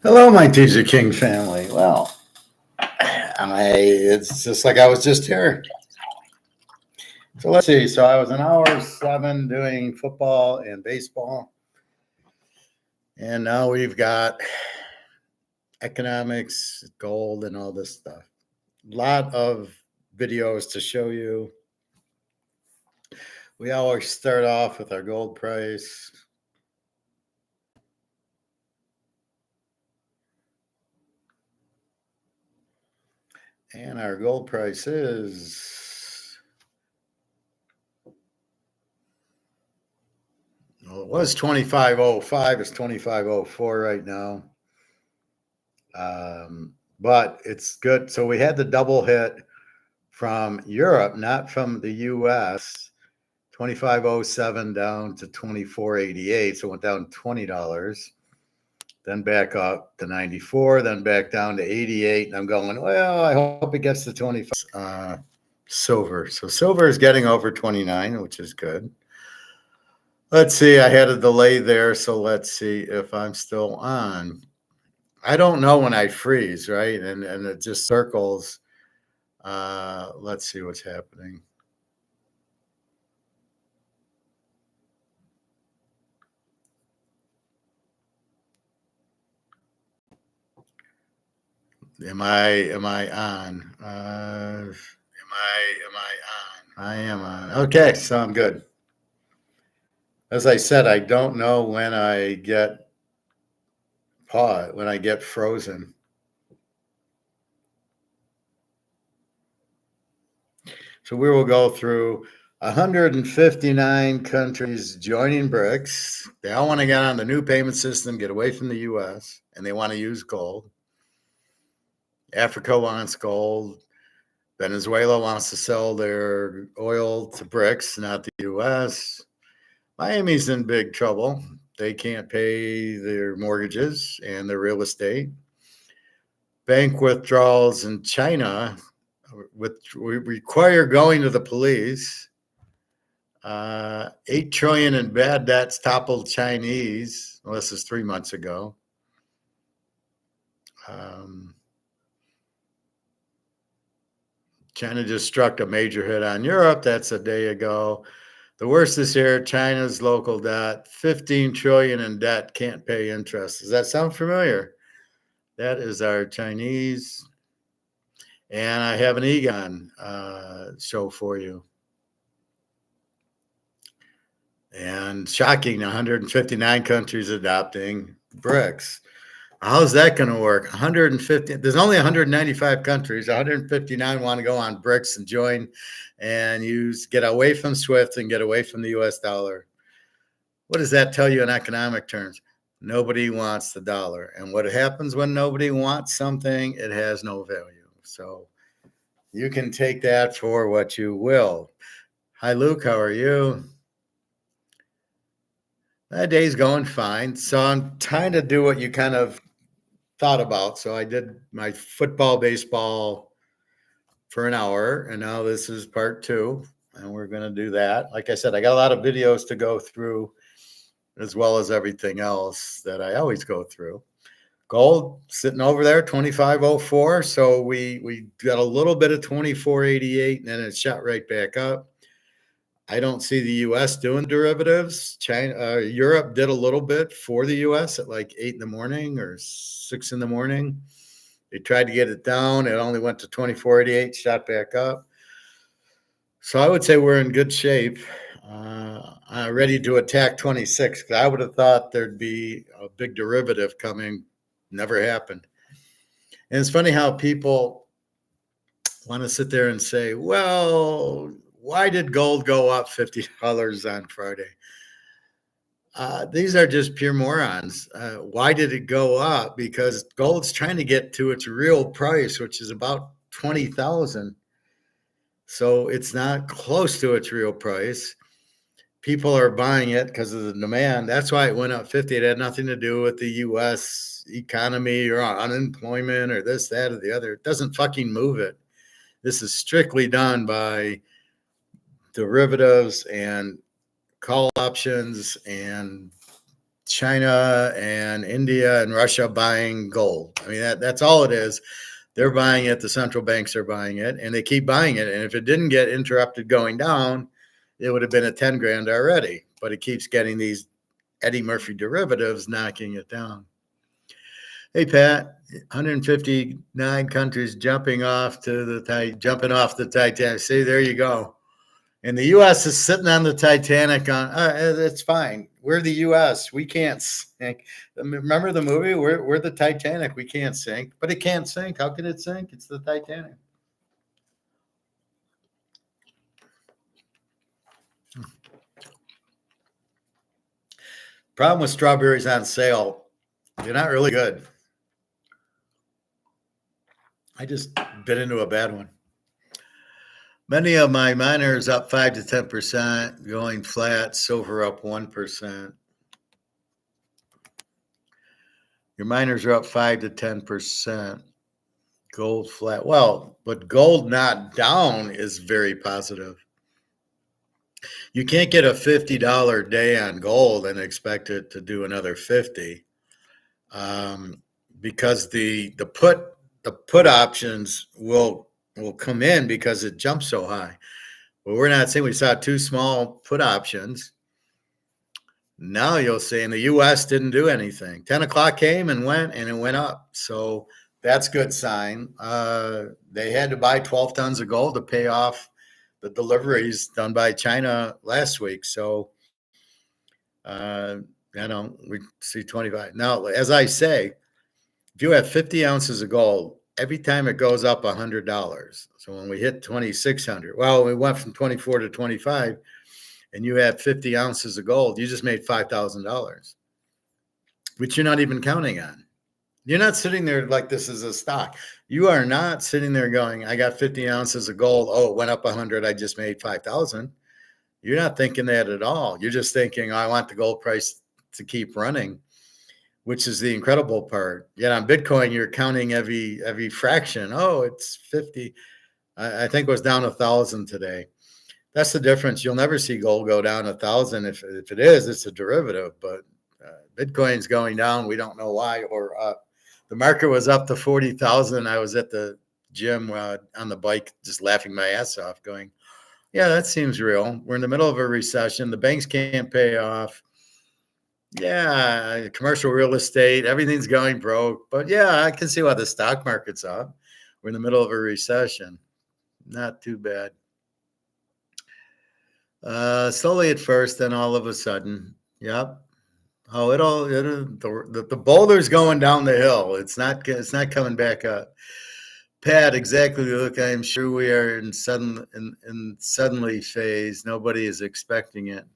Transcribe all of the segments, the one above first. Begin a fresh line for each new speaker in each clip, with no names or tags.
Hello, my Teaserking family. Well, it's just like I was just here. So let's see. So I was an hour 7 doing football and baseball, and now we've got economics, gold, and all this stuff. A lot of videos to show you. We always start off with our gold price. And our gold price is, well, it was 25.05. It's 25.04 right now. But it's good. So we had the double hit from Europe, not from the US, 25.07 down to 24.88. So it went down $20. Then back up to 94, then back down to 88. And I'm going, well, I hope it gets to 25. Silver. So silver is getting over 29, which is good. Let's see. I had a delay there. So let's see if I'm still on. I don't know when I freeze, right? And it just circles. Let's see what's happening. Am I on? Am I on? I am on. Okay, so I'm good. As I said, I don't know when I get paused, when I get frozen. So we will go through 159 countries joining BRICS. They all want to get on the new payment system, get away from the US, and they want to use gold. Africa wants gold. Venezuela wants to sell their oil to BRICS, not the US. Miami's in big trouble. They can't pay their mortgages and their real estate. Bank withdrawals in China require going to the police. 8 trillion in bad debts toppled Chinese. Well, this is 3 months ago. China just struck a major hit on Europe. That's a day ago. The worst this year, China's local debt, 15 trillion in debt, can't pay interest. Does that sound familiar? That is our Chinese. And I have an Egon show for you. And shocking, 159 countries adopting BRICS. How's that going to work? 150. There's only 195 countries. 159 want to go on BRICS and join and get away from SWIFT and get away from the US dollar. What does that tell you in economic terms? Nobody wants the dollar. And what happens when nobody wants something? It has no value. So you can take that for what you will. Hi, Luke. How are you? That day's going fine. So I'm trying to do what you kind of thought about. So I did my football, baseball for an hour, and now this is part 2, and we're going to do that. Like I said, I got a lot of videos to go through, as well as everything else that I always go through. Gold sitting over there, 25.04. So we got a little bit of 24.88, and then it shot right back up. I don't see the U.S. doing derivatives. Europe did a little bit for the U.S. at like 8 in the morning or 6 in the morning. They tried to get it down. It only went to 24.88, shot back up. So I would say we're in good shape, ready to attack 26. I would have thought there'd be a big derivative coming. Never happened. And it's funny how people want to sit there and say, well, why did gold go up $50 on Friday? These are just pure morons. Why did it go up? Because gold's trying to get to its real price, which is about 20,000. So it's not close to its real price. People are buying it because of the demand. That's why it went up 50. It had nothing to do with the U.S. economy or unemployment or this, that, or the other. It doesn't fucking move it. This is strictly done by derivatives and call options and China and India and Russia buying gold. I mean, that's all it is. They're buying it. The central banks are buying it, and they keep buying it. And if it didn't get interrupted going down, it would have been at 10 grand already. But it keeps getting these Eddie Murphy derivatives knocking it down. Hey, Pat, 159 countries jumping off the Titanic. See, there you go. And the U.S. is sitting on the Titanic on, it's fine. We're the U.S. We can't sink. Remember the movie? We're the Titanic. We can't sink. But it can't sink. How can it sink? It's the Titanic. Problem with strawberries on sale, they're not really good. I just bit into a bad one. Many of my miners up 5 to 10%, going flat, silver up 1%. Your miners are up 5 to 10%, gold flat. Well, but gold not down is very positive. You can't get a $50 day on gold and expect it to do another 50, because the put options will come in because it jumps so high. Well, we're not saying we saw two small put options. Now you'll see, and the U.S. didn't do anything. 10 o'clock came and it went up. So that's good sign. They had to buy 12 tons of gold to pay off the deliveries done by China last week. So, we see 25. Now, as I say, if you have 50 ounces of gold, every time it goes up $100. So when we hit 2,600, well, we went from 24 to 25, and you had 50 ounces of gold, you just made $5,000, which you're not even counting on. You're not sitting there like this is a stock. You are not sitting there going, I got 50 ounces of gold. Oh, it went up 100. I just made 5,000. You're not thinking that at all. You're just thinking, I want the gold price to keep running, which is the incredible part. Yet on Bitcoin, you're counting every fraction. Oh, it's 50. I think it was down 1,000 today. That's the difference. You'll never see gold go down 1,000. If it is, it's a derivative. But Bitcoin's going down. We don't know why or up. The market was up to 40,000. I was at the gym on the bike, just laughing my ass off, going, "Yeah, that seems real. We're in the middle of a recession. The banks can't pay off. Yeah, commercial real estate, everything's going broke. But yeah, I can see why the stock market's up. We're in the middle of a recession. Not too bad." Slowly at first, then all of a sudden, yep. Oh, the boulder's going down the hill. It's not coming back up. Pat, exactly. Look, I'm sure we are in suddenly phase. Nobody is expecting it.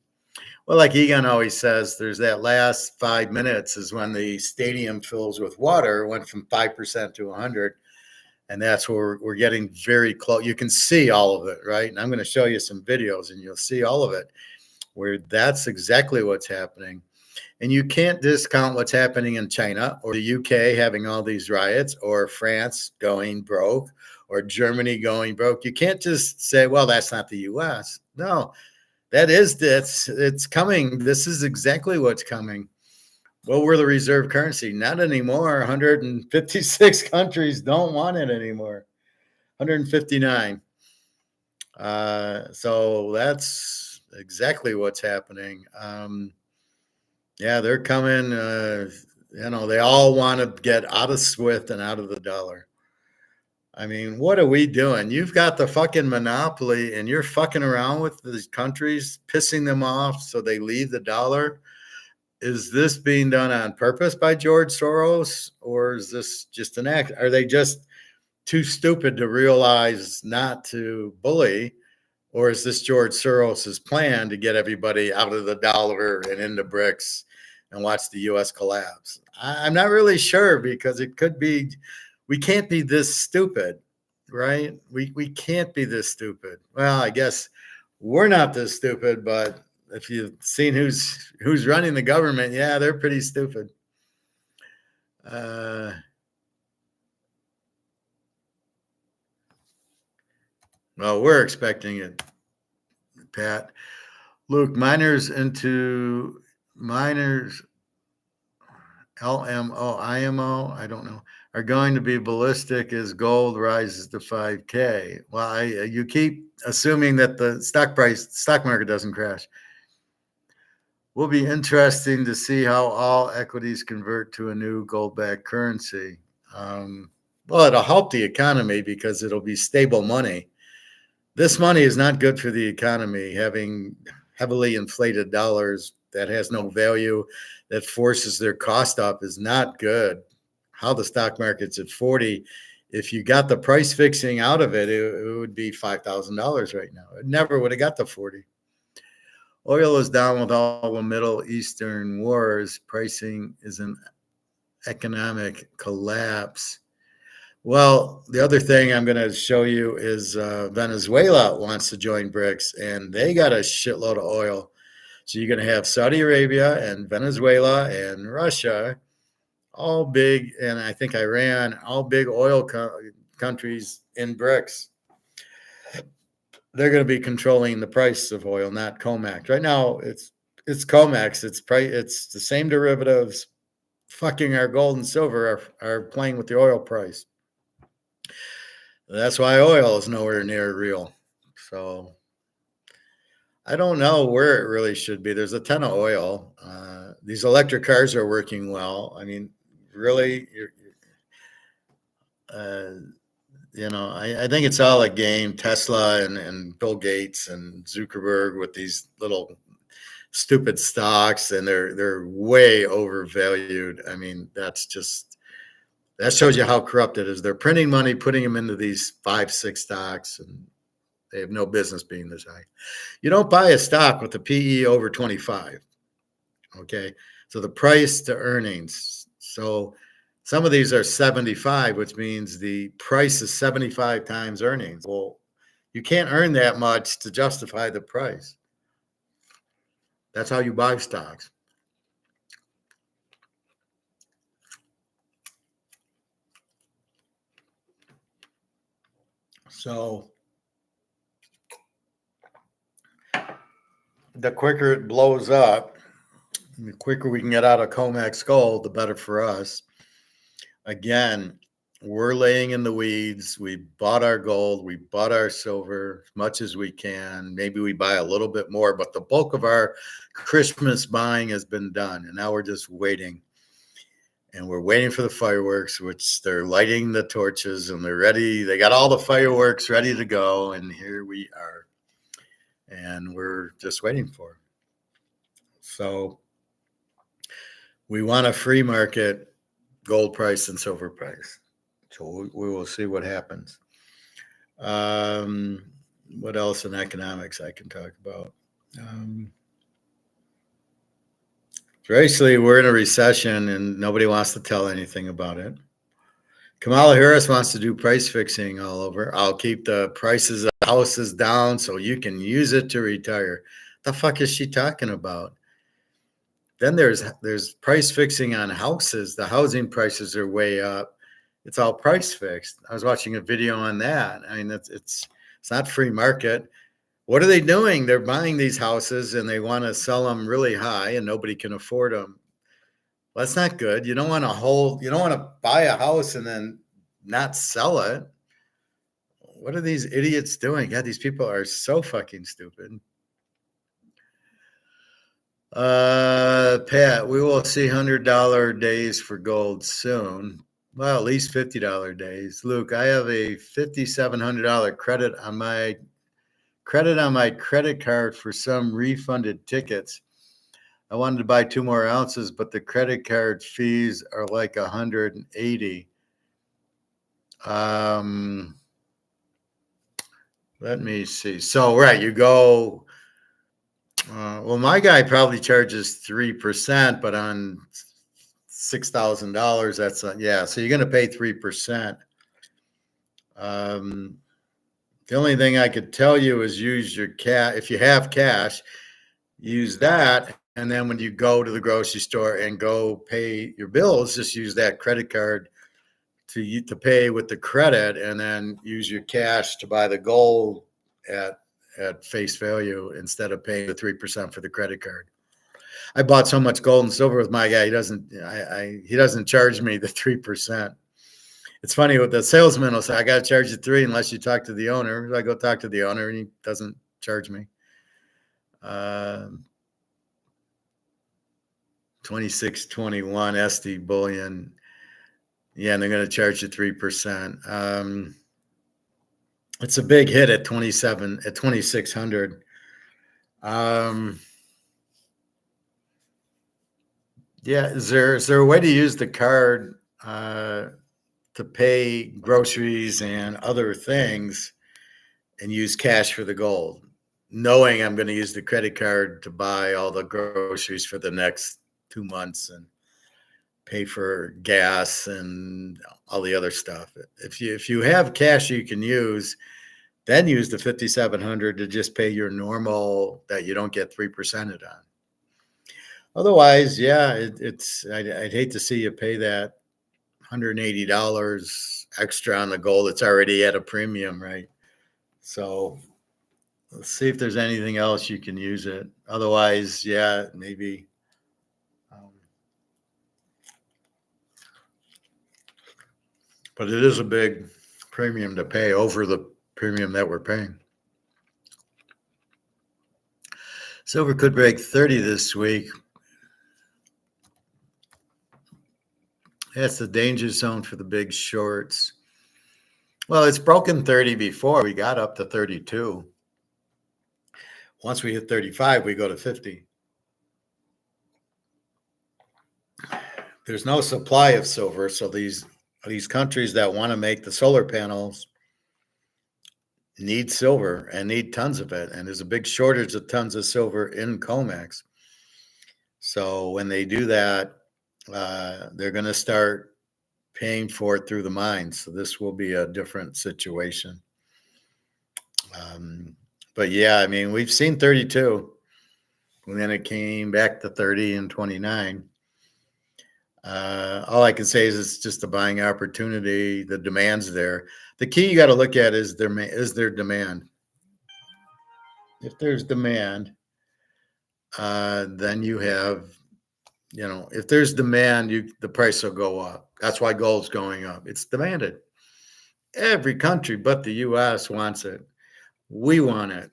Well, like Egon always says, there's that last 5 minutes is when the stadium fills with water. It went from 5% to 100. And that's where we're getting very close. You can see all of it, right? And I'm going to show you some videos and you'll see all of it, where that's exactly what's happening. And you can't discount what's happening in China or the UK having all these riots, or France going broke, or Germany going broke. You can't just say, well, that's not the US. No, it's coming. This is exactly what's coming. Well, we're the reserve currency. Not anymore. 156 countries don't want it anymore. 159. So that's exactly what's happening. Yeah, they're coming. They all want to get out of SWIFT and out of the dollar. I mean, what are we doing? You've got the fucking monopoly and you're fucking around with these countries, pissing them off so they leave the dollar. Is this being done on purpose by George Soros, or is this just an act? Are they just too stupid to realize not to bully, or is this George Soros's plan to get everybody out of the dollar and into BRICS and watch the U.S. collapse? I'm not really sure, because it could be. We can't be this stupid, right? We can't be this stupid. Well, I guess we're not this stupid, but if you've seen who's running the government, yeah, they're pretty stupid. Well, we're expecting it, Pat. Luke, miners LMO, IMO, I don't know, are going to be ballistic as gold rises to 5K. Well, you keep assuming that the stock market doesn't crash. Will be interesting to see how all equities convert to a new gold-backed currency. Well, it'll help the economy because it'll be stable money. This money is not good for the economy, having heavily inflated dollars that has no value, that forces their cost up is not good. How the stock market's at 40, if you got the price fixing out of it, it would be $5,000 right now. It never would have got to 40. Oil is down with all the Middle Eastern wars. Pricing is an economic collapse. Well, the other thing I'm going to show you is Venezuela wants to join BRICS, and they got a shitload of oil. So you're going to have Saudi Arabia and Venezuela and Russia, all big, and I think Iran, all big oil countries in BRICS. They're going to be controlling the price of oil, not COMEX. Right now, it's COMEX. It's the same derivatives fucking our gold and silver are playing with the oil price. That's why oil is nowhere near real. So I don't know where it really should be. There's a ton of oil. These electric cars are working well. I mean, really, I think it's all a game. Tesla and Bill Gates and Zuckerberg with these little stupid stocks, and they're way overvalued. I mean, that shows you how corrupt it is. They're printing money, putting them into these 5-6 stocks, and they have no business being this high. You don't buy a stock with a PE over 25. Okay, so the price to earnings. So some of these are 75, which means the price is 75 times earnings. Well, you can't earn that much to justify the price. That's how you buy stocks. So the quicker it blows up, the quicker we can get out of COMEX gold, the better for us. Again, we're laying in the weeds. We bought our gold. We bought our silver as much as we can. Maybe we buy a little bit more, but the bulk of our Christmas buying has been done. And now we're just waiting. And we're waiting for the fireworks, which they're lighting the torches and they're ready. They got all the fireworks ready to go. And here we are. And we're just waiting for it. So we want a free market gold price and silver price. So we will see what happens. What else in economics I can talk about? Basically, we're in a recession and nobody wants to tell anything about it. Kamala Harris wants to do price fixing all over. I'll keep the prices of houses down so you can use it to retire. The fuck is she talking about? Then there's price fixing on houses. The housing prices are way up. It's all price fixed. I was watching a video on that. I mean, it's not free market. What are they doing? They're buying these houses and they want to sell them really high and nobody can afford them. Well, that's not good. You don't want to buy a house and then not sell it. What are these idiots doing? God, these people are so fucking stupid. Pat, we will see $100 days for gold soon. Well, at least $50 days. Luke, I have a $5,700 credit on my credit card for some refunded tickets. I wanted to buy 2 more ounces, but the credit card fees are like $180. Let me see. So, right, you go. Well, my guy probably charges 3%, but on $6,000, that's yeah. So you're going to pay 3%. The only thing I could tell you is use your cash. If you have cash, use that. And then when you go to the grocery store and go pay your bills, just use that credit card to pay with the credit, and then use your cash to buy the gold at face value instead of paying the 3% for the credit card. I bought so much gold and silver with my guy. He doesn't charge me the 3%. It's funny what the salesman will say, I got to charge you 3 unless you talk to the owner. I go talk to the owner and he doesn't charge me. 2621 SD bullion. Yeah, and they're going to charge you 3%. It's a big hit at 2600. Yeah, is there a way to use the card to pay groceries and other things and use cash for the gold, knowing I'm going to use the credit card to buy all the groceries for the next 2 months and pay for gas and all the other stuff? If you have cash you can use, then use the 5,700 to just pay your normal that you don't get 3% on. Otherwise, yeah, I'd hate to see you pay that $180 extra on the gold. It's already at a premium, right? So let's see if there's anything else you can use it. Otherwise, yeah, maybe. But it is a big premium to pay over the premium that we're paying. Silver could break 30 this week. That's the danger zone for the big shorts. Well, it's broken 30 before. We got up to 32. Once we hit 35, we go to 50. There's no supply of silver, so these countries that want to make the solar panels need silver and need tons of it. And there's a big shortage of tons of silver in comex. So when they do that, they're going to start paying for it through the mines. So this will be a different situation. But yeah, I mean, we've seen 32, and then it came back to 30 and 29. All I can say is it's just a buying opportunity. The demand's there. The key you got to look at is there demand. If there's demand, then you have, if there's demand, the price will go up. That's why gold's going up. It's demanded. Every country but the U.S. wants it. We want it.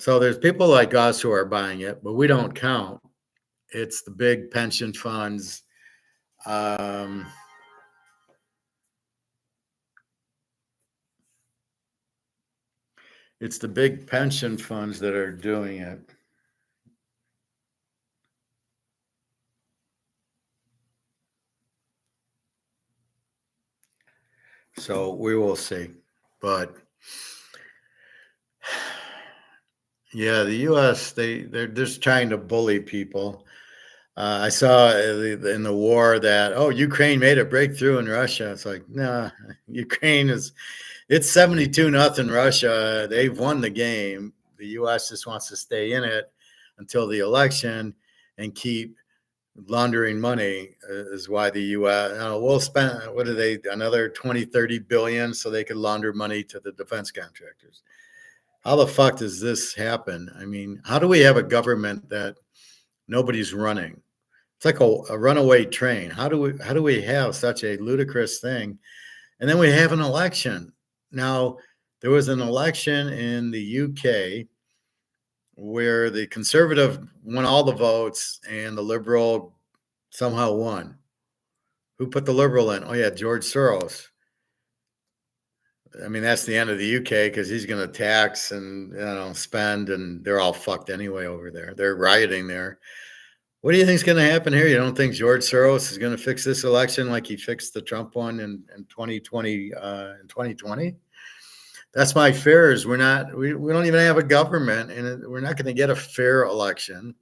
So there's people like us who are buying it, but we don't count. It's the big pension funds. It's the big pension funds that are doing it. So we will see. But yeah, the U.S., they're just trying to bully people. I saw in the war that, Ukraine made a breakthrough in Russia. It's like, nah, Ukraine it's 72-0 Russia. They've won the game. The U.S. just wants to stay in it until the election and keep laundering money is why the U.S. We'll spend, another 20, 30 billion so they could launder money to the defense contractors. How the fuck does this happen? I mean, how do we have a government that nobody's running? It's like a runaway train. How do we have such a ludicrous thing? And then we have an election. Now, there was an election in the UK where the Conservative won all the votes and the Liberal somehow won. Who put the Liberal in? Oh, yeah, George Soros. I mean, that's the end of the UK because he's going to tax and spend, and they're all fucked anyway over there. They're rioting there. What do you think is going to happen here? You don't think George Soros is going to fix this election like he fixed the Trump one in 2020? In 2020, that's my fear. Is we don't even have a government, and we're not going to get a fair election.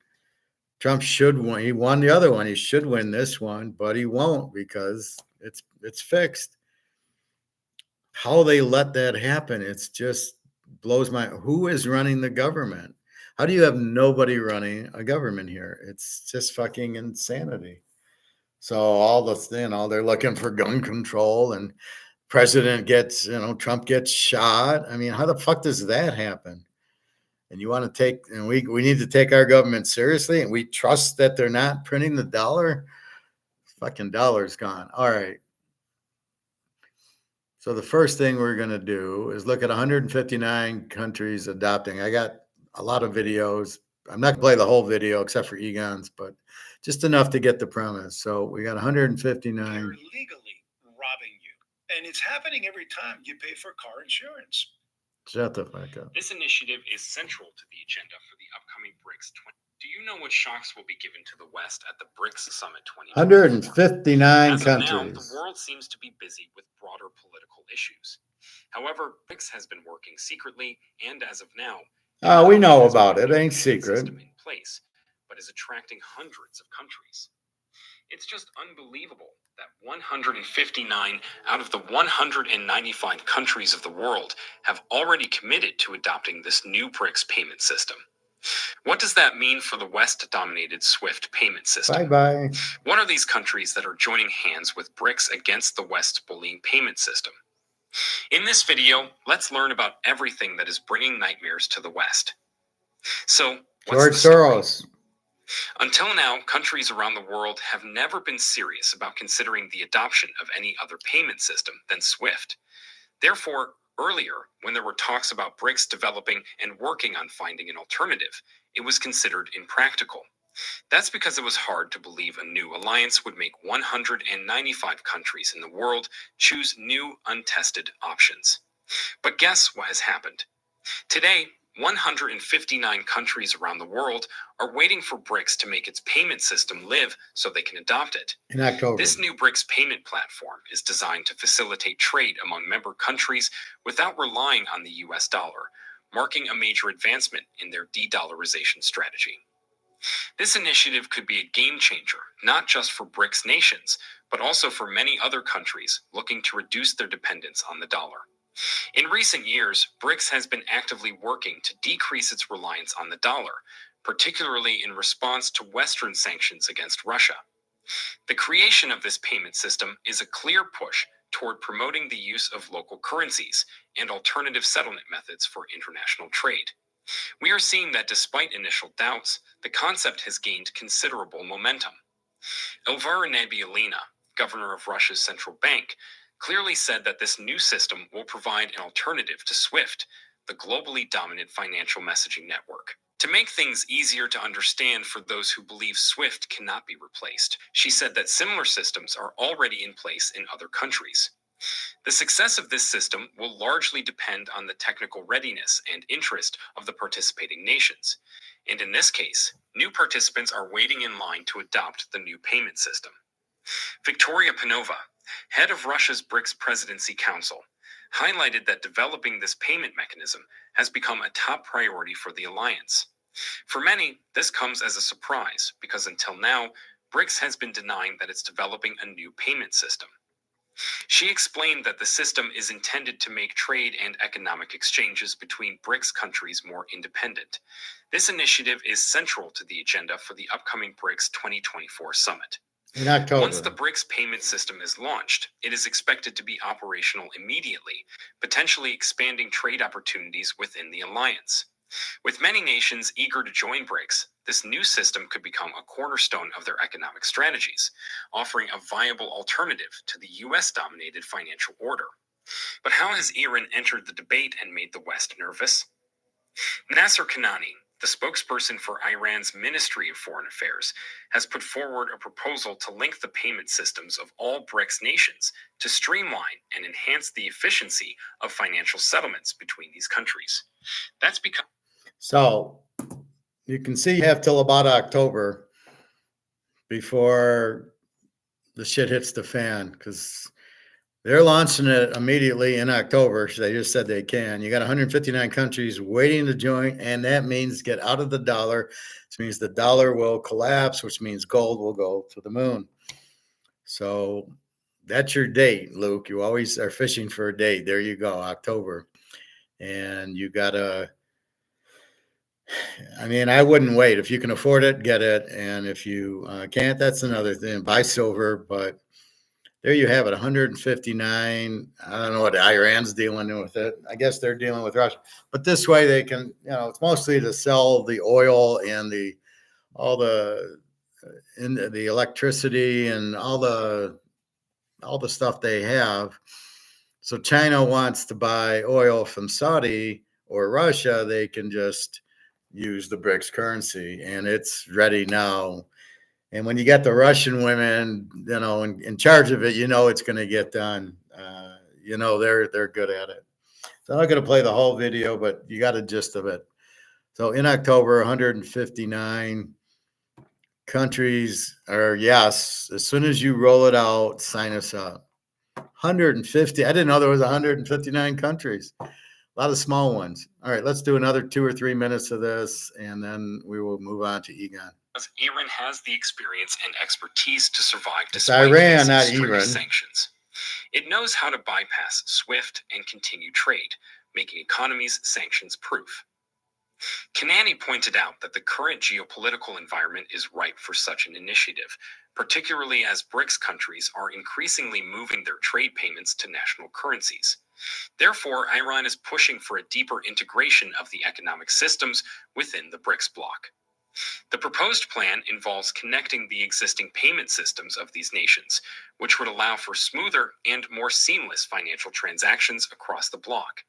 Trump should win. He won the other one. He should win this one, but he won't because it's fixed. How they let that happen? It's just blows my. Who is running the government? How do you have nobody running a government here? It's just fucking insanity. So they're looking for gun control, and president gets, Trump gets shot. I mean, how the fuck does that happen? and you want to take, and we need to take our government seriously, and we trust that they're not printing the dollar. Fucking dollar's gone. All right. So the first thing we're going to do is look at 159 countries adopting. I got a lot of videos. I'm not going to play the whole video except for Egon's, but just enough to get the premise. So we got 159.
They're illegally robbing you. And it's happening every time you pay for car insurance.
Shut the fuck up.
This initiative is central to the agenda for the upcoming BRICS 20. Do you know what shocks will be given to the West at the BRICS Summit 2024?
159 countries.
Now, the world seems to be busy with broader political issues. However, BRICS has been working secretly, and as of now,
we know about it. Ain't secret.
In place, but is attracting hundreds of countries. It's just unbelievable that 159 out of the 195 countries of the world have already committed to adopting this new BRICS payment system. What does that mean for the West-dominated SWIFT payment system?
Bye-bye.
What are these countries that are joining hands with BRICS against the West's bullying payment system? In this video, let's learn about everything that is bringing nightmares to the West. So, what's
George Soros.
Until now, countries around the world have never been serious about considering the adoption of any other payment system than SWIFT. Therefore, earlier, when there were talks about BRICS developing and working on finding an alternative, it was considered impractical. That's because it was hard to believe a new alliance would make 195 countries in the world choose new, untested options. But guess what has happened? Today, 159 countries around the world are waiting for BRICS to make its payment system live so they can adopt it.
In October.
This new BRICS payment platform is designed to facilitate trade among member countries without relying on the US dollar, marking a major advancement in their de-dollarization strategy. This initiative could be a game changer, not just for BRICS nations, but also for many other countries looking to reduce their dependence on the dollar. In recent years, BRICS has been actively working to decrease its reliance on the dollar, particularly in response to Western sanctions against Russia. The creation of this payment system is a clear push toward promoting the use of local currencies and alternative settlement methods for international trade. We are seeing that despite initial doubts, the concept has gained considerable momentum. Elvira Nabiullina, governor of Russia's central bank, clearly said that this new system will provide an alternative to SWIFT, the globally dominant financial messaging network. To make things easier to understand for those who believe SWIFT cannot be replaced, she said that similar systems are already in place in other countries. The success of this system will largely depend on the technical readiness and interest of the participating nations, and in this case, new participants are waiting in line to adopt the new payment system. Victoria Panova, head of Russia's BRICS Presidency Council, highlighted that developing this payment mechanism has become a top priority for the alliance. For many, this comes as a surprise because until now, BRICS has been denying that it's developing a new payment system. She explained that the system is intended to make trade and economic exchanges between BRICS countries more independent. This initiative is central to the agenda for the upcoming BRICS 2024 summit.
In October.
Once the BRICS payment system is launched, it is expected to be operational immediately, potentially expanding trade opportunities within the alliance. With many nations eager to join BRICS, this new system could become a cornerstone of their economic strategies, offering a viable alternative to the US-dominated financial order. But how has Iran entered the debate and made the West nervous? Nasser Kanani, the spokesperson for Iran's Ministry of Foreign Affairs, has put forward a proposal to link the payment systems of all BRICS nations to streamline and enhance the efficiency of financial settlements between these countries. That's because...
So, you can see you have till about October before the shit hits the fan, because they're launching it immediately in October. They just said they can. You got 159 countries waiting to join, and that means get out of the dollar. This means the dollar will collapse, which means gold will go to the moon. So that's your date, Luke. You always are fishing for a date. There you go, October. And you got to, I mean, I wouldn't wait. If you can afford it, get it. And if you can't, that's another thing. Buy silver, but there you have it, 159. I don't know what Iran's dealing with it. I guess they're dealing with Russia. But this way they can, it's mostly to sell the oil and all the electricity and all the stuff they have. So China wants to buy oil from Saudi or Russia, they can just use the BRICS currency, and it's ready now. And when you get the Russian women, in charge of it, it's going to get done. They're good at it. So I'm not going to play the whole video, but you got a gist of it. So in October, 159 countries are yes. As soon as you roll it out, sign us up. 150. I didn't know there was 159 countries. A lot of small ones. All right, let's do another 2 or 3 minutes of this, and then we will move on to Egon.
Iran has the experience and expertise to survive
It's
despite
Iran, not
facing
Iran.
strict sanctions. It knows how to bypass SWIFT and continue trade, making economies sanctions-proof. Kanani pointed out that the current geopolitical environment is ripe for such an initiative, particularly as BRICS countries are increasingly moving their trade payments to national currencies. Therefore, Iran is pushing for a deeper integration of the economic systems within the BRICS bloc. The proposed plan involves connecting the existing payment systems of these nations, which would allow for smoother and more seamless financial transactions across the bloc.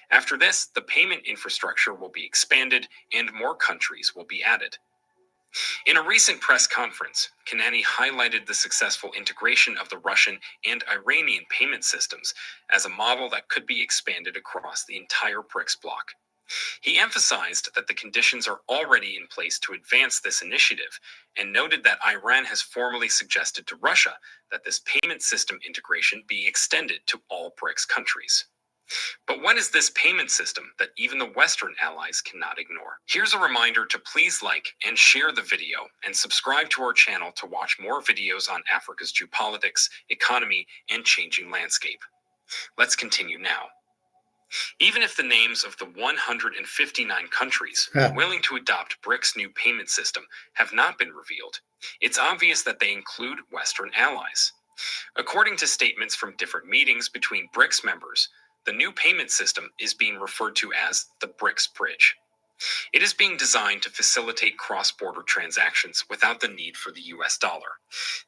After this, the payment infrastructure will be expanded and more countries will be added. In a recent press conference, Kanani highlighted the successful integration of the Russian and Iranian payment systems as a model that could be expanded across the entire BRICS bloc. He emphasized that the conditions are already in place to advance this initiative and noted that Iran has formally suggested to Russia that this payment system integration be extended to all BRICS countries. But what is this payment system that even the Western allies cannot ignore? Here's a reminder to please like and share the video and subscribe to our channel to watch more videos on Africa's geopolitics, economy, and changing landscape. Let's continue now. Even if the names of the 159 countries willing to adopt BRICS' new payment system have not been revealed, it's obvious that they include Western allies. According to statements from different meetings between BRICS members, the new payment system is being referred to as the BRICS Bridge. It is being designed to facilitate cross-border transactions without the need for the US dollar.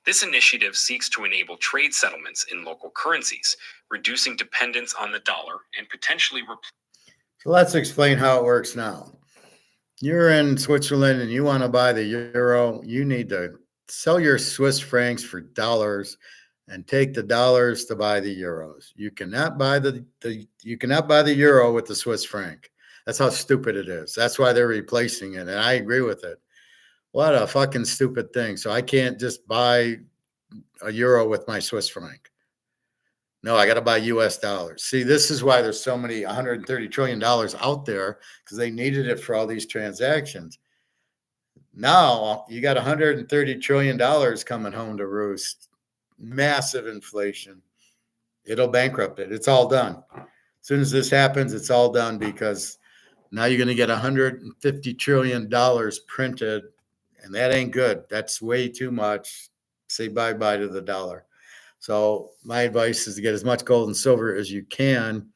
This initiative seeks to enable trade settlements in local currencies, reducing dependence on the dollar and potentially
So let's explain how it works now. You're in Switzerland and you want to buy the euro. You need to sell your Swiss francs for dollars and take the dollars to buy the euros. You cannot buy the euro with the Swiss franc. That's how stupid it is. That's why they're replacing it. And I agree with it. What a fucking stupid thing. So I can't just buy a euro with my Swiss franc. No, I got to buy US dollars. See, this is why there's so many $130 trillion out there, because they needed it for all these transactions. Now you got $130 trillion coming home to roost. Massive inflation. It'll bankrupt it. It's all done. As soon as this happens, it's all done, because now you're going to get $150 trillion printed, and that ain't good. That's way too much. Say bye-bye to the dollar. So my advice is to get as much gold and silver as you can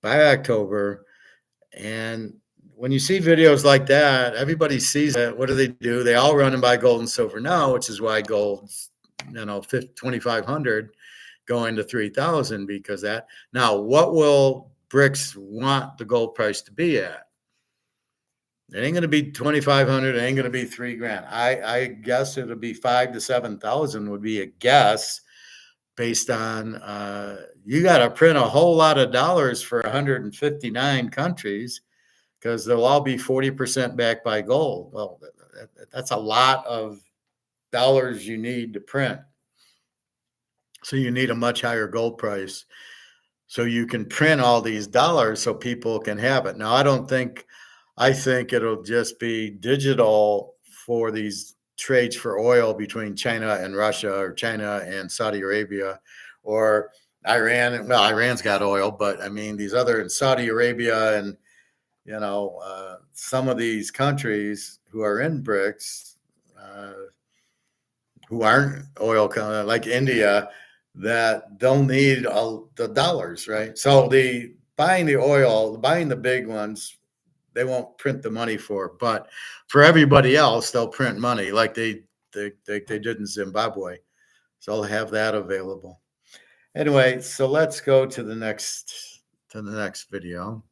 by October. And when you see videos like that, everybody sees it. What do? They all run and buy gold and silver now, which is why gold's 2,500 going to 3,000, because that. Now, what will BRICS want the gold price to be at? It ain't going to be 2,500. It ain't going to be $3,000. I guess it'll be 5,000 to 7,000 would be a guess, based on you got to print a whole lot of dollars for 159 countries, because they'll all be 40% backed by gold. Well, that's a lot of dollars you need to print. So you need a much higher gold price so you can print all these dollars so people can have it. Now, I think it'll just be digital for these trades for oil between China and Russia, or China and Saudi Arabia, or Iran. Well, Iran's got oil, but I mean, these other in Saudi Arabia and, some of these countries who are in BRICS, who aren't oil, like India, that they'll need all the dollars, right? So buying the oil, buying the big ones, they won't print the money for, but for everybody else, they'll print money like they did in Zimbabwe. So they'll have that available. Anyway, so let's go to the next video.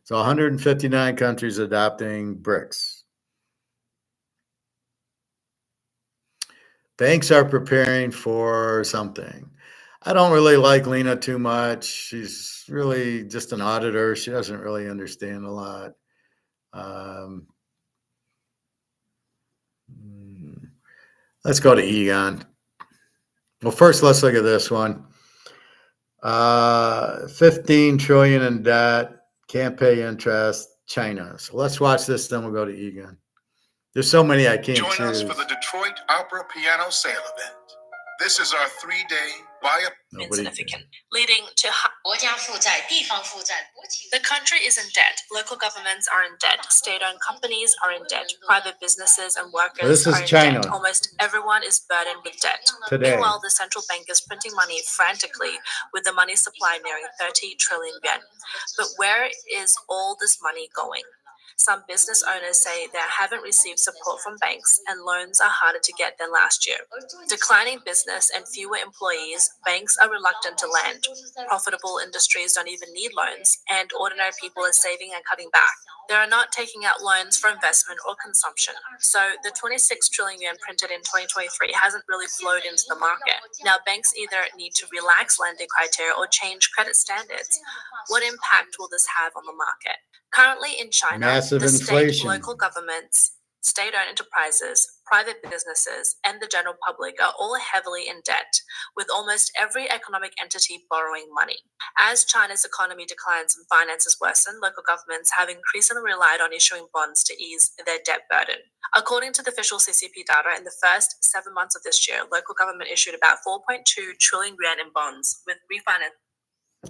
So 159 countries adopting BRICS. Banks are preparing for something. I don't really like Lena too much. She's really just an auditor. She doesn't really understand a lot. Let's go to Egon. Well, first, let's look at this one. 15 trillion in debt, can't pay interest, China. So let's watch this, then we'll go to Egon. There's so many I can't
Join
choose.
us for the Detroit Opera Piano Sale event. This is our 3-day buy a
insignificant, leading to the country is in debt. Local governments are in debt. State-owned companies are in debt. Private businesses and workers
This is
are in
China.
debt. Almost everyone is burdened with debt.
Today.
Meanwhile, the central bank is printing money frantically, with the money supply nearing 30 trillion yuan. But where is all this money going? Some business owners say they haven't received support from banks and loans are harder to get than last year. Declining business and fewer employees, banks are reluctant to lend. Profitable industries don't even need loans, and ordinary people are saving and cutting back. They are not taking out loans for investment or consumption. So the 26 trillion yuan printed in 2023 hasn't really flowed into the market. Now banks either need to relax lending criteria or change credit standards. What impact will this have on the market? Currently in China,
Massive
the
inflation.
state, local governments, state-owned enterprises, private businesses, and the general public are all heavily in debt, with almost every economic entity borrowing money. As China's economy declines and finances worsen, local governments have increasingly relied on issuing bonds to ease their debt burden. According to the official CCP data, in the first 7 months of this year, local government issued about 4.2 trillion yuan in bonds, with refinance.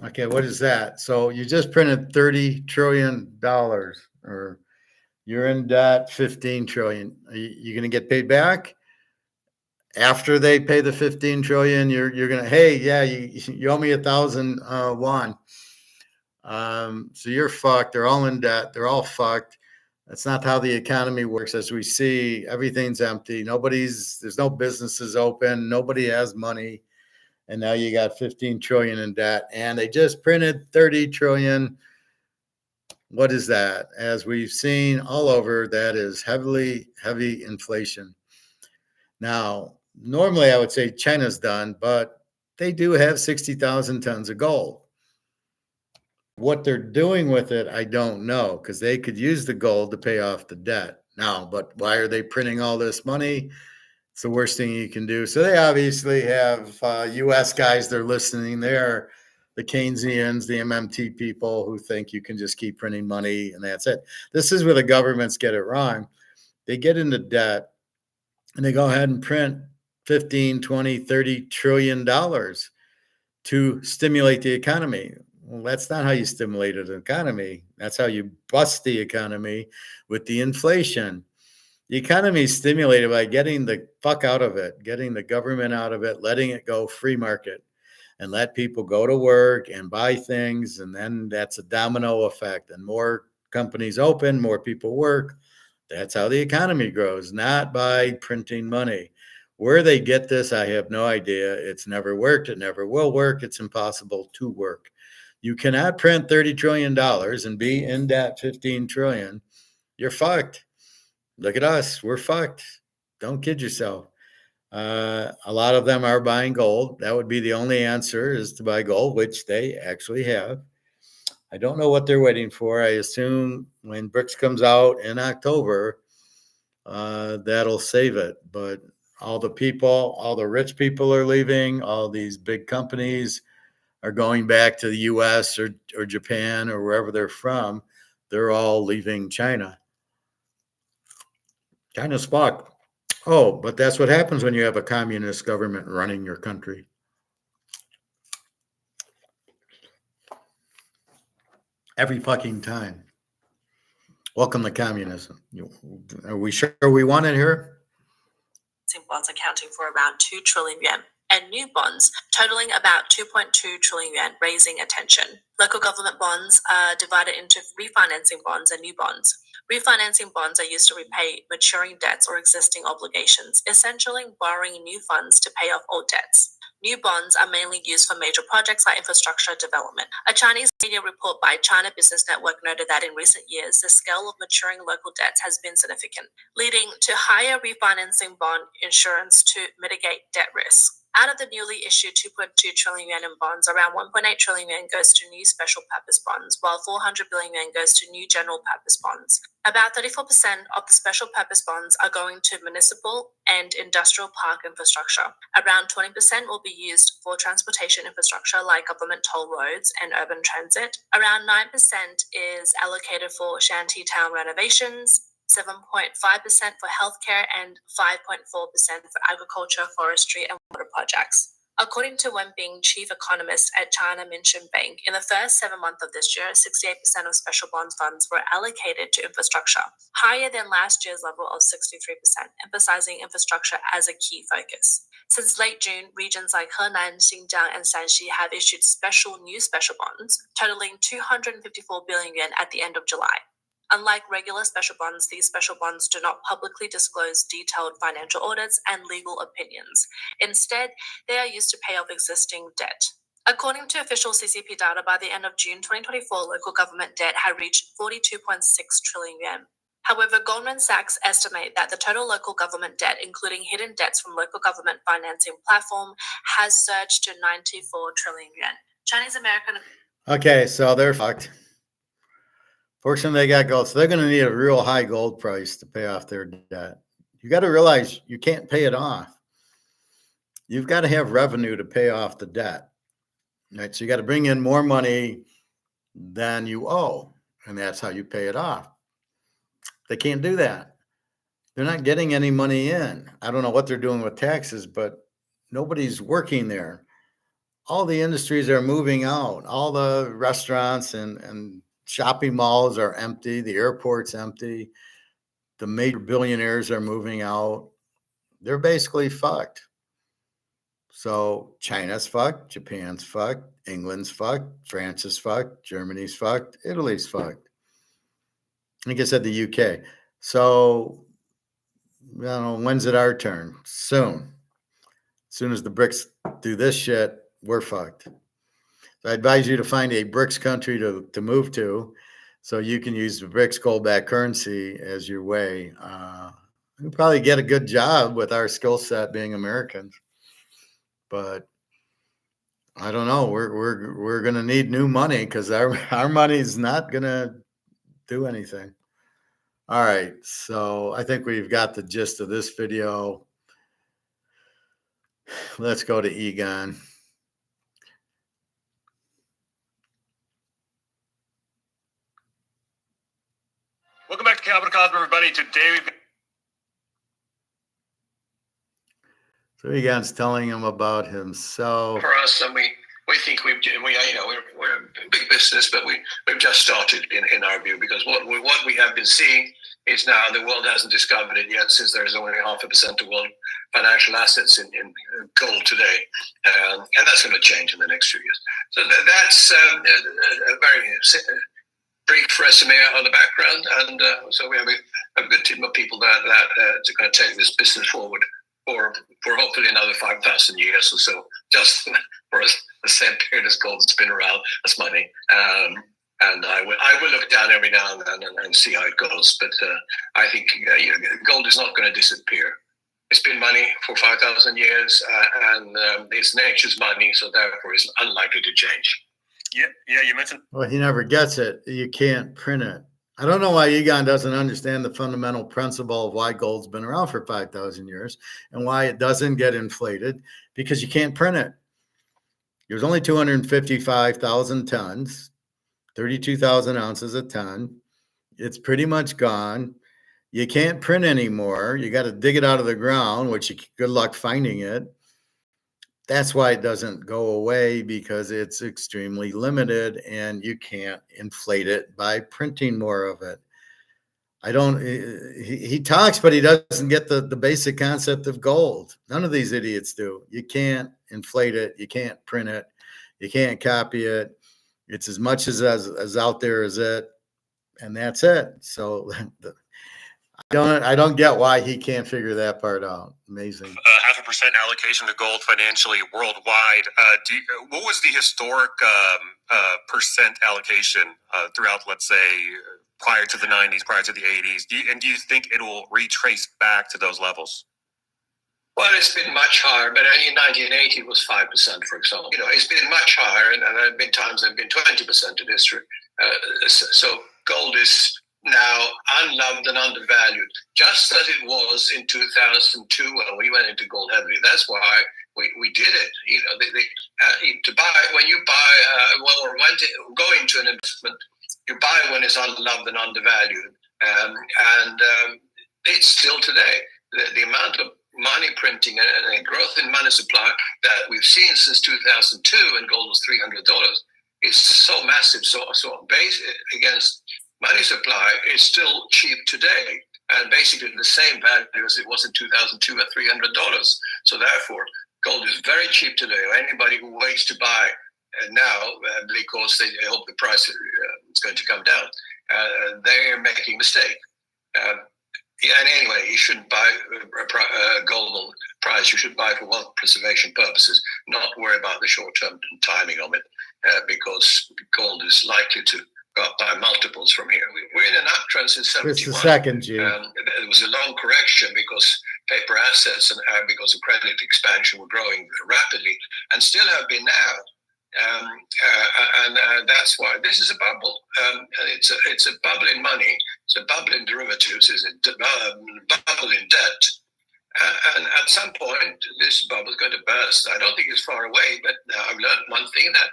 Okay, what is that? So you just printed $30 trillion, or you're in debt 15 trillion. Are you going to get paid back? After they pay the 15 trillion, you're going to, hey, yeah, you owe me 1,000 won. So you're fucked. They're all in debt. They're all fucked. That's not how the economy works. As we see, everything's empty. There's no businesses open. Nobody has money. And now you got 15 trillion in debt, and they just printed 30 trillion. What is that? As we've seen all over, that is heavy inflation. Now, normally I would say China's done, but they do have 60,000 tons of gold. What they're doing with it, I don't know, because they could use the gold to pay off the debt now. But why are they printing all this money? It's the worst thing you can do. So they obviously have U.S. guys they're listening. They're the Keynesians, the MMT people who think you can just keep printing money and that's it. This is where the governments get it wrong. They get into debt and they go ahead and print 15, 20, 30 trillion dollars to stimulate the economy. Well, that's not how you stimulate an economy. That's how you bust the economy with the inflation. The economy is stimulated by getting the fuck out of it, getting the government out of it, letting it go free market and let people go to work and buy things. And then that's a domino effect. And more companies open, more people work. That's how the economy grows, not by printing money. Where they get this, I have no idea. It's never worked. It never will work. It's impossible to work. You cannot print $30 trillion and be in debt 15 trillion. You're fucked. Look at us. We're fucked. Don't kid yourself. A lot of them are buying gold. That would be the only answer, is to buy gold, which they actually have. I don't know what they're waiting for. I assume when BRICS comes out in October, that'll save it. But all the rich people are leaving. All these big companies are going back to the US or Japan or wherever they're from. They're all leaving China. China's fucked. Oh, but that's what happens when you have a communist government running your country. Every fucking time. Welcome to communism. Are we sure we want it here?
Bonds accounting for around 2 trillion yuan. and new bonds, totaling about 2.2 trillion yuan, raising attention. Local government bonds are divided into refinancing bonds and new bonds. Refinancing bonds are used to repay maturing debts or existing obligations, essentially borrowing new funds to pay off old debts. New bonds are mainly used for major projects like infrastructure development. A Chinese media report by China Business Network noted that in recent years, the scale of maturing local debts has been significant, leading to higher refinancing bond insurance to mitigate debt risk. Out of the newly issued 2.2 trillion yuan in bonds, around 1.8 trillion yuan goes to new special purpose bonds, while 400 billion yuan goes to new general purpose bonds. About 34% of the special purpose bonds are going to municipal and industrial park infrastructure. Around 20% will be used for transportation infrastructure like government toll roads and urban transit. Around 9% is allocated for shanty town renovations, 7.5% for healthcare, and 5.4% for agriculture, forestry, and water projects. According to Wen Bing, chief economist at China Minsheng Bank, in the first 7 months of this year, 68% of special bonds funds were allocated to infrastructure, higher than last year's level of 63%, emphasizing infrastructure as a key focus. Since late June, regions like Henan, Xinjiang, and Shanxi have issued new special bonds, totaling 254 billion yuan at the end of July. Unlike regular special bonds, these special bonds do not publicly disclose detailed financial audits and legal opinions. Instead, they are used to pay off existing debt. According to official CCP data, by the end of June 2024, local government debt had reached 42.6 trillion yuan. However, Goldman Sachs estimate that the total local government debt, including hidden debts from local government financing platform, has surged to 94 trillion yuan. Chinese American.
Okay, so they're fucked. Fortunately, they got gold, so they're going to need a real high gold price to pay off their debt. You got to realize you can't pay it off. You've got to have revenue to pay off the debt, right? So you got to bring in more money than you owe, and that's how you pay it off. They can't do that. They're not getting any money in. I don't know what they're doing with taxes, but nobody's working there. All the industries are moving out. All the restaurants and shopping malls are empty. The airport's empty. The major billionaires are moving out. They're basically fucked. So China's fucked. Japan's fucked. England's fucked. France is fucked. Germany's fucked. Italy's fucked. I think I said the UK. So, I don't know, when's it our turn? Soon. As soon as the BRICS do this shit, we're fucked. So I advise you to find a BRICS country to move to so you can use the BRICS gold-backed currency as your way. You'll probably get a good job with our skill set being Americans. But I don't know. We're going to need new money because our money's not going to do anything. All right. So I think we've got the gist of this video. Let's go to Egon.
Welcome back to Capital Cosmo, everybody. Today we've got...
So Egon's telling him about himself.
For us, and we think we're a big business, but we've just started in our view, because what we have been seeing is now the world hasn't discovered it yet, since there's only 0.5% of world financial assets in gold today, and that's going to change in the next few years. So that's a very brief resume on the background, and so we have a good team of people that to kind of take this business forward for hopefully another 5,000 years or so, just for the same period as gold has been around as money. And I will look down every now and then and see how it goes. But I think gold is not going to disappear. It's been money for 5,000 years, and it's nature's money, so therefore it's unlikely to change.
Yeah, you mentioned...
Well, he never gets it. You can't print it. I don't know why Egon doesn't understand the fundamental principle of why gold's been around for 5,000 years and why it doesn't get inflated, because you can't print it. There's only 255,000 tons, 32,000 ounces a ton. It's pretty much gone. You can't print anymore. You got to dig it out of the ground, which good luck finding it. That's why it doesn't go away, because it's extremely limited and you can't inflate it by printing more of it. I don't. He talks, but he doesn't get the basic concept of gold. None of these idiots do. You can't inflate it. You can't print it. You can't copy it. It's as much as out there as it, and that's it. So I don't get why he can't figure that part out. Amazing.
0.5% allocation to gold financially worldwide. What was the historic percent allocation throughout, let's say, prior to the 90s, prior to the 80s? Do you think it will retrace back to those levels?
Well, it's been much higher, but in 1980 it was 5%, for example. It's been much higher, and there have been times there have been 20% in history. So gold is now unloved and undervalued, just as it was in 2002 when we went into gold heavily. That's why we did it. To buy, when you buy or go into an investment, you buy when it's unloved and undervalued, and it's still today. The amount of money printing and growth in money supply that we've seen since 2002, when gold was $300, is so massive. So base against money supply is still cheap today, and basically the same value as it was in 2002 at $300. So therefore, gold is very cheap today. Anybody who waits to buy now because they hope the price is going to come down, they're making a mistake. And anyway, you shouldn't buy gold on price. You should buy for wealth preservation purposes, not worry about the short-term timing of it, because gold is likely to go up by multiples from here. We're in an uptrend since 71.
Just a second, G.
It was a long correction because paper assets and because of credit expansion were growing rapidly and still have been now. And that's why this is a bubble. It's a bubble in money. It's a bubble in derivatives. It's a bubble in debt. And at some point, this bubble is going to burst. I don't think it's far away, but I've learned one thing, that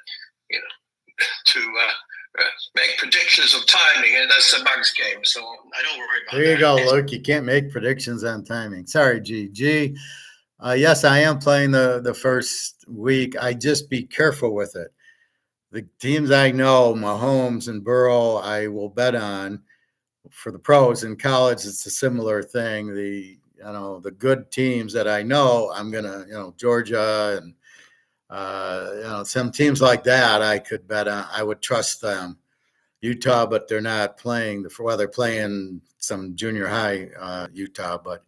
to make predictions of timing, and that's a mug's game. So I don't worry about that.
There you go, Luke. You can't make predictions on timing. Sorry, G. Yes, I am playing the first week. I just be careful with it. The teams I know, Mahomes and Burrow, I will bet on. For the pros in college, it's a similar thing. The good teams that I know, I'm gonna, Georgia and some teams like that, I could bet on. I would trust them. Utah, but they're not playing. They're playing some junior high Utah, but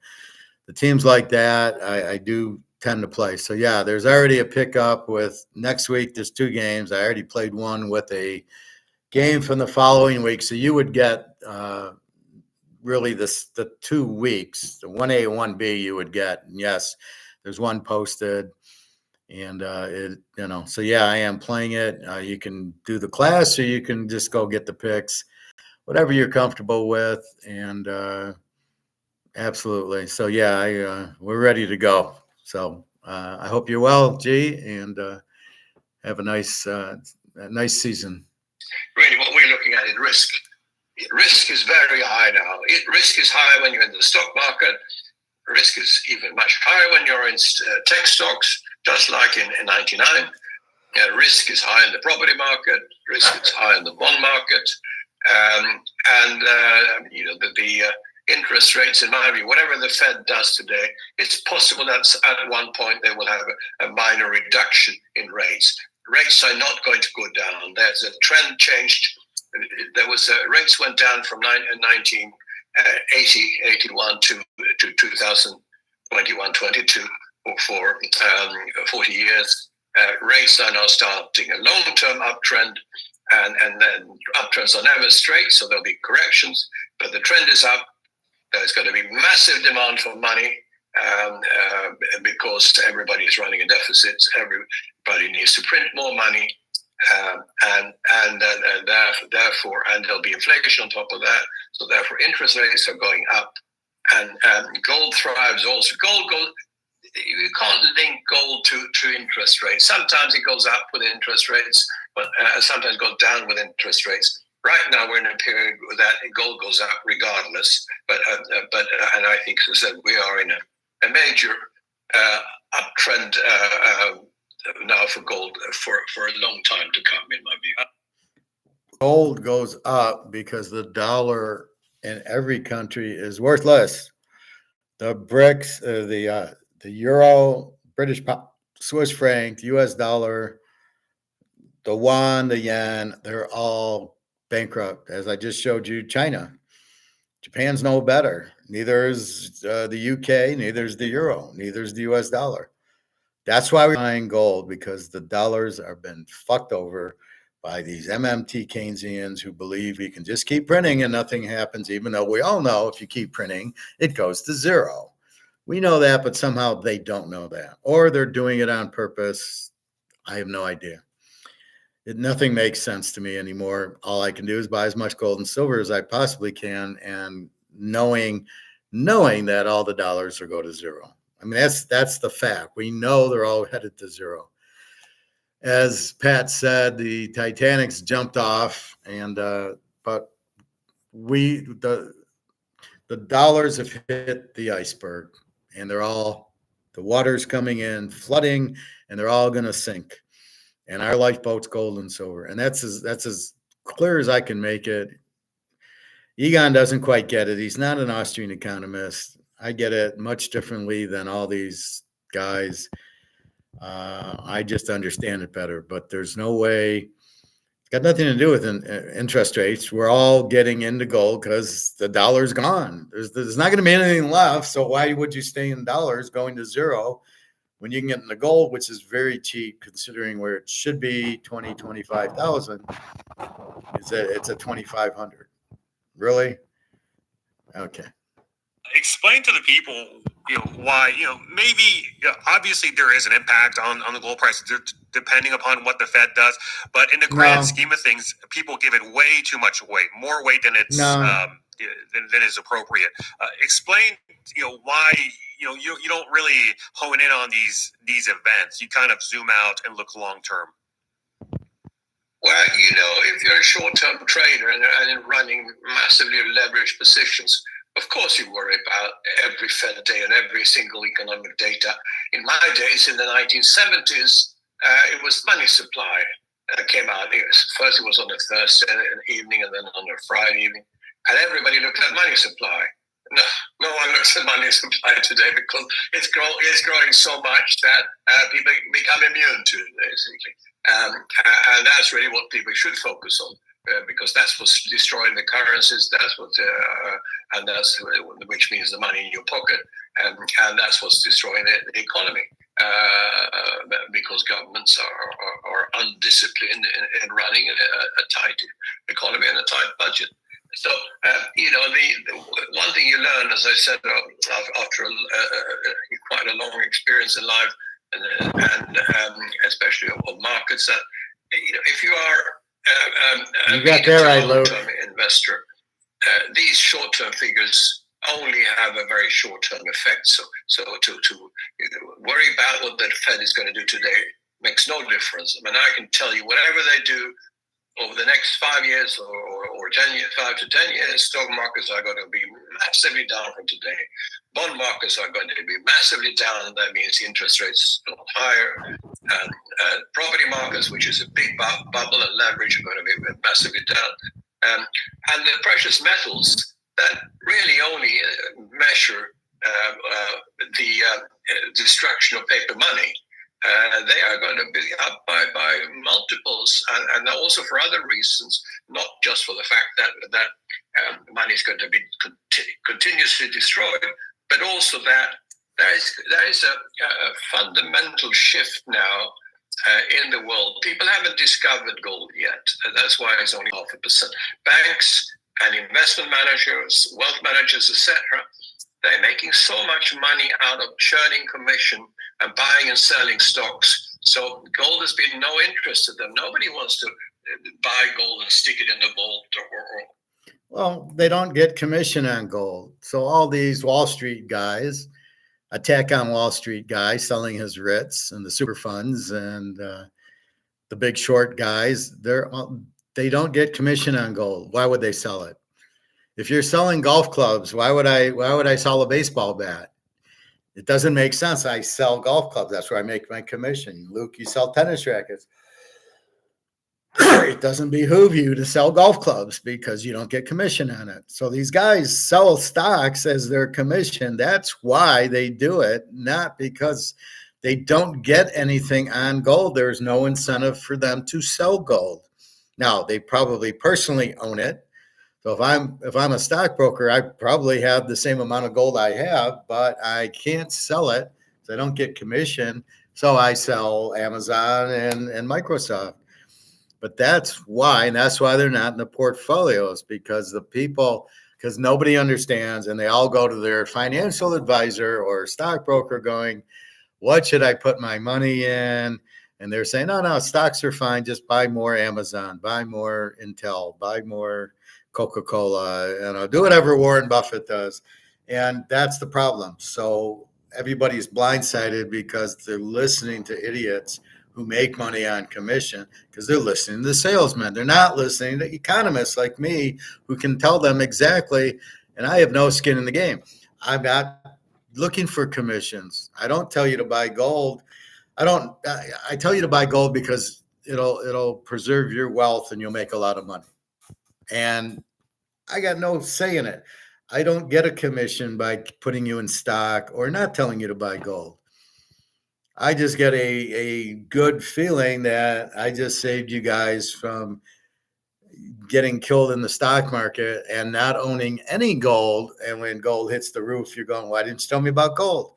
the teams like that, I do tend to play. So yeah, there's already a pickup with next week. There's 2 games. I already played one with a game from the following week. So you would get really the 2 weeks, the 1A, 1B you would get. And yes, there's one posted, and so yeah, I am playing it. You can do the class, or you can just go get the picks, whatever you're comfortable with, and absolutely. So yeah, we're ready to go. So I hope you're well, G, and have a nice season.
Really, what we're looking at is risk. Risk is very high now. Risk is high when you're in the stock market. Risk is even much higher when you're in tech stocks, just like in 99. Risk is high in the property market. Risk is high in the bond market. The interest rates, in my view, whatever the Fed does today, it's possible that at one point they will have a minor reduction in rates. Rates are not going to go down. There's a trend changed. There was rates went down from 1980, 81 to 2021, 22 for 40 years. Rates are now starting a long-term uptrend, and then uptrends are never straight, so there'll be corrections, but the trend is up. There's going to be massive demand for money because everybody is running a deficit. Everybody needs to print more money, and therefore, and there'll be inflation on top of that. So therefore, interest rates are going up, and gold thrives also. Gold goes. You can't link gold to interest rates. Sometimes it goes up with interest rates, but sometimes it goes down with interest rates. Right now, we're in a period where that gold goes up regardless. But and I think, as I said, we are in a major uptrend now for gold for a long time to come, in my view.
Gold goes up because the dollar in every country is worthless. The BRICS, the euro, British pound, Swiss franc, the US dollar, the yuan, the yen, they're all bankrupt. As I just showed you, China. Japan's no better. Neither is the UK, neither is the euro, neither is the US dollar. That's why we're buying gold, because the dollars are been fucked over by these MMT Keynesians who believe we can just keep printing and nothing happens, even though we all know if you keep printing, it goes to zero. We know that, but somehow they don't know that. Or they're doing it on purpose. I have no idea. Nothing makes sense to me anymore. All I can do is buy as much gold and silver as I possibly can, and knowing that all the dollars will go to zero. I mean, that's the fact. We know they're all headed to zero. As Pat said, the Titanic's jumped off, and but the dollars have hit the iceberg, and the water's coming in, flooding, and they're all going to sink. And our lifeboat's gold and silver. And that's as clear as I can make it. Egon doesn't quite get it. He's not an Austrian economist. I get it much differently than all these guys. I just understand it better. But there's no way. It's got nothing to do with interest rates. We're all getting into gold because the dollar's gone. There's not going to be anything left. So why would you stay in dollars going to zero when you can get into gold, which is very cheap considering where it should be 25,000? It's at 2,500. Really? Okay.
Explain to the people, why, maybe, obviously there is an impact on the gold price depending upon what the Fed does, but in the grand scheme of things, people give it way too much weight, more weight than it's than is appropriate. Explain, why you don't really hone in on these events. You kind of zoom out and look long term.
Well, if you're a short-term trader and running massively leveraged positions, of course you worry about every Fed day and every single economic data. In my days, in the 1970s, it was money supply that came out. First it was on a Thursday evening and then on a Friday evening. And everybody looked at money supply. No one looks at money supply today because it's growing so much that people become immune to it, basically. And that's really what people should focus on, because that's what's destroying the currencies. That's what, and that's which means the money in your pocket, and that's what's destroying the economy. Because governments are undisciplined in running a tight economy and a tight budget. So, the one thing you learn, as I said, after quite a long experience in life, and especially of markets, that if you are
you got that right, Luke,
long-term investor, these short-term figures only have a very short-term effect. So to worry about what the Fed is going to do today makes no difference. I mean, I can tell you whatever they do over the next 5 years or 10 years, 5 to 10 years, stock markets are going to be massively down from today. Bond markets are going to be massively down. That means interest rates are higher. And property markets, which is a big bubble and leverage, are going to be massively down. And the precious metals that really only measure the destruction of paper money, they are going to be up by multiples, and also for other reasons, not just for the fact that money is going to be continuously destroyed, but also that there is a fundamental shift now in the world. People haven't discovered gold yet. That's why it's only 0.5%. Banks and investment managers, wealth managers, etc., they're making so much money out of churning commission and buying and selling stocks. So gold has been no interest to them. Nobody wants to buy gold and stick it in the vault.
Well, they don't get commission on gold. So all these Wall Street guys, attack on Wall Street guys selling his REITs and the super funds and the big short guys, they don't get commission on gold. Why would they sell it? If you're selling golf clubs, why would I sell a baseball bat? It doesn't make sense. I sell golf clubs. That's where I make my commission. Luke, you sell tennis rackets. it doesn't behoove you to sell golf clubs because you don't get commission on it. So these guys sell stocks as their commission. That's why they do it, not because they don't get anything on gold. There's no incentive for them to sell gold. Now, they probably personally own it. So if I'm a stockbroker, I probably have the same amount of gold I have, but I can't sell it because I don't get commission. So I sell Amazon and Microsoft. But that's why, and that's why they're not in the portfolios, because nobody understands, and they all go to their financial advisor or stockbroker going, what should I put my money in? And they're saying, no, stocks are fine. Just buy more Amazon, buy more Intel, buy more Coca-Cola, do whatever Warren Buffett does. And that's the problem. So everybody's blindsided because they're listening to idiots who make money on commission because they're listening to salesmen. They're not listening to economists like me who can tell them exactly, and I have no skin in the game. I'm not looking for commissions. I don't tell you to buy gold. I tell you to buy gold because it'll preserve your wealth and you'll make a lot of money. And I got no say in it. I don't get a commission by putting you in stock or not telling you to buy gold. I just get a good feeling that I just saved you guys from getting killed in the stock market and not owning any gold. And when gold hits the roof, you're going, why didn't you tell me about gold?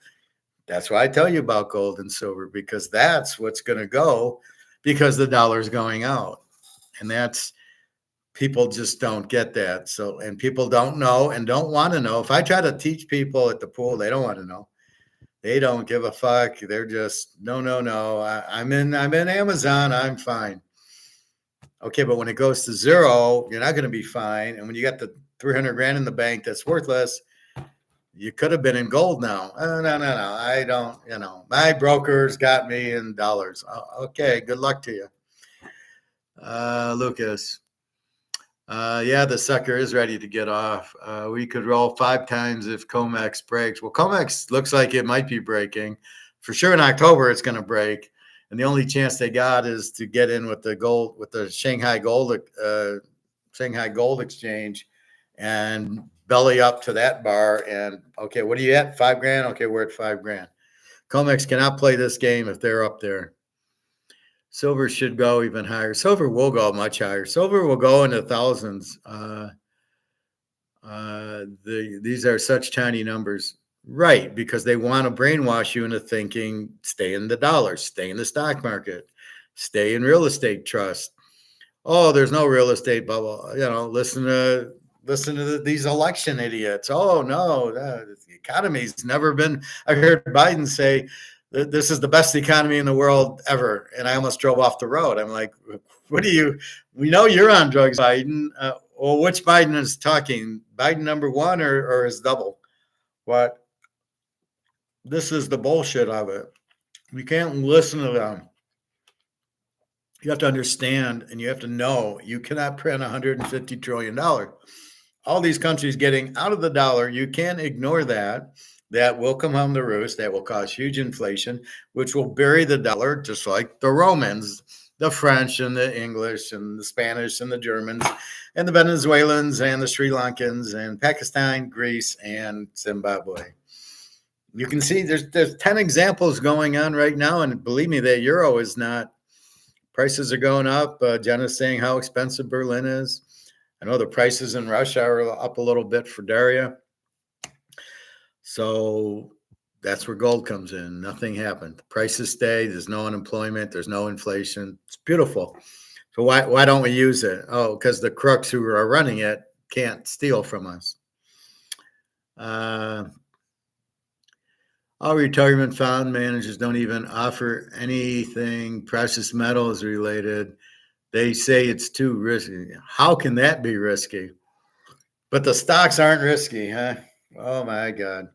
That's why I tell you about gold and silver, because that's what's going to go because the dollar's going out. And people just don't get that. So, and people don't know and don't want to know. If I try to teach people at the pool, they don't want to know. They don't give a fuck. They're just, no. I'm in Amazon. I'm fine. Okay, but when it goes to zero, you're not going to be fine. And when you got the 300 grand in the bank that's worthless, you could have been in gold now. No. I don't, my broker's got me in dollars. Okay, good luck to you. Lucas. Yeah, the sucker is ready to get off. We could roll 5 times if comex breaks. Well, comex looks like it might be breaking. For sure in October it's going to break. And the only chance they got is to get in with the gold, with the Shanghai Gold Exchange and belly up to that bar. And okay, what are you at? 5 grand? Okay, we're at 5 grand. Comex cannot play this game if they're up there. Silver should go even higher. Silver will go much higher. Silver will go into thousands. These are such tiny numbers. Right, because they want to brainwash you into thinking, stay in the dollar, stay in the stock market, stay in real estate trust. Oh, there's no real estate bubble. Listen to these election idiots. Oh, no, the economy's never been. I heard Biden say, this is the best economy in the world ever. And I almost drove off the road. I'm like, we know you're on drugs, Biden. Well, which Biden is talking? Biden number 1 or his double? What? This is the bullshit of it. We can't listen to them. You have to understand and you have to know you cannot print $150 trillion. All these countries getting out of the dollar, you can't ignore that. That will come home to roost. That will cause huge inflation, which will bury the dollar, just like the Romans, the French and the English and the Spanish and the Germans and the Venezuelans and the Sri Lankans and Pakistan, Greece, and Zimbabwe. You can see there's 10 examples going on right now. And believe me, the euro is not, prices are going up. Jenna's saying how expensive Berlin is. I know the prices in Russia are up a little bit for Daria. So that's where gold comes in. Nothing happened. The prices stay. There's no unemployment. There's no inflation. It's beautiful. So why don't we use it? Oh, because the crooks who are running it can't steal from us. All retirement fund managers don't even offer anything precious metals related. They say it's too risky. How can that be risky? But the stocks aren't risky, huh? Oh my God.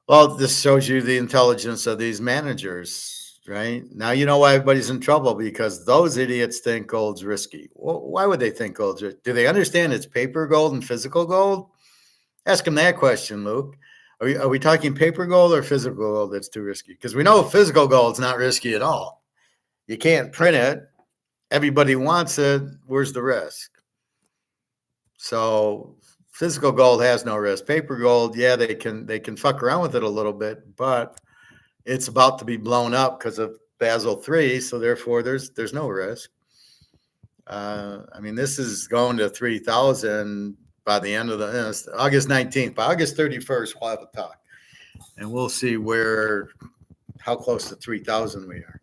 Well, this shows you the intelligence of these managers, right? Now you know why everybody's in trouble, because those idiots think gold's risky. Well, why would they think gold's risky? Do they understand it's paper gold and physical gold? Ask them that question, Luke. Are we talking paper gold or physical gold that's too risky? Because we know physical gold's not risky at all. You can't print it. everybody wants it, where's the risk? So physical gold has no risk. Paper gold, yeah, they can fuck around with it a little bit, but it's about to be blown up because of Basel III, so therefore there's no risk. I mean, this is going to 3,000 by the end of the August 19th. By August 31st, we'll have a talk, and we'll see how close to 3,000 we are.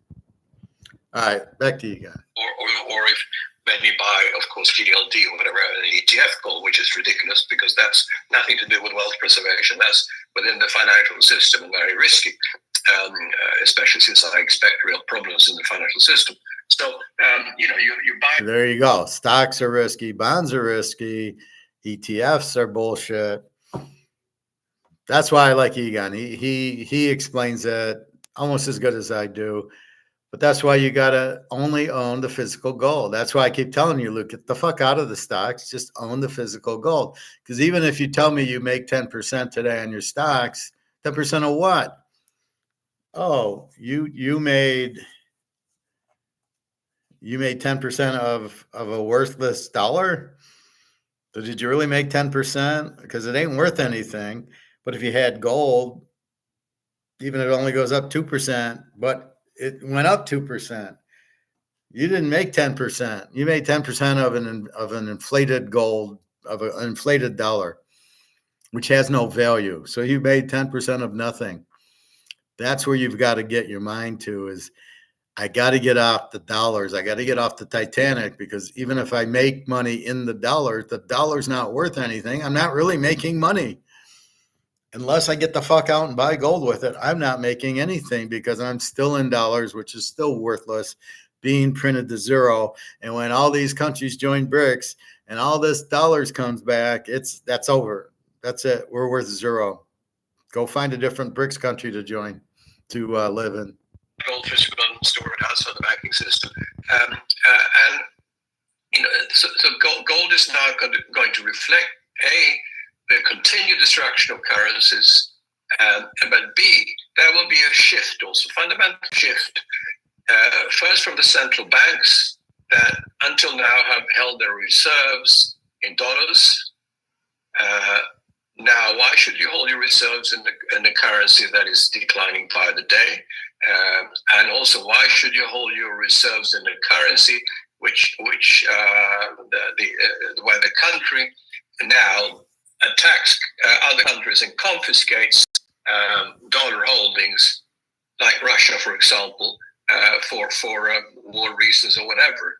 All right, back to you guys.
Or if when you buy, of course, GLD or whatever, an ETF gold, which is ridiculous because that's nothing to do with wealth preservation. That's within the financial system and very risky, especially since I expect real problems in the financial system. So, you buy.
There you go. Stocks are risky. Bonds are risky. ETFs are bullshit. That's why I like Egon. He explains it almost as good as I do. But that's why you got to only own the physical gold. That's why I keep telling you, Luke, get the fuck out of the stocks. Just own the physical gold. Because even if you tell me you make 10% today on your stocks, 10% of what? Oh, you made 10% of a worthless dollar? So did you really make 10%? Because it ain't worth anything. But if you had gold, even if it only goes up 2%, but it went up 2%. You didn't make 10%. You made 10% of an inflated gold, of an inflated dollar, which has no value. So you made 10% of nothing. That's where you've got to get your mind to is, I got to get off the dollars. I got to get off the Titanic, because even if I make money in the dollar's not worth anything. I'm not really making money. Unless I get the fuck out and buy gold with it, I'm not making anything, because I'm still in dollars, which is still worthless, being printed to zero. And when all these countries join BRICS and all this dollars comes back, that's over. That's it. We're worth zero. Go find a different BRICS country to join, to live in.
Gold physical and stored outside the banking system, and so gold is now going to reflect the continued destruction of currencies, but B, there will be a shift, also fundamental shift, first from the central banks that until now have held their reserves in dollars. Now, why should you hold your reserves in the currency that is declining by the day? And also, why should you hold your reserves in the currency which where the country now attacks other countries and confiscates dollar holdings, like Russia, for example, for war reasons or whatever?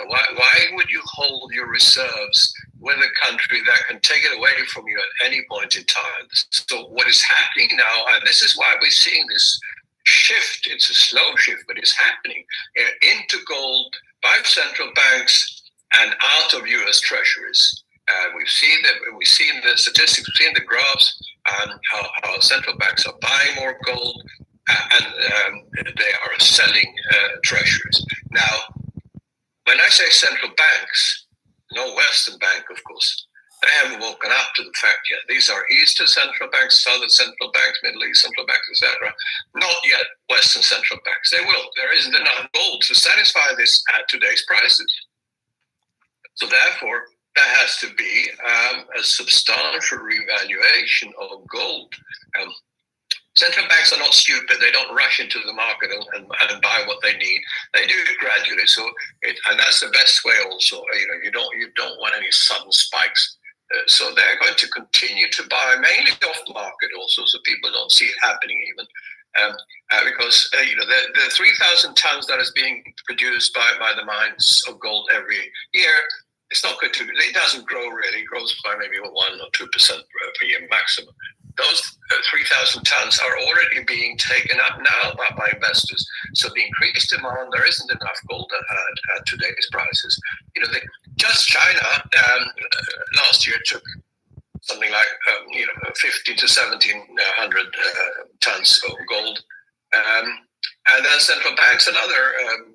Why would you hold your reserves with a country that can take it away from you at any point in time? So what is happening now, and this is why we're seeing this shift, it's a slow shift, but it's happening, into gold by central banks and out of U.S. treasuries. We've seen the statistics, we've seen the graphs, how central banks are buying more gold and they are selling treasuries. Now, when I say central banks, no Western bank, of course, they haven't woken up to the fact yet. These are Eastern central banks, Southern central banks, Middle East central banks, etc. Not yet Western central banks. They will. There isn't enough gold to satisfy this at today's prices. So therefore, there has to be a substantial revaluation of gold. Central banks are not stupid. They don't rush into the market and buy what they need. They do it gradually. And that's the best way. Also, you don't want any sudden spikes. So they're going to continue to buy mainly off the market also, so people don't see it happening even. Because the 3,000 tons that is being produced by the mines of gold every year, it's not good to. It doesn't grow really. It grows by maybe 1 or 2% per year maximum. Those 3,000 tons are already being taken up now by investors. So the increased demand, there isn't enough gold at today's prices. Just China last year took something like 15 to 1,700 tons of gold. And then central banks, another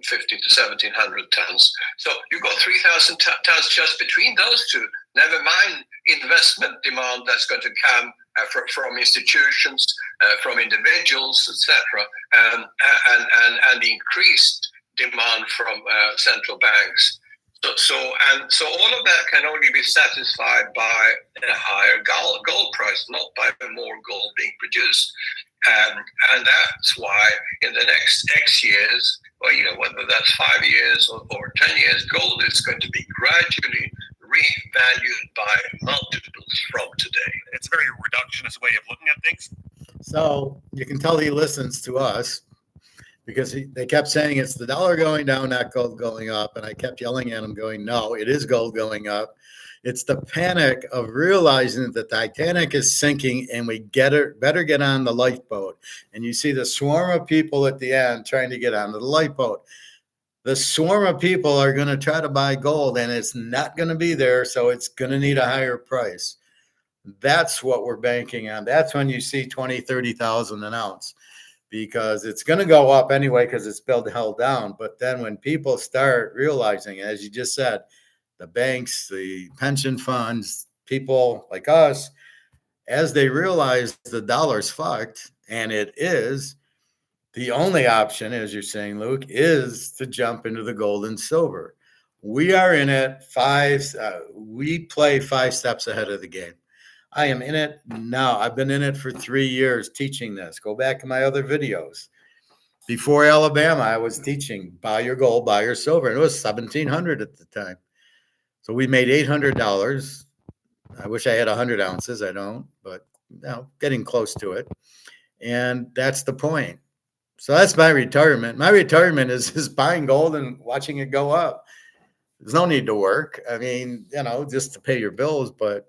1,500 to 1,700 tons. So you've got 3,000 tons just between those two. Never mind investment demand that's going to come from institutions, from individuals, etc., and the increased demand from central banks. So all of that can only be satisfied by a higher gold price, not by more gold being produced. And that's why in the next X years, or whether that's 5 years or 10 years, gold is going to be gradually revalued by multiples from today.
It's a very reductionist way of looking at things.
So you can tell he listens to us because they kept saying it's the dollar going down, not gold going up. And I kept yelling at him going, no, it is gold going up. It's the panic of realizing that the Titanic is sinking and we better get on the lifeboat. And you see the swarm of people at the end trying to get onto the lifeboat. The swarm of people are going to try to buy gold and it's not going to be there. So it's going to need a higher price. That's what we're banking on. That's when you see 20, 30,000 an ounce, because it's going to go up anyway because it's held down. But then when people start realizing, as you just said, the banks, the pension funds, people like us, as they realize the dollar's fucked, and it is, the only option, as you're saying, Luke, is to jump into the gold and silver. We are in it we play 5 steps ahead of the game. I am in it now. I've been in it for 3 years teaching this. Go back to my other videos. Before Alabama, I was teaching buy your gold, buy your silver, and it was $1,700 at the time. So we made $800. I wish I had 100 ounces. I don't, but getting close to it. And that's the point. So that's my retirement. My retirement is buying gold and watching it go up. There's no need to work. I mean, just to pay your bills, but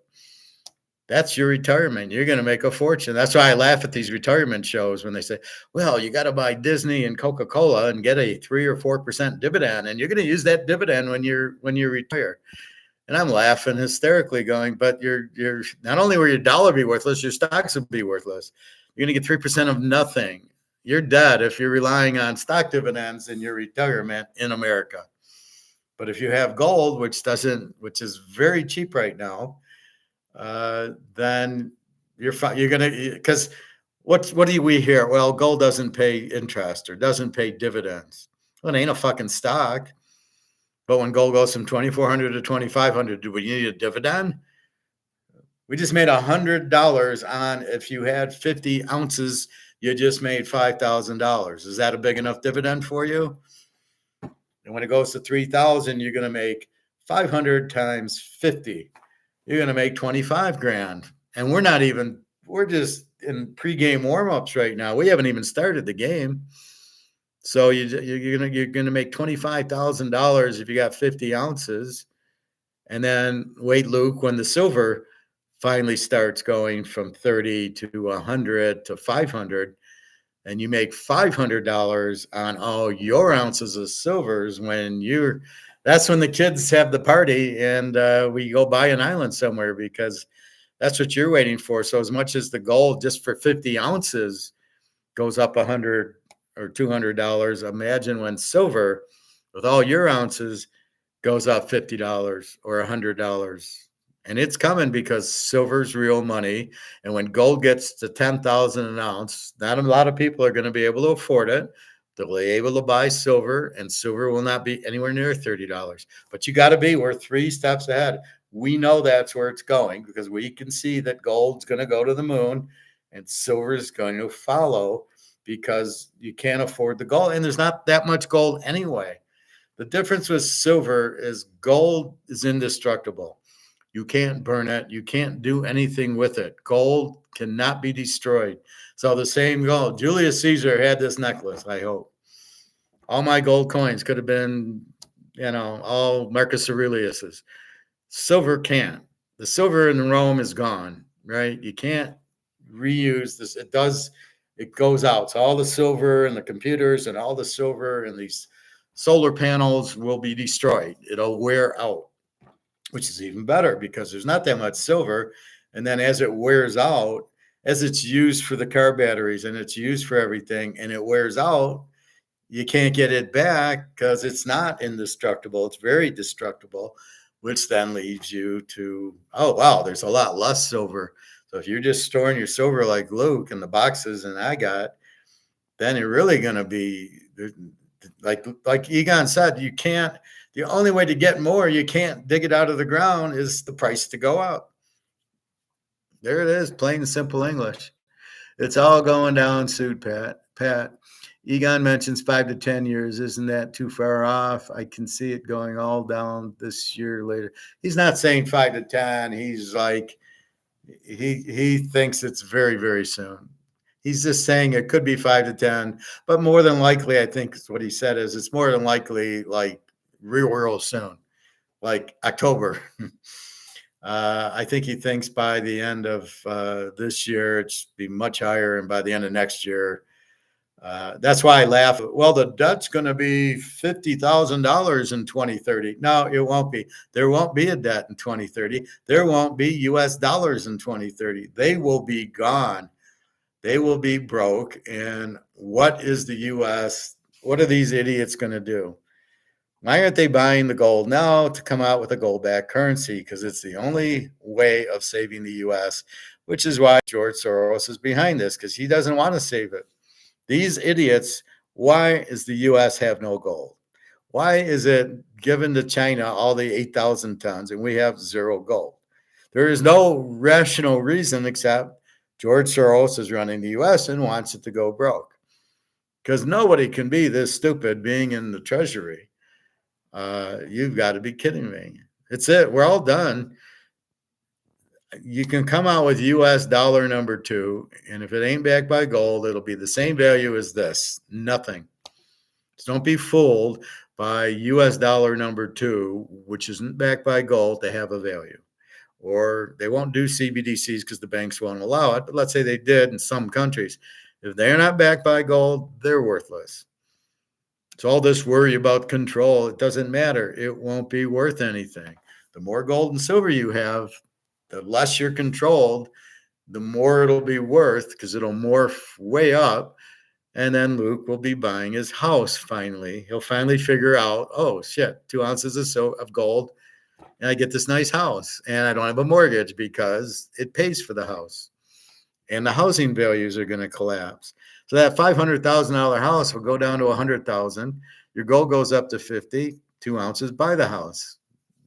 that's your retirement. You're going to make a fortune. That's why I laugh at these retirement shows when they say, well, you got to buy Disney and Coca-Cola and get a 3 or 4% dividend. And you're going to use that dividend when you retire. And I'm laughing hysterically going, but you're not only will your dollar be worthless, your stocks will be worthless. You're going to get 3% of nothing. You're dead if you're relying on stock dividends in your retirement in America. But if you have gold, which is very cheap right now, then you're fine. You're gonna, because what do we hear? Well, gold doesn't pay interest or doesn't pay dividends. Well, it ain't a fucking stock. But when gold goes from 2,400 to 2,500, do we need a dividend? We just made $100 on, if you had 50 ounces, you just made $5,000. Is that a big enough dividend for you? And when it goes to 3,000, you're going to make 500 times 50. You're going to make 25 grand. And we're just in pregame warmups right now. We haven't even started the game. So you're gonna make $25,000 if you got 50 ounces, and then wait, Luke, when the silver finally starts going from 30 to 100 to 500, and you make $500 on all your ounces of silvers. That's when the kids have the party, and we go buy an island somewhere because that's what you're waiting for. So as much as the gold just for 50 ounces goes up $100 or $200. Imagine when silver with all your ounces goes up $50 or $100. And it's coming because silver's real money. And when gold gets to 10,000 an ounce, not a lot of people are going to be able to afford it. They'll be able to buy silver, and silver will not be anywhere near $30. But we're 3 steps ahead. We know that's where it's going because we can see that gold's going to go to the moon and silver is going to follow, because you can't afford the gold. And there's not that much gold anyway. The difference with silver is gold is indestructible. You can't burn it. You can't do anything with it. Gold cannot be destroyed. So the same gold. Julius Caesar had this necklace, I hope. All my gold coins could have been, all Marcus Aurelius's. Silver can't. The silver in Rome is gone, right? You can't reuse this. It goes out. So all the silver and the computers and all the silver and these solar panels will be destroyed. It'll wear out, which is even better because there's not that much silver. And then as it wears out, as it's used for the car batteries and it's used for everything and it wears out, you can't get it back because it's not indestructible. It's very destructible, which then leads you to, oh, wow, there's a lot less silver. So if you're just storing your silver like Luke in the boxes and I got, then you're really going to be, like Egon said, you can't. The only way to get more, you can't dig it out of the ground, is the price to go up. There it is, plain and simple English. It's all going down soon, Pat. Egon mentions 5 to 10 years. Isn't that too far off? I can see it going all down this year later. He's not saying 5 to 10. He's like, he thinks it's very, very soon. He's just saying it could be 5 to 10, but more than likely, I think what he said is it's more than likely like real soon, like October. I think he thinks by the end of this year, it's be much higher. And by the end of next year, that's why I laugh. Well, the debt's going to be $50,000 in 2030. No, it won't be. There won't be a debt in 2030. There won't be US dollars in 2030. They will be gone. They will be broke. And what is the US? What are these idiots going to do? Why aren't they buying the gold now to come out with a gold-backed currency? Because it's the only way of saving the US, which is why George Soros is behind this, because he doesn't want to save it. These idiots, why does the US have no gold? Why is it given to China all the 8,000 tons and we have zero gold? There is no rational reason except George Soros is running the US and wants it to go broke. Because nobody can be this stupid being in the treasury. You've got to be kidding me. It's it. We're all done. You can come out with US dollar number 2, and if it ain't backed by gold, it'll be the same value as this. Nothing. So don't be fooled by US dollar number 2, which isn't backed by gold, to have a value. Or they won't do CBDCs because the banks won't allow it. But let's say they did in some countries. If they're not backed by gold, they're worthless. So all this worry about control, it doesn't matter. It won't be worth anything. The more gold and silver you have, the less you're controlled, the more it'll be worth, because it'll morph way up. And then Luke will be buying his house finally. He'll finally figure out, oh, shit, 2 ounces of gold, and I get this nice house. And I don't have a mortgage because it pays for the house. And the housing values are going to collapse. So that $500,000 house will go down to $100,000. Your gold goes up to 50, 2 ounces, buy the house.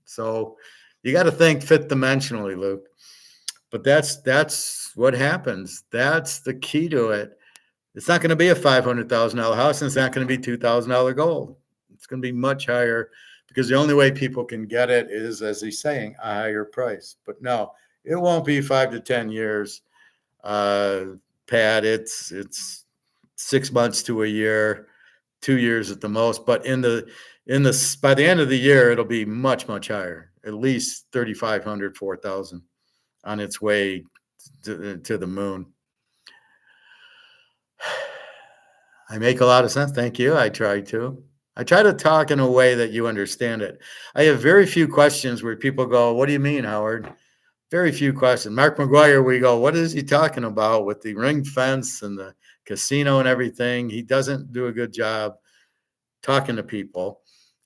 So you got to think fifth dimensionally, Luke. But that's what happens. That's the key to it. It's not going to be a $500,000 house, and it's not going to be $2,000 gold. It's going to be much higher, because the only way people can get it is, as he's saying, a higher price. But no, it won't be 5 to 10 years. Pat, it's 6 months to a year, 2 years at the most. But by the end of the year, it'll be much higher, at least 3,500, 4,000, on its way to the moon. I make a lot of sense. Thank you. I try to talk in a way that you understand it. I have very few questions where people go, "What do you mean, Howard?" Very few questions. Mark McGuire, we go, what is he talking about with the ring fence and the casino and everything? He doesn't do a good job talking to people.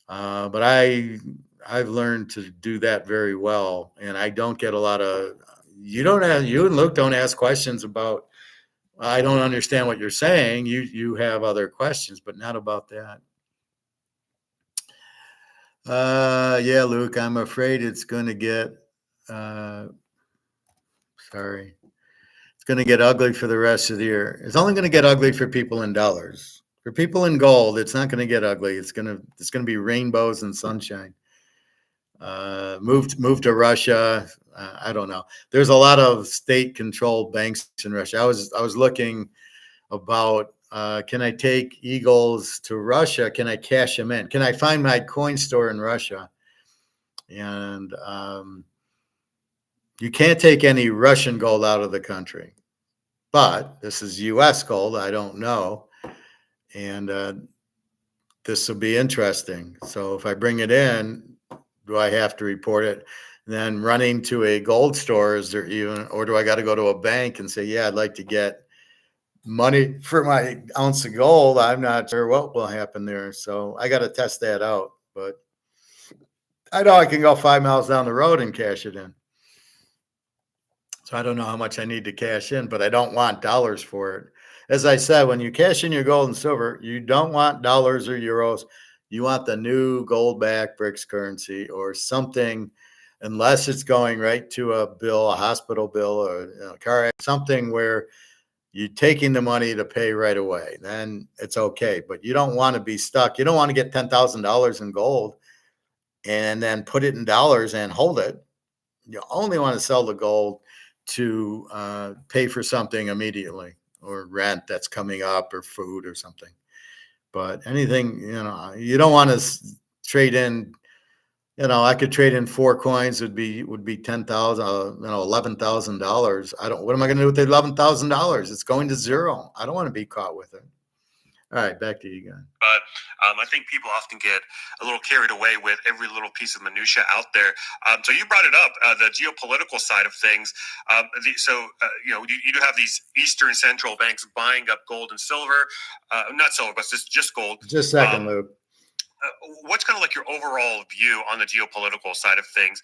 But I've learned to do that very well. And I don't get a lot of, you and Luke don't ask questions about, I don't understand what you're saying. You have other questions, but not about that. Yeah, Luke, I'm afraid it's going to get, it's going to get ugly for the rest of the year. It's only going to get ugly for people in dollars. For people in gold, it's not going to get ugly. It's going to be rainbows and sunshine. Move to Russia. I don't know. There's a lot of state-controlled banks in Russia. I was looking about, can I take Eagles to Russia? Can I cash them in? Can I find my coin store in Russia? And you can't take any Russian gold out of the country. But this is U.S. gold. I don't know. And this will be interesting. So if I bring it in, do I have to report it? Then running to a gold store, or do I got to go to a bank and say, yeah, I'd like to get money for my ounce of gold? I'm not sure what will happen there. So I got to test that out. But I know I can go 5 miles down the road and cash it in. So I don't know how much I need to cash in, but I don't want dollars for it. as I said, when you cash in your gold and silver, you don't want dollars or euros. You want the new gold backed BRICS currency or something, unless it's going right to a bill, a hospital bill, or a car, something where you're taking the money to pay right away. Then it's okay. But you don't want to be stuck. You don't want to get $10,000 in gold and then put it in dollars and hold it. You only want to sell the gold to pay for something immediately, or rent that's coming up, or food or something. But anything, you don't want to trade in. I could trade in 4 coins. Would be 10,000, $11,000. What am I going to do with the $11,000? It's going to zero. I don't want to be caught with it. All right, back to you guys.
But I think people often get a little carried away with every little piece of minutia out there. So you brought it up, the geopolitical side of things. You do have these Eastern central banks buying up gold and silver, not silver, but just gold.
Just a second, Luke.
What's kind of like your overall view on the geopolitical side of things?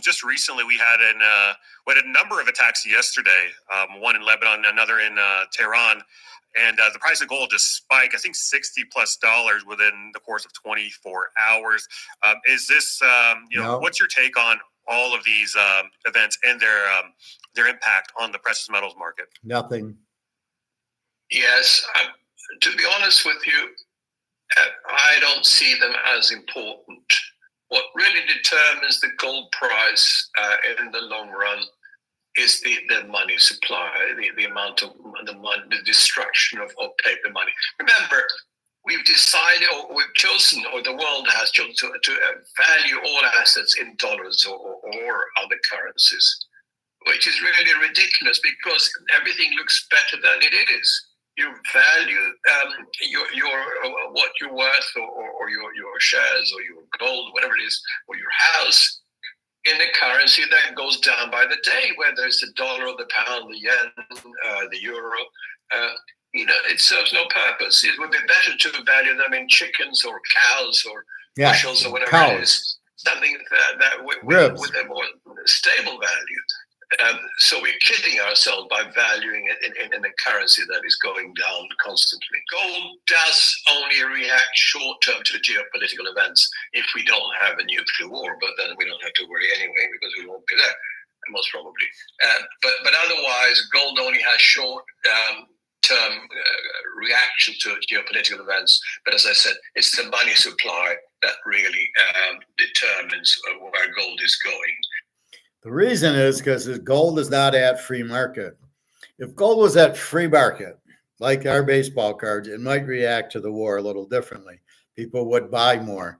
Just recently, we had a number of attacks yesterday. One in Lebanon, another in Tehran. And the price of gold just spiked, I think $60+ within the course of 24 hours. Is this,
No.
What's your take on all of these events and their impact on the precious metals market?
Nothing.
Yes, to be honest with you, I don't see them as important. What really determines the gold price in the long run is the money supply, the amount of the money, the destruction of paper money. Remember, we've decided, or we've chosen, or the world has chosen to value all assets in dollars or other currencies, which is really ridiculous because everything looks better than it is. You value your what you're worth, or your shares, or your gold, whatever it is, or your house, in a currency that goes down by the day, whether it's the dollar or the pound, the yen, the euro. It serves no purpose. It would be better to value them in chickens or cows or bushels or whatever it is, something that with a more stable value. So we're kidding ourselves by valuing it in a currency that is going down constantly. Gold does only react short-term to geopolitical events if we don't have a nuclear war, but then we don't have to worry anyway because we won't be there, most probably. But otherwise, gold only has short-term reaction to geopolitical events. But as I said, it's the money supply that really determines where gold is going.
The reason is because gold is not at free market. If gold was at free market, like our baseball cards, it might react to the war a little differently. People would buy more.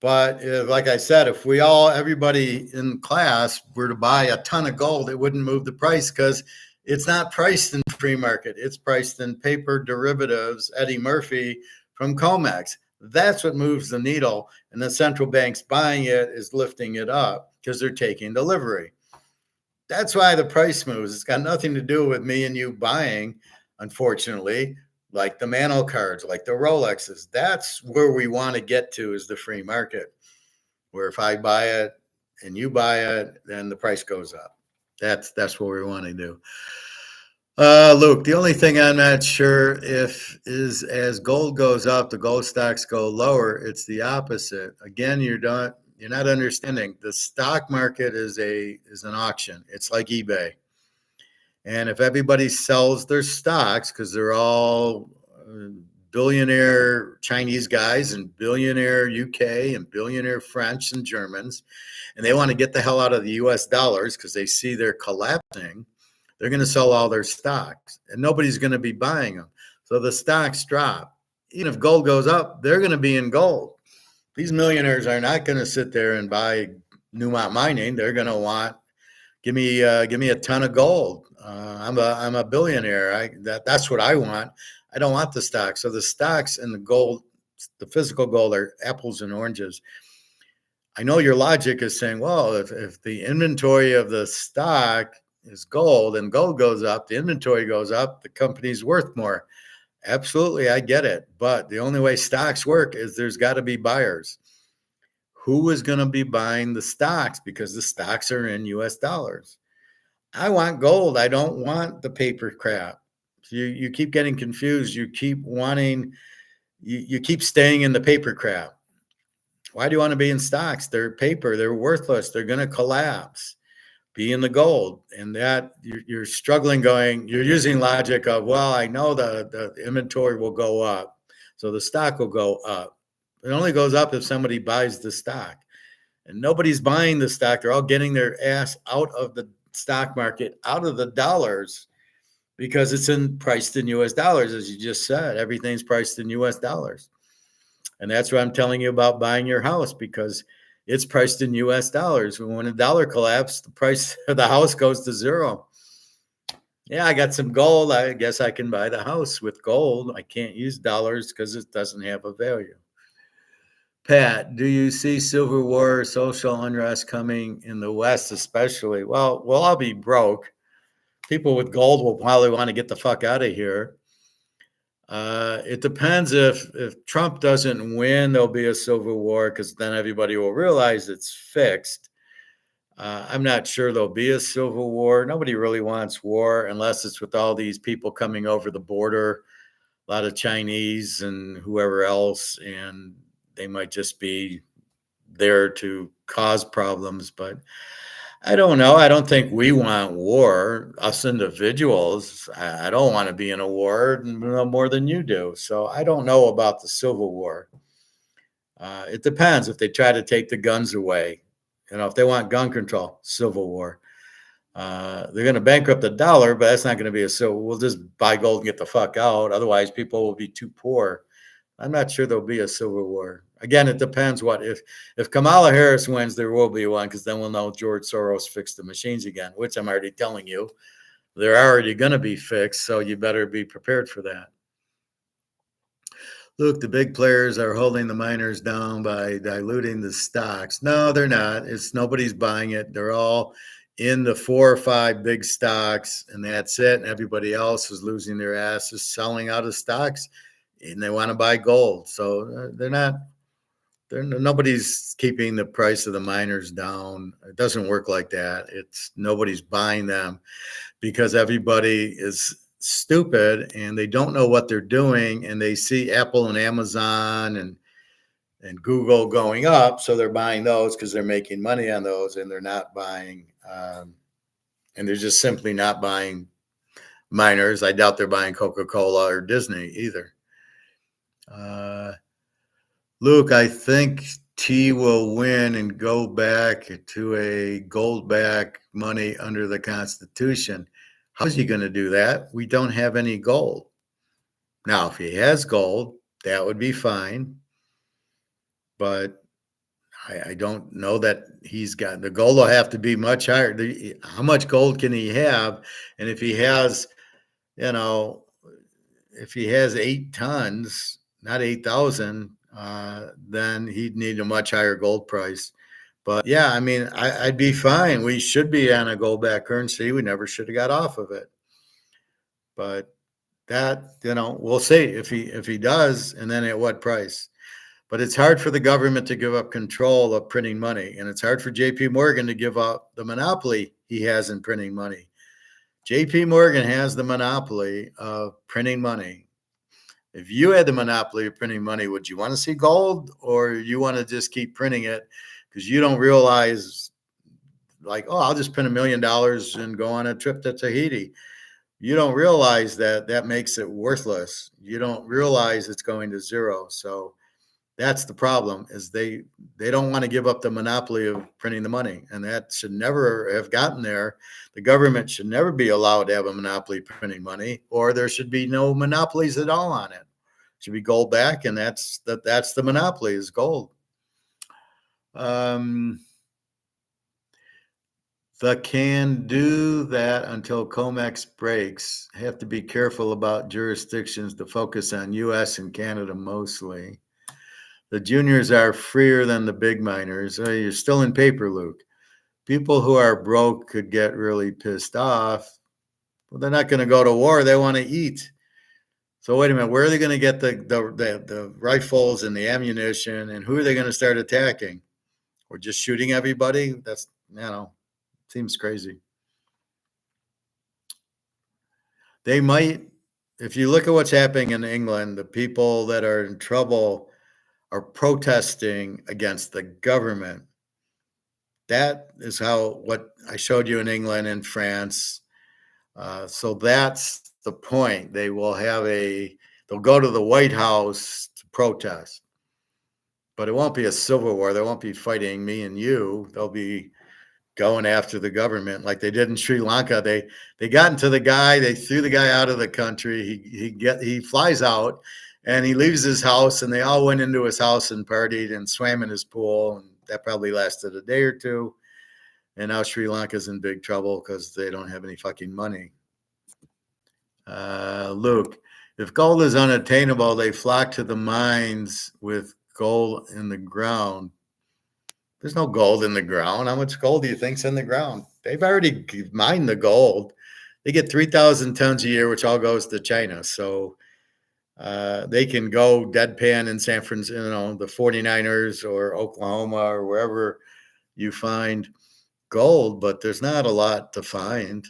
But like I said, if everybody in class were to buy a ton of gold, it wouldn't move the price because it's not priced in free market. It's priced in paper derivatives, Eddie Murphy from COMEX. That's what moves the needle. And the central bank's buying it is lifting it up because they're taking delivery. That's why the price moves. It's got nothing to do with me and you buying, unfortunately, like the Mano cards, like the Rolexes. That's where we want to get to, is the free market, where if I buy it and you buy it, then the price goes up. That's what we want to do. Luke, the only thing I'm not sure if is as gold goes up, the gold stocks go lower. It's the opposite. Again, you're not understanding. The stock market is an auction. It's like eBay. And if everybody sells their stocks, because they're all billionaire Chinese guys and billionaire UK and billionaire French and Germans, and they want to get the hell out of the US dollars because they see they're collapsing, they're going to sell all their stocks and nobody's going to be buying them. So the stocks drop. Even if gold goes up, they're going to be in gold. These millionaires are not going to sit there and buy Newmont Mining. They're going to want, give me a ton of gold. I'm a billionaire. That's what I want. I don't want the stocks. So the stocks and the gold, the physical gold, are apples and oranges. I know your logic is saying, well, if the inventory of the stock is gold and gold goes up, the inventory goes up, the company's worth more. Absolutely, I get it. But the only way stocks work is there's got to be buyers. Who is going to be buying the stocks? Because the stocks are in US dollars. I want gold. I don't want the paper crap. You keep getting confused. You keep wanting, you keep staying in the paper crap. Why do you want to be in stocks? They're paper. They're worthless. They're going to collapse. Be in the gold. And that you're struggling going, you're using logic of, well, I know the inventory will go up. So the stock will go up. It only goes up if somebody buys the stock. And nobody's buying the stock. They're all getting their ass out of the stock market, out of the dollars, because it's priced in US dollars, as you just said. Everything's priced in US dollars. And that's what I'm telling you about buying your house, because it's priced in US dollars. When the dollar collapses, the price of the house goes to zero. Yeah, I got some gold. I guess I can buy the house with gold. I can't use dollars because it doesn't have a value. Pat, do you see civil war, social unrest coming in the West especially? Well, we'll all be broke. People with gold will probably want to get the fuck out of here. It depends if Trump doesn't win, there'll be a civil war, because then everybody will realize it's fixed. I'm not sure there'll be a civil war. Nobody really wants war unless it's with all these people coming over the border, a lot of Chinese and whoever else, and they might just be there to cause problems. But I don't know. I don't think we want war, us individuals. I don't want to be in a war no more than you do. So I don't know about the civil war. It depends if they try to take the guns away. If they want gun control, civil war. They're going to bankrupt the dollar, but that's not going to be a civil. We'll just buy gold and get the fuck out. Otherwise, people will be too poor. I'm not sure there'll be a civil war. Again, it depends what if Kamala Harris wins, there will be one, because then we'll know George Soros fixed the machines again, which I'm already telling you. They're already going to be fixed, so you better be prepared for that. Look, the big players are holding the miners down by diluting the stocks. No, they're not. Nobody's buying it. They're all in the 4 or 5 big stocks, and that's it. And everybody else is losing their asses, selling out of stocks, and they want to buy gold. So nobody's keeping the price of the miners down. It doesn't work like that. Nobody's buying them because everybody is stupid and they don't know what they're doing, and they see Apple and Amazon and Google going up, so they're buying those because they're making money on those, and they're not buying and they're just simply not buying miners. I doubt they're buying Coca-Cola or Disney either. Luke, I think T will win and go back to a gold back money under the Constitution. How's he going to do that? We don't have any gold. Now, if he has gold, that would be fine. But I don't know that he's got the gold. Will have to be much higher. How much gold can he have? And if he has, if he has 8 tons, not 8,000, then he'd need a much higher gold price. But yeah, I mean, I'd be fine. We should be on a gold back currency. We never should have got off of it. But that, we'll see if he does, and then at what price. But it's hard for the government to give up control of printing money. And it's hard for JP Morgan to give up the monopoly he has in printing money. JP Morgan has the monopoly of printing money. If you had the monopoly of printing money, would you want to see gold, or you want to just keep printing it because you don't realize, like, oh, I'll just print $1 million and go on a trip to Tahiti. You don't realize that makes it worthless. You don't realize it's going to zero. So that's the problem, is they don't want to give up the monopoly of printing the money. And that should never have gotten there. The government should never be allowed to have a monopoly printing money, or there should be no monopolies at all on it. It should be gold back, and that's the monopoly, is gold. The can do that until comex breaks. Have to be careful about jurisdictions to focus on US and Canada mostly. The juniors are freer than the big miners. You're still in paper, Luke. People who are broke could get really pissed off. Well, they're not going to go to war. They want to eat. So wait a minute. Where are they going to get the rifles and the ammunition? And who are they going to start attacking? Or just shooting everybody? That's, seems crazy. They might if you look at what's happening in England, the people that are in trouble are protesting against the government. That is how what I showed you in England and France. So that's the point. They'll go to the White House to protest, but it won't be a civil war. They won't be fighting me and you. They'll be going after the government like they did in Sri Lanka. They got into the guy, they threw the guy out of the country. He flies out and he leaves his house, and they all went into his house and partied and swam in his pool, and that probably lasted a day or two. And now Sri Lanka's in big trouble because they don't have any fucking money. Luke, if gold is unattainable, they flock to the mines with gold in the ground. There's no gold in the ground. How much gold do you think's in the ground? They've already mined the gold. They get 3,000 tons a year, which all goes to China. So they can go deadpan in San Francisco, the 49ers or Oklahoma or wherever you find gold, but there's not a lot to find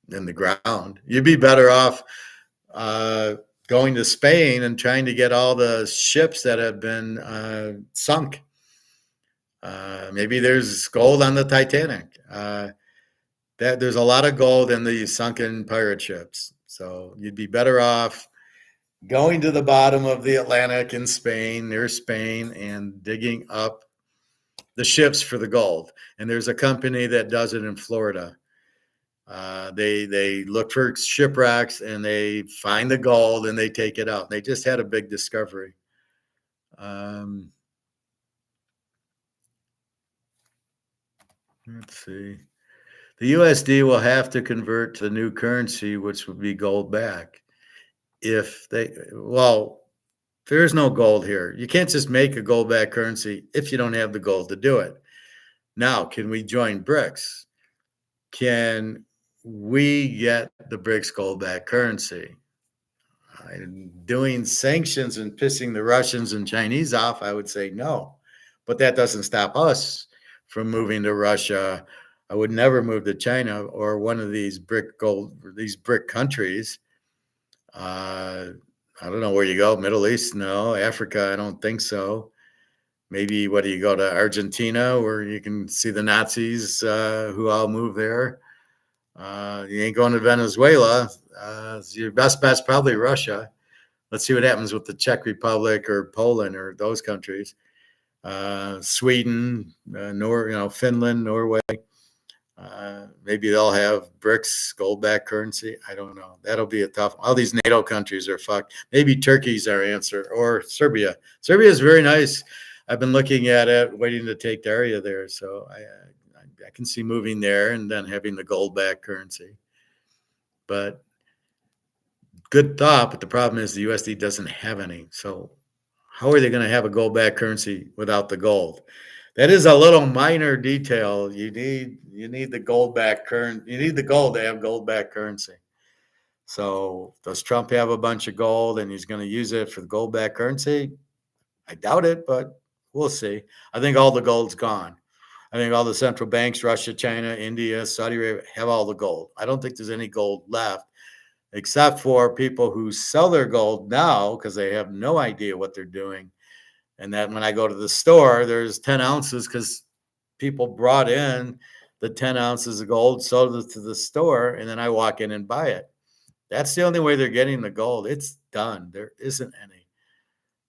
in the ground. You'd be better off going to Spain and trying to get all the ships that have been sunk. Maybe there's gold on the Titanic. There's a lot of gold in the sunken pirate ships. So you'd be better off going to the bottom of the Atlantic in Spain, near Spain, and digging up the ships for the gold. And there's a company that does it in Florida. They look for shipwrecks and they find the gold and they take it out. They just had a big discovery. Let's see. The USD will have to convert to the new currency, which would be gold back. There is no gold here. You can't just make a gold back currency if you don't have the gold to do it. Now, can we join BRICS? Can we get the BRICS gold back currency? Doing sanctions and pissing the Russians and Chinese off, I would say no. But that doesn't stop us from moving to Russia. I would never move to China or one of these BRIC countries. I don't know where you go. Middle East, no. Africa, I don't think so. Maybe what do you go to Argentina, where you can see the Nazis who all move there. You ain't going to Venezuela. Your best bet's probably Russia. Let's see what happens with the Czech Republic or Poland or those countries. Sweden, Finland, Norway. Maybe they'll have BRICS, gold-backed currency. I don't know. That'll be a tough. All these NATO countries are fucked. Maybe Turkey's our answer, or Serbia. Serbia is very nice. I've been looking at it, waiting to take the area there. So I can see moving there and then having the gold-backed currency. But good thought, but the problem is the USD doesn't have any. So how are they going to have a gold-backed currency without the gold? That is a little minor detail. You need the gold-backed currency. You need the gold to have gold-backed currency. So does Trump have a bunch of gold and he's going to use it for the gold-backed currency? I doubt it, but we'll see. I think all the gold's gone. I think all the central banks, Russia, China, India, Saudi Arabia, have all the gold. I don't think there's any gold left, except for people who sell their gold now because they have no idea what they're doing. And that when I go to the store, there's 10 ounces because people brought in the 10 ounces of gold, sold it to the store, and then I walk in and buy it. That's the only way they're getting the gold. It's done. There isn't any.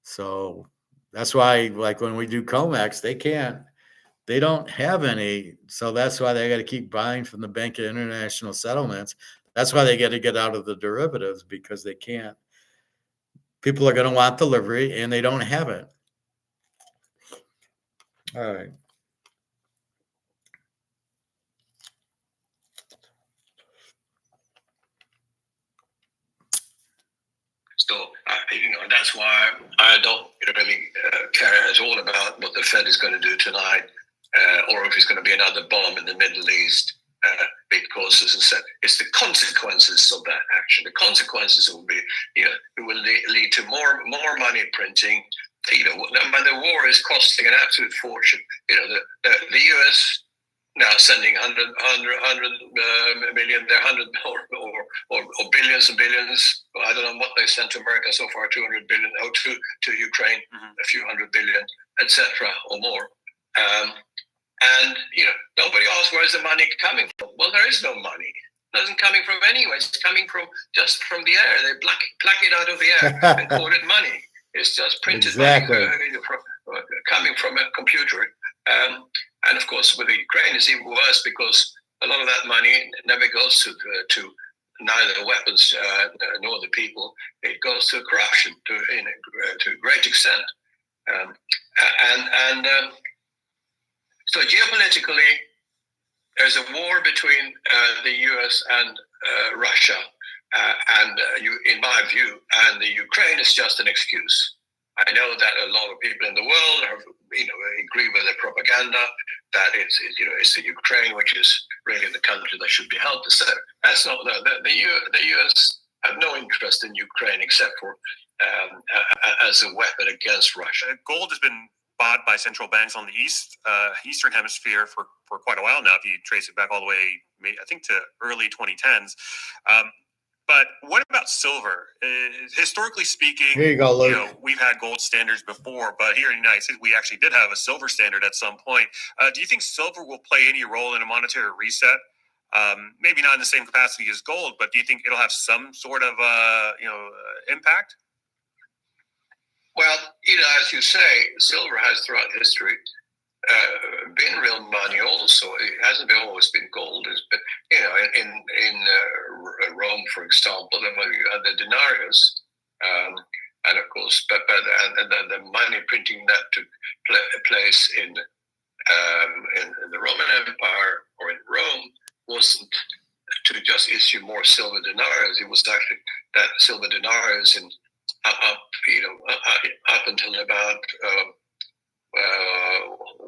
So that's why, like when we do comex, they don't have any. So that's why they got to keep buying from the Bank of International Settlements. That's why they got to get out of the derivatives, because they can't. People are going to want delivery and they don't have it. All right.
So, that's why I don't really care at all about what the Fed is going to do tonight, or if it's going to be another bomb in the Middle East, because, as I said, it's the consequences of that action. The consequences will be, it will lead to more money printing. The war is costing an absolute fortune. The U.S. now sending 100 million, they're 100 or billions and billions. I don't know what they sent to America so far, 200 billion, or to Ukraine, a few hundred billion, etc., or more. And nobody asks where's the money coming from. Well, there is no money. It isn't coming from anywhere. It's coming just from the air. They pluck it out of the air and call it money. It's just printed money coming from a computer. And of course, with the Ukraine, it's even worse because a lot of that money never goes to neither weapons nor the people. It goes to corruption to a great extent. So geopolitically, there's a war between the U.S. and Russia, in my view, and the Ukraine is just an excuse. I know that a lot of people in the world agree with the propaganda that it's the Ukraine which is really the country that should be helped. So that's not the U.S. have no interest in Ukraine except for as a weapon against Russia.
Gold has been bought by central banks on the eastern hemisphere for quite a while now. If you trace it back all the way, I think, to early 2010s. But what about silver? Historically speaking,
here you go, Luke.
We've had gold standards before, but here in the United States, we actually did have a silver standard at some point. Do you think silver will play any role in a monetary reset? Maybe not in the same capacity as gold, but do you think it'll have some sort of impact?
Well, as you say, silver has throughout history been real money. Also, it hasn't always been gold. It's been, in Rome, for example, you had the denarius, and of course, but the money printing that took place in the Roman Empire or in Rome wasn't to just issue more silver denarius. It was actually that silver denarius up until about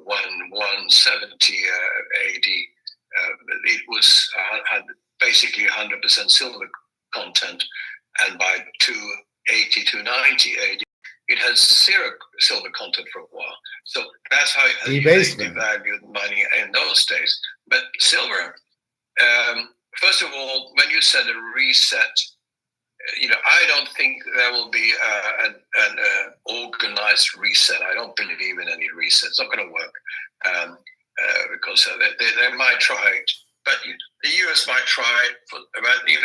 170 AD, it had basically 100% silver content, and by 280 to 90 AD, it had zero silver content for a while. So that's how they devalued money in those days. But silver, first of all, when you said a reset, I don't think there will be an organized reset. I don't believe in any reset. It's not going to work because they might try it. But the U.S. might try it.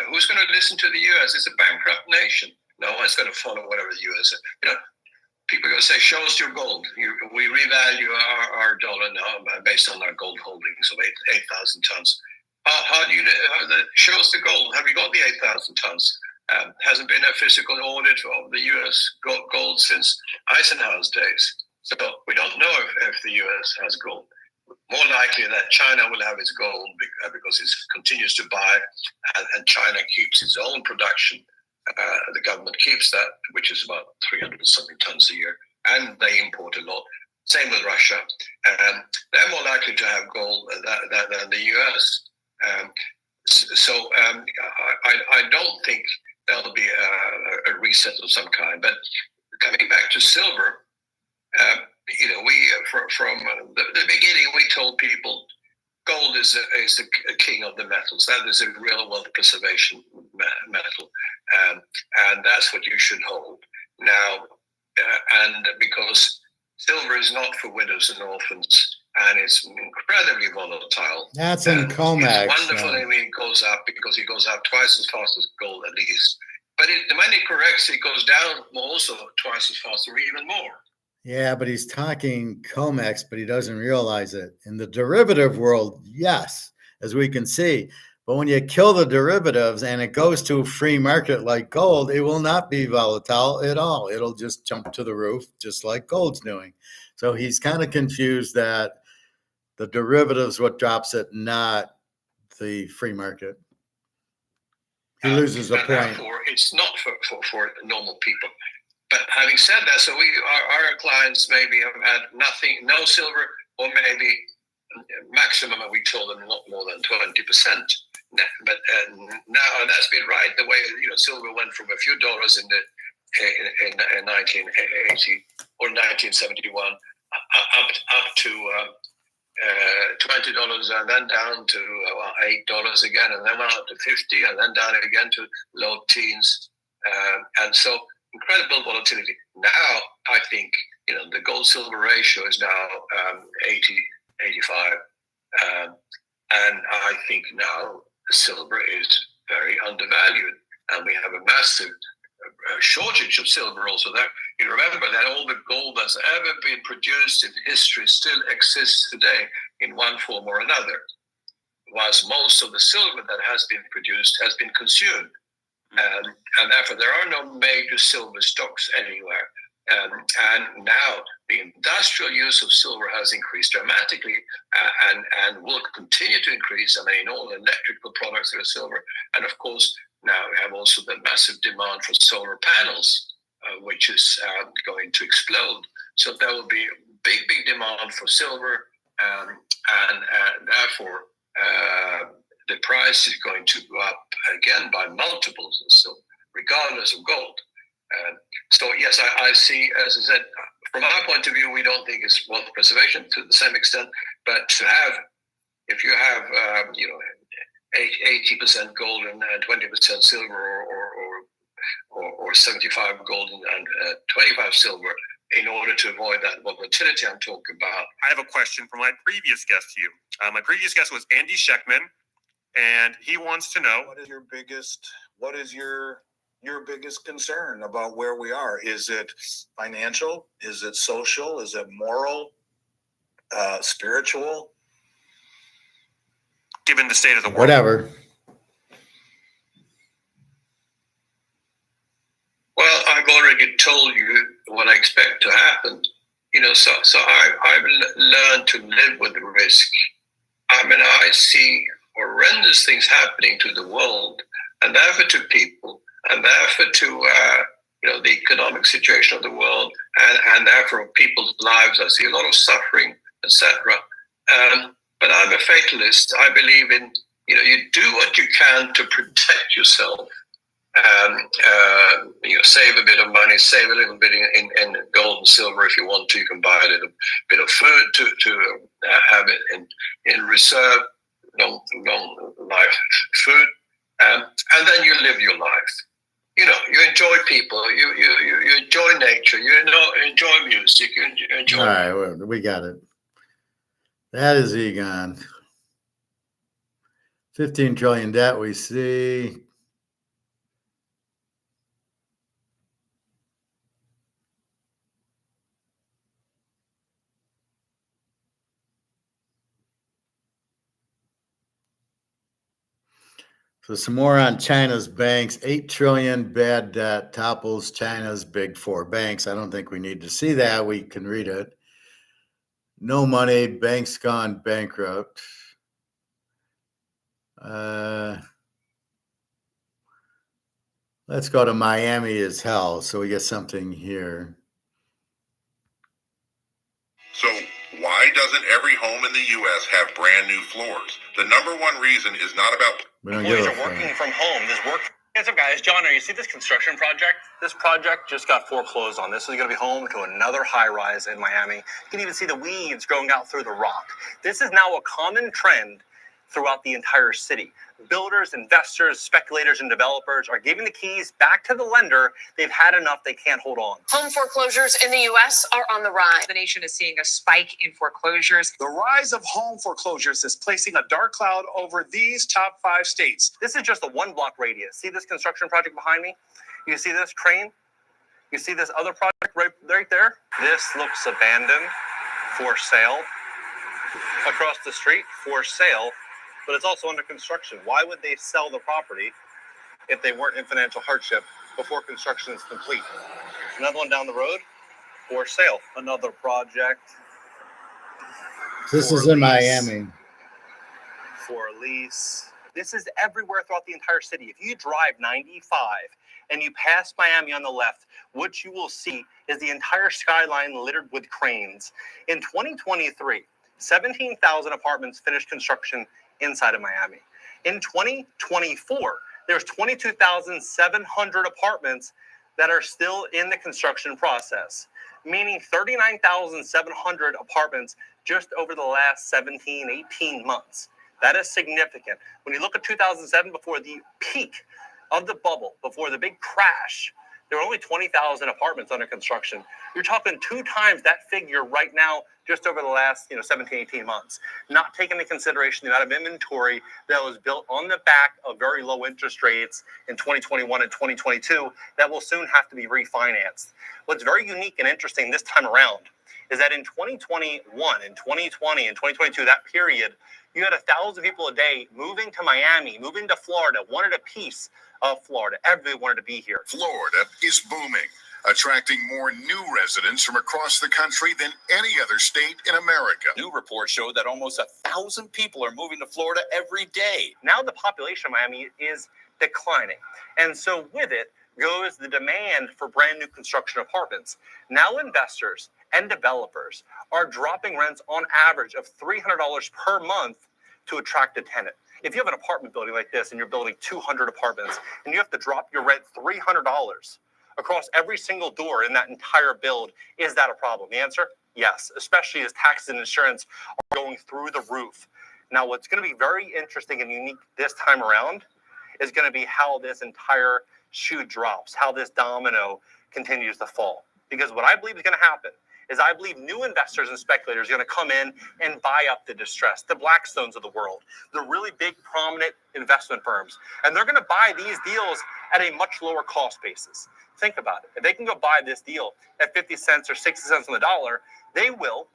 Who's going to listen to the U.S.? It's a bankrupt nation. No one's going to follow whatever the U.S. People are going to say, show us your gold. We revalue our dollar now based on our gold holdings of 8,000 tons. How do you show us the gold? Have you got the 8,000 tons? Hasn't been a physical audit of the U.S. gold since Eisenhower's days. So we don't know if the U.S. has gold. More likely that China will have its gold because it continues to buy, and China keeps its own production. The government keeps that, which is about 300-something tons a year, and they import a lot. Same with Russia. They're more likely to have gold than the U.S. So I don't think there'll be a reset of some kind. But coming back to silver, we from the beginning we told people gold is the king of the metals. That is a real wealth preservation metal, and that's what you should hold now. And because silver is not for widows and orphans, and it's incredibly volatile.
That's in comex.
It's wonderful when it goes up because it goes up twice as fast as gold at least. But when it corrects, it goes down also twice as fast or even more.
Yeah, but he's talking comex, but he doesn't realize it. In the derivative world, yes, as we can see. But when you kill the derivatives and it goes to a free market like gold, it will not be volatile at all. It'll just jump to the roof, just like gold's doing. So he's kind of confused that the derivatives what drops it, not the free market. He loses a point.
Therefore, it's not for normal people. But having said that, so our clients maybe have had nothing, no silver, or maybe maximum, we told them not more than 20%. But now that's been right. The way silver went from a few dollars in 1980 or 1971 up to $20 and then down to $8 again, and then went up to 50 and then down again to low teens. And so incredible volatility. Now, I think, the gold silver ratio is now 80, 85. And I think now silver is very undervalued. And we have a massive shortage of silver also there. You remember that all the gold that's ever been produced in history still exists today in one form or another, whilst most of the silver that has been produced has been consumed. And therefore, there are no major silver stocks anywhere. And now the industrial use of silver has increased dramatically and will continue to increase. I mean, all electrical products are silver. And of course, now we have also the massive demand for solar panels, which is going to explode. So there will be big demand for silver, and therefore the price is going to go up again by multiples of silver, regardless of gold. So yes, I see, as I said, from our point of view, we don't think it's wealth preservation to the same extent, but to have, if you have 80% gold and 20% silver, or 75 gold and 25 silver, in order to avoid that volatility I'm talking about.
I have a question from my previous guest to you. My previous guest was Andy Sheckman, and he wants to know,
What is your biggest concern about where we are? Is it financial? Is it social? Is it moral? Spiritual?
given the state of the world.
Whatever.
Well, I've already told you what I expect to happen. So I've learned to live with the risk. I mean, I see horrendous things happening to the world, and therefore to people, and therefore to the economic situation of the world, and therefore people's lives. I see a lot of suffering, etc. But I'm a fatalist. I believe in you do what you can to protect yourself. Save a bit of money, save a little bit in gold and silver if you want to. You can buy a little bit of food to have it in reserve, long life food, and then you live your life. You enjoy people, you enjoy nature, you enjoy music, you enjoy.
All right, well, we got it. That is Egon. 15 trillion debt we see. So some more on China's banks. 8 trillion bad debt topples China's big four banks. I don't think we need to see that. We can read it. No money, banks gone bankrupt. Let's go to Miami is hell. So we get something here.
So why doesn't every home in the U.S. have brand new floors? The number one reason is not about...
We don't give
Employees
a
are working
fuck.
from home. This work. What's up, guys? John, you see this construction project? This project just got foreclosed on. This is going to be home to another high-rise in Miami. You can even see the weeds growing out through the rock. This is now a common trend throughout the entire city. Builders, investors, speculators, and developers are giving the keys back to the lender. They've had enough. They can't hold on.
Home foreclosures in the U.S. are on the rise. The nation is seeing a spike in foreclosures.
The rise of home foreclosures is placing a dark cloud over these top 5 states.
This is just a 1-block radius. See this construction project behind me? You see this crane? You see this other project right there? This looks abandoned, for sale. Across the street, for sale. But it's also under construction. Why would they sell the property if they weren't in financial hardship before construction is complete? Another one down the road, for sale. Another project.
This
for
is in
lease.
Miami.
For a lease. This is everywhere throughout the entire city. If you drive 95 and you pass Miami on the left, what you will see is the entire skyline littered with cranes. In 2023, 17,000 apartments finished construction inside of Miami. In 2024, there's 22,700 apartments that are still in the construction process, meaning 39,700 apartments just over the last 17, 18 months. That is significant. When you look at 2007, before the peak of the bubble, before the big crash, there were only 20,000 apartments under construction. You're talking 2 times that figure right now, just over the last 17, 18 months. Not taking into consideration the amount of inventory that was built on the back of very low interest rates in 2021 and 2022 that will soon have to be refinanced. What's very unique and interesting this time around is that in 2021 and 2020 and 2022, that period, you had 1,000 people a day moving to Miami, moving to Florida, wanted a piece of Florida. Everybody wanted to be here.
Florida is booming, attracting more new residents from across the country than any other state in America.
New reports show that almost 1,000 people are moving to Florida every day.
Now the population of Miami is declining. And so with it goes the demand for brand new construction apartments. Now investors and developers are dropping rents on average of $300 per month to attract a tenant. If you have an apartment building like this and you're building 200 apartments and you have to drop your rent $300 across every single door in that entire build, is that a problem? The answer, yes, especially as taxes and insurance are going through the roof. Now, what's going to be very interesting and unique this time around is going to be how this entire shoe drops, how this domino continues to fall. Because what I believe is going to happen is I believe new investors and speculators are going to come in and buy up the distress, the Blackstones of the world, the really big, prominent investment firms. And they're going to buy these deals at a much lower cost basis. Think about it. If they can go buy this deal at 50 cents or 60 cents on the dollar, they will,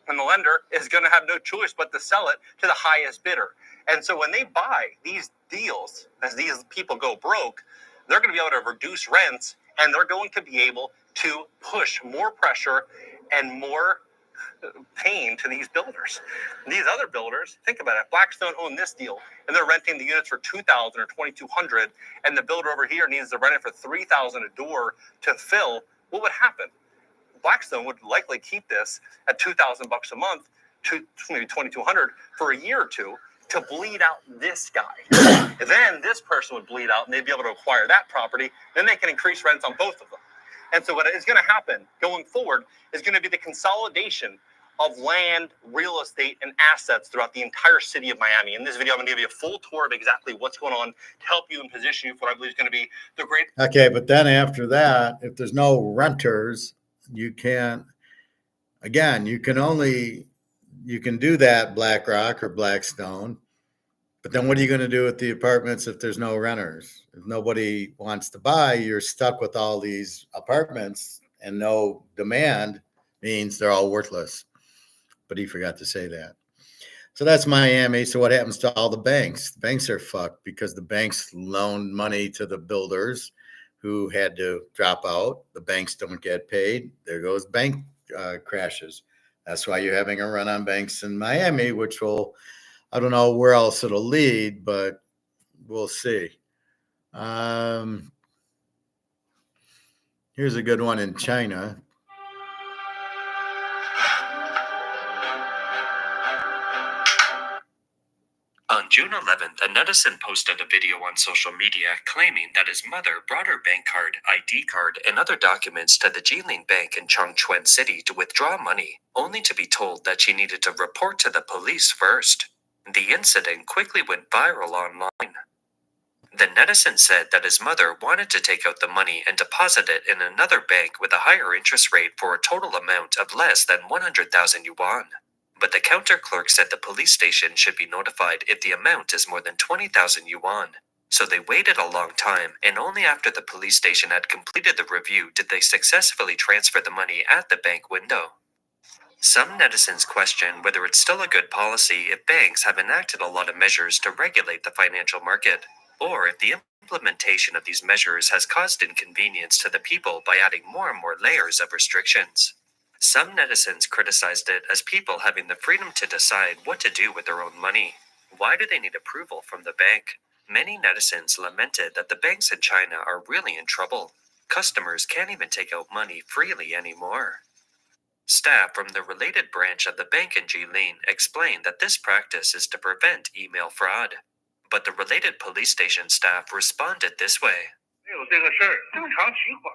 and the lender is going to have no choice but to sell it to the highest bidder. And so when they buy these deals, as these people go broke, they're going to be able to reduce rents, and they're going to be able to push more pressure and more pain to these builders. These other builders, think about it. If Blackstone owned this deal and they're renting the units for $2,000 or $2,200, and the builder over here needs to rent it for $3,000 a door to fill, what would happen? Blackstone would likely keep this at $2,000 a month to maybe $2,200 for a year or two to bleed out this guy. Then this person would bleed out and they'd be able to acquire that property. Then they can increase rents on both of them. And so what is going to happen going forward is going to be the consolidation of land, real estate, and assets throughout the entire city of Miami. In this video, I'm going to give you a full tour of exactly what's going on to help you and position you for what I believe is going to be the great.
Okay, but then after that, if there's no renters, you can't, again, you can do that BlackRock or Blackstone, but then what are you going to do with the apartments if there's no renters? If nobody wants to buy, you're stuck with all these apartments, and no demand means they're all worthless. But he forgot to say that. So that's Miami. So what happens to all the banks? The banks are fucked because the banks loaned money to the builders who had to drop out. The banks don't get paid. There goes bank crashes. That's why you're having a run on banks in Miami, which will, I don't know where else it'll lead, but we'll see. Here's a good one in China.
On June 11th, a netizen posted a video on social media claiming that his mother brought her bank card, ID card, and other documents to the Jilin Bank in Chongchuan City to withdraw money, only to be told that she needed to report to the police first. The incident quickly went viral online. The netizen said that his mother wanted to take out the money and deposit it in another bank with a higher interest rate for a total amount of less than 100,000 yuan. But the counter clerk said the police station should be notified if the amount is more than 20,000 yuan. So they waited a long time, and only after the police station had completed the review did they successfully transfer the money at the bank window. Some netizens question whether it's still a good policy if banks have enacted a lot of measures to regulate the financial market, or if the implementation of these measures has caused inconvenience to the people by adding more and more layers of restrictions. Some netizens criticized it as people having the freedom to decide what to do with their own money. Why do they need approval from the bank? Many netizens lamented that the banks in China are really in trouble. Customers can't even take out money freely anymore. Staff from the related branch of the bank in Jilin explained that this practice is to prevent email fraud. But the related police station staff responded this way.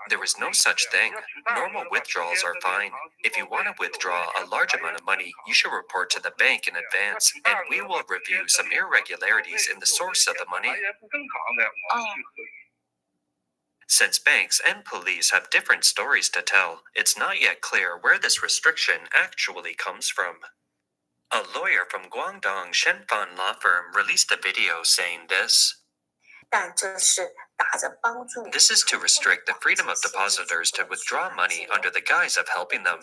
There is no such thing. Normal withdrawals are fine. If you want to withdraw a large amount of money, you should report to the bank in advance, and we will review some irregularities in the source of the money. Since banks and police have different stories to tell, it's not yet clear where this restriction actually comes from. A lawyer from Guangdong Shenfan law firm released a video saying this. This is to restrict the freedom of depositors to withdraw money under the guise of helping them.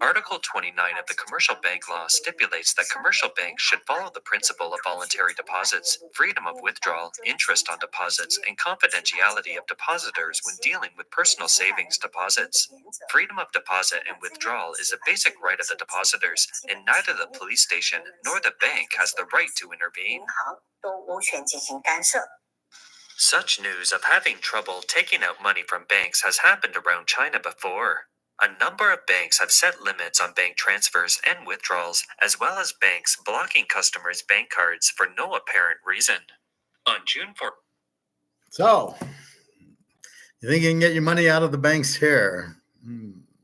Article 29 of the Commercial Bank Law stipulates that commercial banks should follow the principle of voluntary deposits, freedom of withdrawal, interest on deposits, and confidentiality of depositors when dealing with personal savings deposits. Freedom of deposit and withdrawal is a basic right of the depositors, and neither the police station nor the bank has the right to intervene. Such news of having trouble taking out money from banks has happened around China before. A number of banks have set limits on bank transfers and withdrawals, as well as banks blocking customers' bank cards for no apparent reason. On June 4th.
So, you think you can get your money out of the banks here?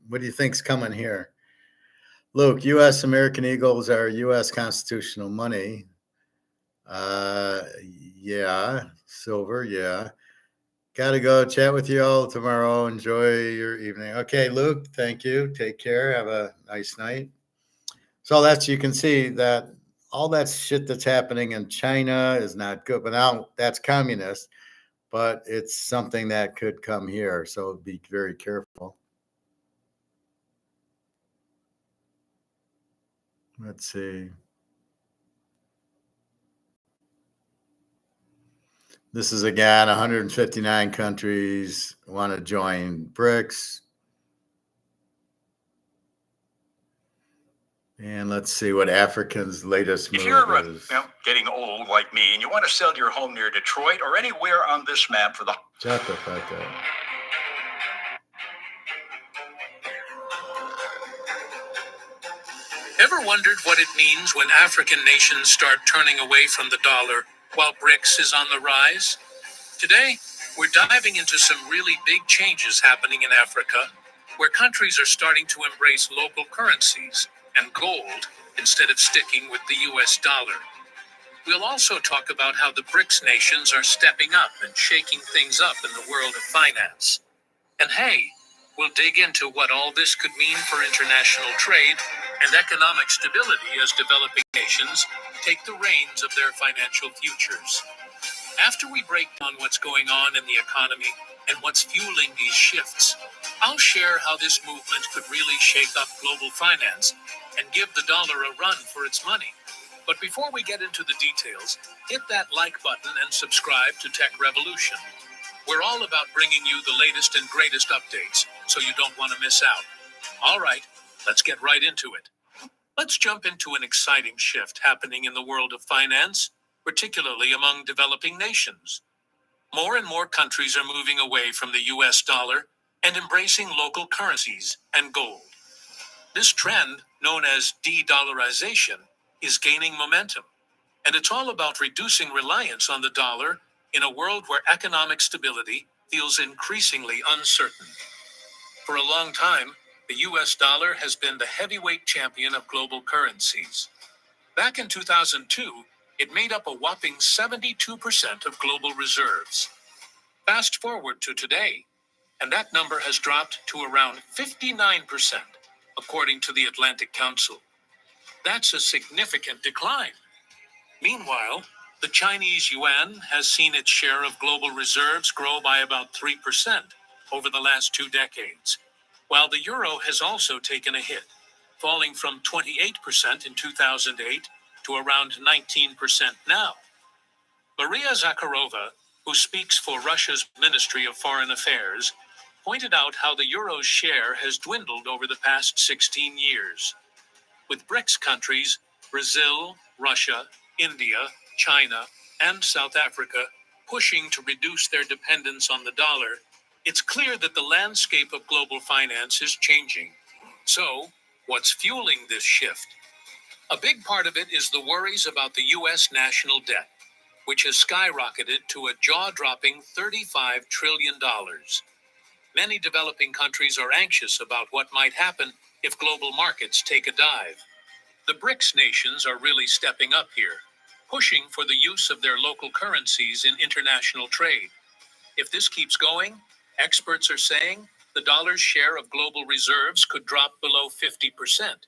What do you think's coming here? Luke, U.S. American Eagles are U.S. constitutional money. Yeah. Silver, yeah. Gotta go chat with you all tomorrow. Enjoy your evening. Okay, Luke, thank you. Take care. Have a nice night. So that's, you can see that all that shit that's happening in China is not good. But now that's communist, but it's something that could come here. So be very careful. Let's see. This is again 159 countries want to join BRICS. And let's see what Africa's latest move
If you're
is.
getting old like me and you want to sell your home near Detroit or anywhere on this map for the...
Shut the fuck up.
Ever wondered what it means when African nations start turning away from the dollar while BRICS is on the rise? Today, we're diving into some really big changes happening in Africa, where countries are starting to embrace local currencies and gold instead of sticking with the US dollar. We'll also talk about how the BRICS nations are stepping up and shaking things up in the world of finance. And hey, we'll dig into what all this could mean for international trade and economic stability as developing nations take the reins of their financial futures. After we break down what's going on in the economy and what's fueling these shifts, I'll share how this movement could really shake up global finance and give the dollar a run for its money. But before we get into the details, hit that like button and subscribe to Tech Revolution. We're all about bringing you the latest and greatest updates, so you don't want to miss out. All right, let's get right into it. Let's jump into an exciting shift happening in the world of finance, particularly among developing nations. More and more countries are moving away from the US dollar and embracing local currencies and gold. This trend, known as de-dollarization, is gaining momentum, and it's all about reducing reliance on the dollar in a world where economic stability feels increasingly uncertain. For a long time, the US dollar has been the heavyweight champion of global currencies. Back in 2002, it made up a whopping 72% of global reserves. Fast forward to today, and that number has dropped to around 59%, according to the Atlantic Council. That's a significant decline. Meanwhile, the Chinese yuan has seen its share of global reserves grow by about 3% over the last 2 decades, while the euro has also taken a hit, falling from 28% in 2008 to around 19% now. Maria Zakharova, who speaks for Russia's Ministry of Foreign Affairs, pointed out how the euro's share has dwindled over the past 16 years. With BRICS countries, Brazil, Russia, India, China, and South Africa pushing to reduce their dependence on the dollar, it's clear that the landscape of global finance is changing. So, what's fueling this shift? A big part of it is the worries about the U.S. national debt. which has skyrocketed to a jaw-dropping $35 trillion. Many developing countries are anxious about what might happen if global markets take a dive. The BRICS nations are really stepping up here, pushing for the use of their local currencies in international trade. If this keeps going, experts are saying the dollar's share of global reserves could drop below 50%,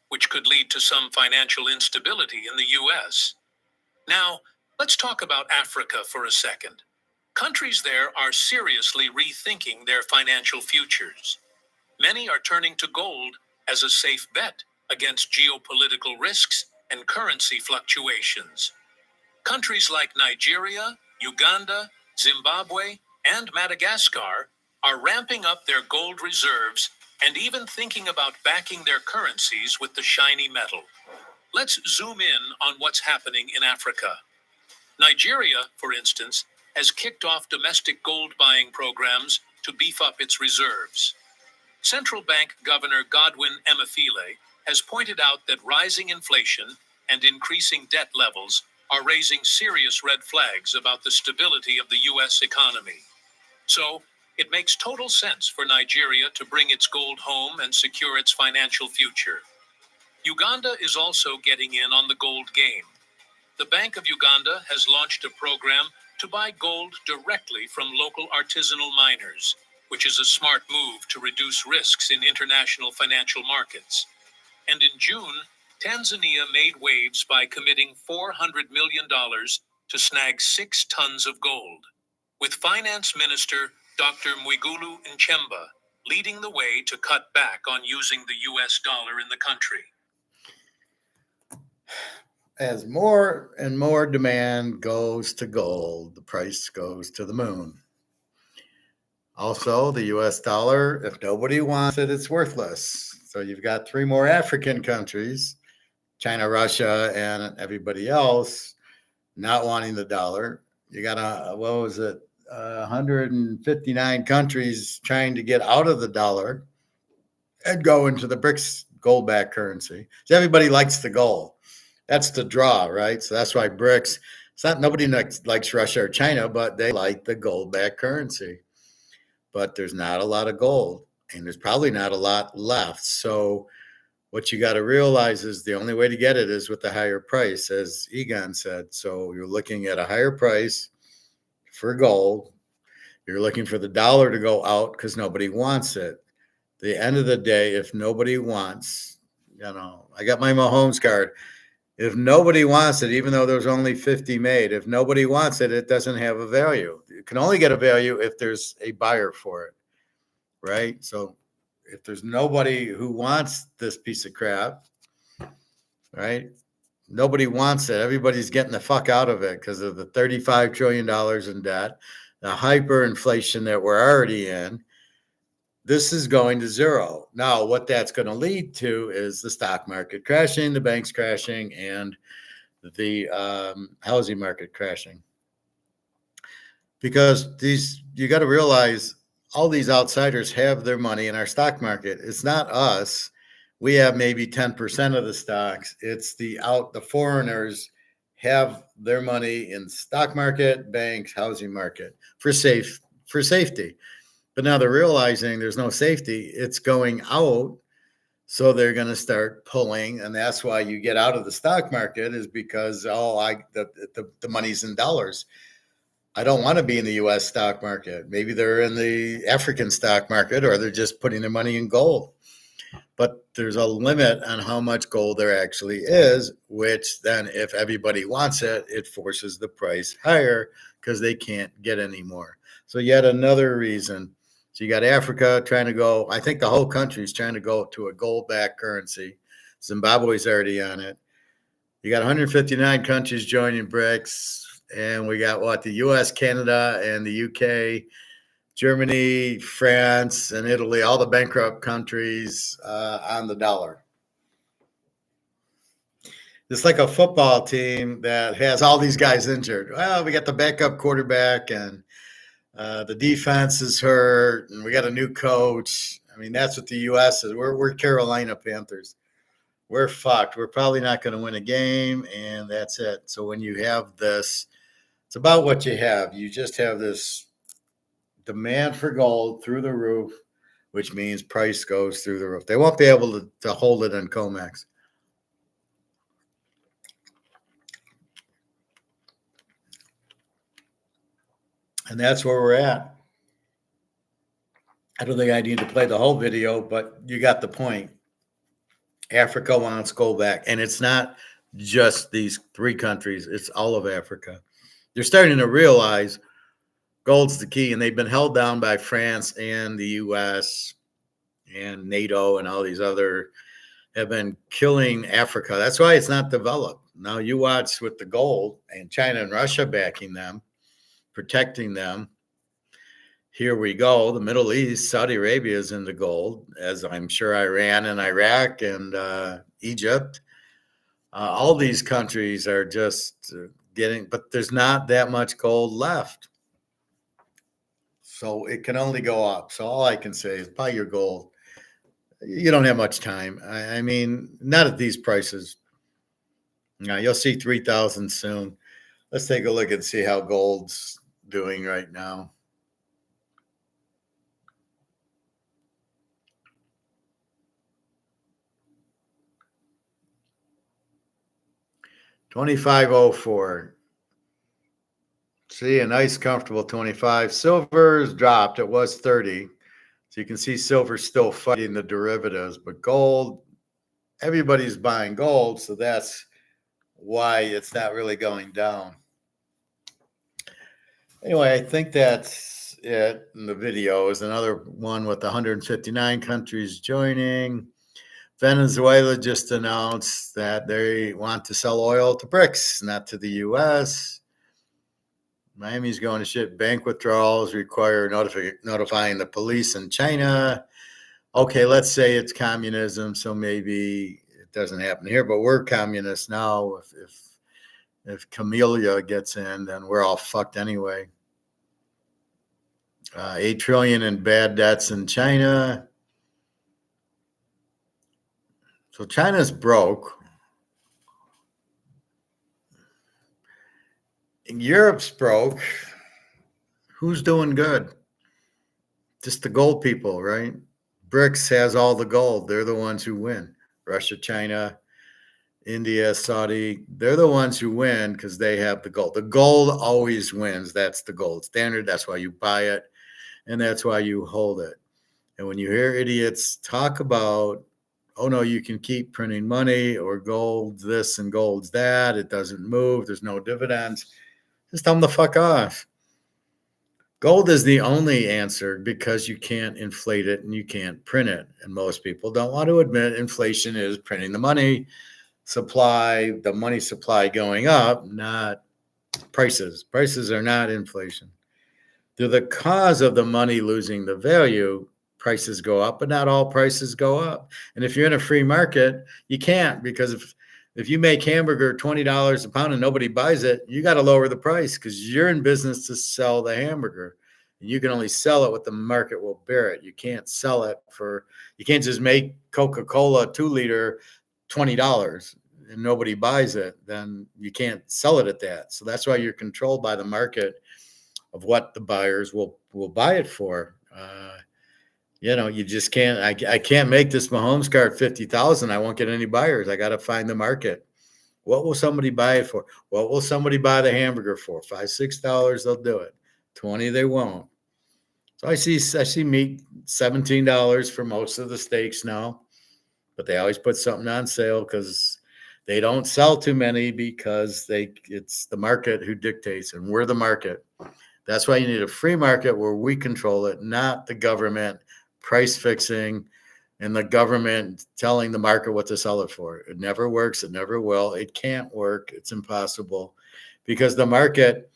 which could lead to some financial instability in the U.S. Now, let's talk about Africa for a second. Countries there are seriously rethinking their financial futures. Many are turning to gold as a safe bet against geopolitical risks and currency fluctuations. Countries like Nigeria, Uganda, Zimbabwe, and Madagascar are ramping up their gold reserves and even thinking about backing their currencies with the shiny metal. Let's zoom in on what's happening in Africa. Nigeria, for instance, has kicked off domestic gold buying programs to beef up its reserves. Central Bank Governor Godwin Emefiele has pointed out that rising inflation and increasing debt levels are raising serious red flags about the stability of the U.S. economy. So, it makes total sense for Nigeria to bring its gold home and secure its financial future. Uganda is also getting in on the gold game. The Bank of Uganda has launched a program to buy gold directly from local artisanal miners, which is a smart move to reduce risks in international financial markets. And in June, Tanzania made waves by committing $400 million to snag 6 tons of gold, with Finance Minister Dr. Mwigulu Nchemba leading the way to cut back on using the U.S. dollar in the country.
As more and more demand goes to gold, the price goes to the moon. Also, the US dollar, if nobody wants it, it's worthless. So you've got 3 more African countries, China, Russia, and everybody else not wanting the dollar. You got 159 countries trying to get out of the dollar and go into the BRICS gold-backed currency. So everybody likes the gold. That's the draw, right? So that's why BRICS, it's not nobody likes Russia or China, but they like the gold-backed currency. But there's not a lot of gold, and there's probably not a lot left. So what you got to realize is the only way to get it is with the higher price, as Egon said. So you're looking at a higher price for gold. You're looking for the dollar to go out because nobody wants it. At the end of the day, if nobody wants, I got my Mahomes card. If nobody wants it, even though there's only 50 made, if nobody wants it, it doesn't have a value. You can only get a value if there's a buyer for it, right? So if there's nobody who wants this piece of crap, right? Nobody wants it. Everybody's getting the fuck out of it because of the $35 trillion in debt, the hyperinflation that we're already in. This is going to zero. Now, what that's going to lead to is the stock market crashing, the banks crashing, and the housing market crashing. Because you got to realize all these outsiders have their money in our stock market. It's not us. We have maybe 10% of the stocks. It's the foreigners have their money in stock market, banks, housing market for safety. But now they're realizing there's no safety. It's going out. So they're going to start pulling. And that's why you get out of the stock market is because, the money's in dollars. I don't want to be in the U.S. stock market. Maybe they're in the African stock market or they're just putting their money in gold. But there's a limit on how much gold there actually is, which then if everybody wants it, it forces the price higher because they can't get any more. So yet another reason. So you got Africa trying to go, I think the whole country is trying to go to a gold-backed currency. Zimbabwe's already on it. You got 159 countries joining BRICS, and we got the US, Canada, and the UK, Germany, France, and Italy, all the bankrupt countries on the dollar. It's like a football team that has all these guys injured. Well, we got the backup quarterback and the defense is hurt, and we got a new coach. I mean, that's what the U.S. is. We're Carolina Panthers. We're fucked. We're probably not going to win a game, and that's it. So when you have this It's about what you have. You just have this demand for gold through the roof, which means price goes through the roof. They won't be able to hold it in comex. And that's where we're at. I don't think I need to play the whole video, but you got the point. Africa wants gold back. And it's not just these 3 countries, it's all of Africa. They're starting to realize gold's the key, and they've been held down by France and the US and NATO and all these other have been killing Africa. That's why it's not developed. Now you watch with the gold and China and Russia backing them, protecting them. Here we go. The Middle East, Saudi Arabia is into gold, as I'm sure Iran and Iraq and Egypt. All these countries are just getting, but there's not that much gold left. So it can only go up. So all I can say is buy your gold. You don't have much time. I mean, not at these prices. Now you'll see 3,000 soon. Let's take a look and see how gold's doing right now. $25.04. See, a nice comfortable 25. Silver's dropped. It was 30. So you can see silver's still fighting the derivatives, but gold, everybody's buying gold, so that's why it's not really going down. Anyway, I think that's it in the video. Is another one with 159 countries joining. Venezuela just announced that they want to sell oil to BRICS, not to the U.S. Miami's going to ship. Bank withdrawals require notifying the police in China. Okay, let's say it's communism, so maybe it doesn't happen here, but we're communists now. If Camellia gets in, then we're all fucked anyway. 8 trillion in bad debts in China. So China's broke. Europe's broke. Who's doing good? Just the gold people, right? BRICS has all the gold. They're the ones who win. Russia, China, India, Saudi, they're the ones who win because they have the gold. The gold always wins. That's the gold standard. That's why you buy it, and that's why you hold it. And when you hear idiots talk about, oh, no, you can keep printing money or gold this and gold's that, it doesn't move, there's no dividends, just tell them the fuck off. Gold is the only answer because you can't inflate it and you can't print it. And most people don't want to admit inflation is printing the money supply, the money supply going up, not prices. Prices are not inflation. They're the cause of the money losing the value. Prices go up, but not all prices go up. And if you're in a free market, you can't, because if you make hamburger $20 a pound and nobody buys it, you got to lower the price because you're in business to sell the hamburger. And you can only sell it what the market will bear it. You can't sell it you can't just make Coca-Cola 2-liter $20 and nobody buys it. Then you can't sell it at that. So that's why you're controlled by the market of what the buyers will buy it for. You just can't. I can't make this Mahomes car at 50,000. I won't get any buyers. I got to find the market. What will somebody buy it for? What will somebody buy the hamburger for? $5, $6, they'll do it. 20, they won't. So I see meat $17 for most of the steaks now, but they always put something on sale because they don't sell too many because it's the market who dictates, and we're the market. That's why you need a free market where we control it, not the government price fixing and the government telling the market what to sell it for. It never works. It never will. It can't work. It's impossible because the market,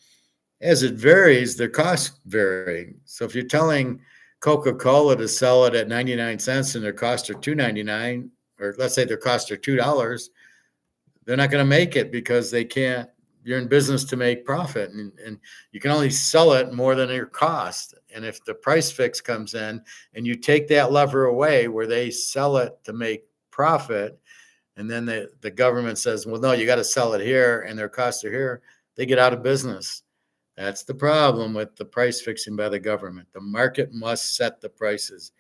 as it varies, their costs vary. So if you're telling Coca-Cola to sell it at 99 cents and their costs are $2.99, or let's say their costs are $2, they're not going to make it because they can't. You're in business to make profit, and you can only sell it more than your cost. And if the price fix comes in and you take that lever away where they sell it to make profit, and then the government says, well, no, you got to sell it here and their costs are here, they get out of business. That's the problem with the price fixing by the government. The market must set the prices.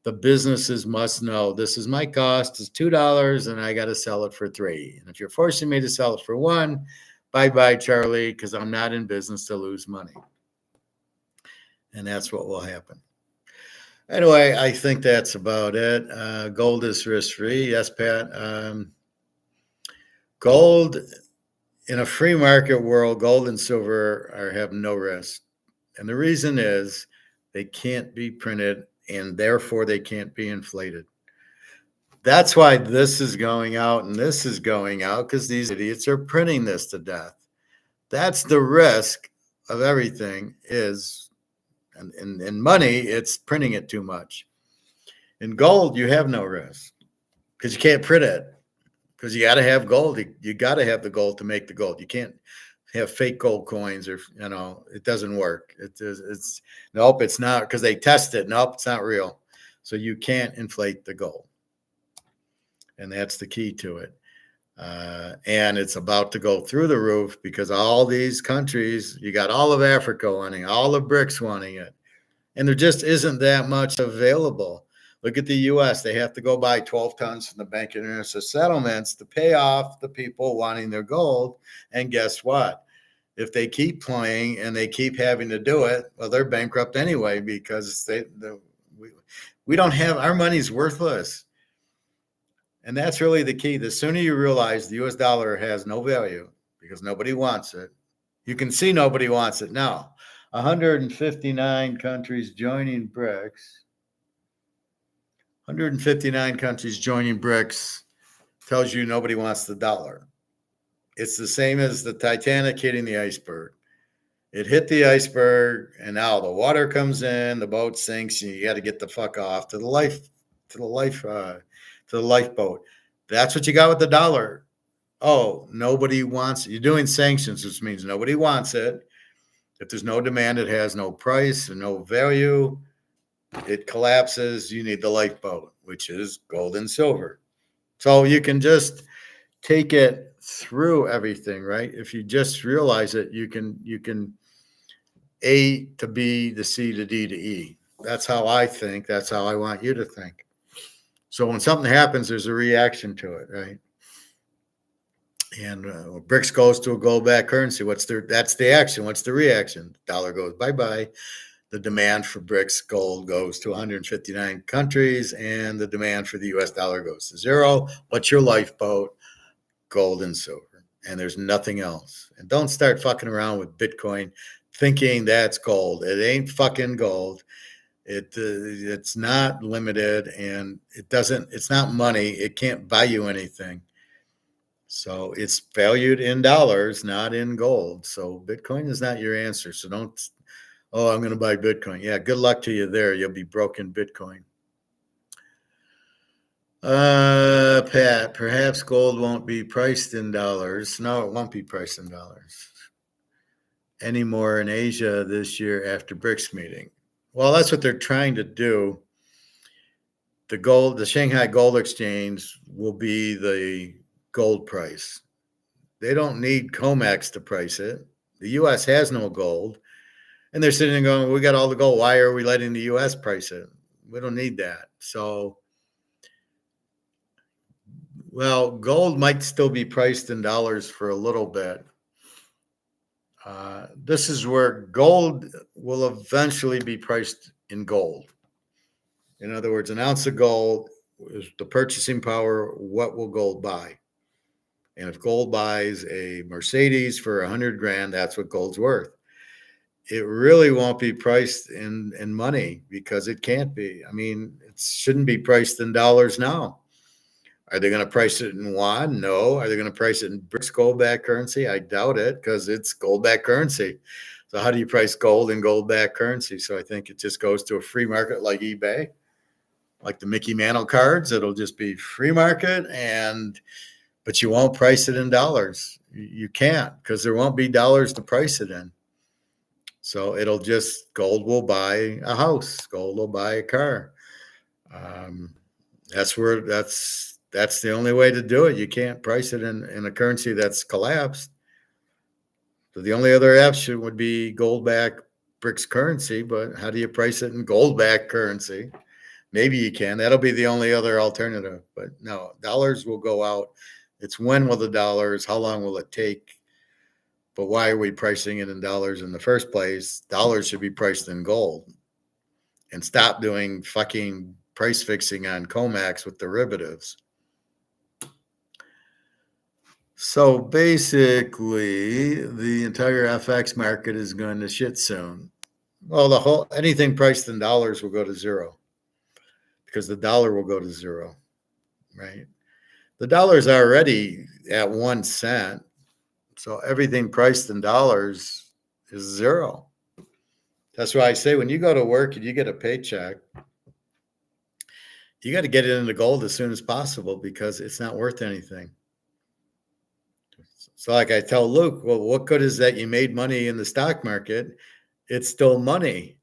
The businesses must know this is my cost is $2 and I got to sell it for $3. And if you're forcing me to sell it for $1, bye-bye, Charlie, because I'm not in business to lose money. And that's what will happen. Anyway, I think that's about it. Gold is risk-free. Yes, Pat. Gold, in a free market world, gold and silver have no risk. And the reason is they can't be printed and therefore they can't be inflated. That's why this is going out and this is going out, because these idiots are printing this to death. That's the risk of everything is, and in money, it's printing it too much. In gold, you have no risk because you can't print it, because you got to have gold. You got to have the gold to make the gold. You can't have fake gold coins, or it doesn't work. It's nope, it's not, because they test it. Nope, it's not real. So you can't inflate the gold, and that's the key to it. And it's about to go through the roof because all these countries, you got all of Africa wanting, all the BRICS wanting it, and there just isn't that much available. Look at the U.S. They have to go buy 12 tons from the Bank of International Settlements to pay off the people wanting their gold. And guess what? If they keep playing and they keep having to do it, well, they're bankrupt anyway, because we don't have, our money's worthless. And that's really the key. The sooner you realize the U.S. dollar has no value because nobody wants it, you can see nobody wants it now. 159 countries joining BRICS. 159 countries joining BRICS tells you nobody wants the dollar. It's the same as the Titanic hitting the iceberg. It hit the iceberg, and now the water comes in, the boat sinks, and you got to get the fuck off to the lifeboat. That's what you got with the dollar. Oh, nobody wants it. You're doing sanctions, which means nobody wants it. If there's no demand, it has no price and no value. It collapses. You need the lifeboat, which is gold and silver. So you can just take it through everything, right? If you just realize it, you can A to B to C to D to E. That's how I think. That's how I want you to think. So when something happens, there's a reaction to it, right? And BRICS goes to a gold-backed currency. That's the action. What's the reaction? The dollar goes bye-bye. The demand for BRICS gold goes to 159 countries, and the demand for the U.S. dollar goes to zero. What's your lifeboat? Gold and silver. And there's nothing else. And don't start fucking around with Bitcoin thinking that's gold. It ain't fucking gold. It's not limited, and it's not money. It can't buy you anything. So it's valued in dollars, not in gold. So Bitcoin is not your answer. So don't, I'm going to buy Bitcoin. Yeah, good luck to you there. You'll be broke in Bitcoin. Pat, perhaps gold won't be priced in dollars. No, it won't be priced in dollars anymore in Asia this year after BRICS meeting. Well, that's what they're trying to do. The Shanghai Gold Exchange will be the gold price. They don't need COMEX to price it. The U.S. has no gold. And they're sitting there going, we got all the gold. Why are we letting the U.S. price it? We don't need that. So, well, gold might still be priced in dollars for a little bit. This is where gold will eventually be priced in gold. In other words, an ounce of gold is the purchasing power. What will gold buy? And if gold buys a Mercedes for 100 grand, that's what gold's worth. It really won't be priced in money because it can't be. I mean, it shouldn't be priced in dollars now. Are they going to price it in yuan? No. Are they going to price it in BRICS gold-backed currency? I doubt it, because it's gold-backed currency. So how do you price gold in gold-backed currency? So I think it just goes to a free market like eBay, like the Mickey Mantle cards. It'll just be free market, but you won't price it in dollars. You can't, because there won't be dollars to price it in. So it'll just, gold will buy a house, gold will buy a car. That's the only way to do it. You can't price it in a currency that's collapsed. So the only other option would be gold-backed brics currency, but how do you price it in gold-backed currency? Maybe you can. That'll be the only other alternative. But no, dollars will go out. It's when will the dollars, how long will it take? But why are we pricing it in dollars in the first place? Dollars should be priced in gold. And stop doing fucking price fixing on comex with derivatives. So basically, the entire FX market is going to shit soon. Well, anything priced in dollars will go to zero because the dollar will go to zero, right? The dollar is already at 1 cent. So everything priced in dollars is zero. That's why I say when you go to work and you get a paycheck, you got to get it into gold as soon as possible because it's not worth anything. So like I tell Luke, well, what good is that you made money in the stock market? It's still money.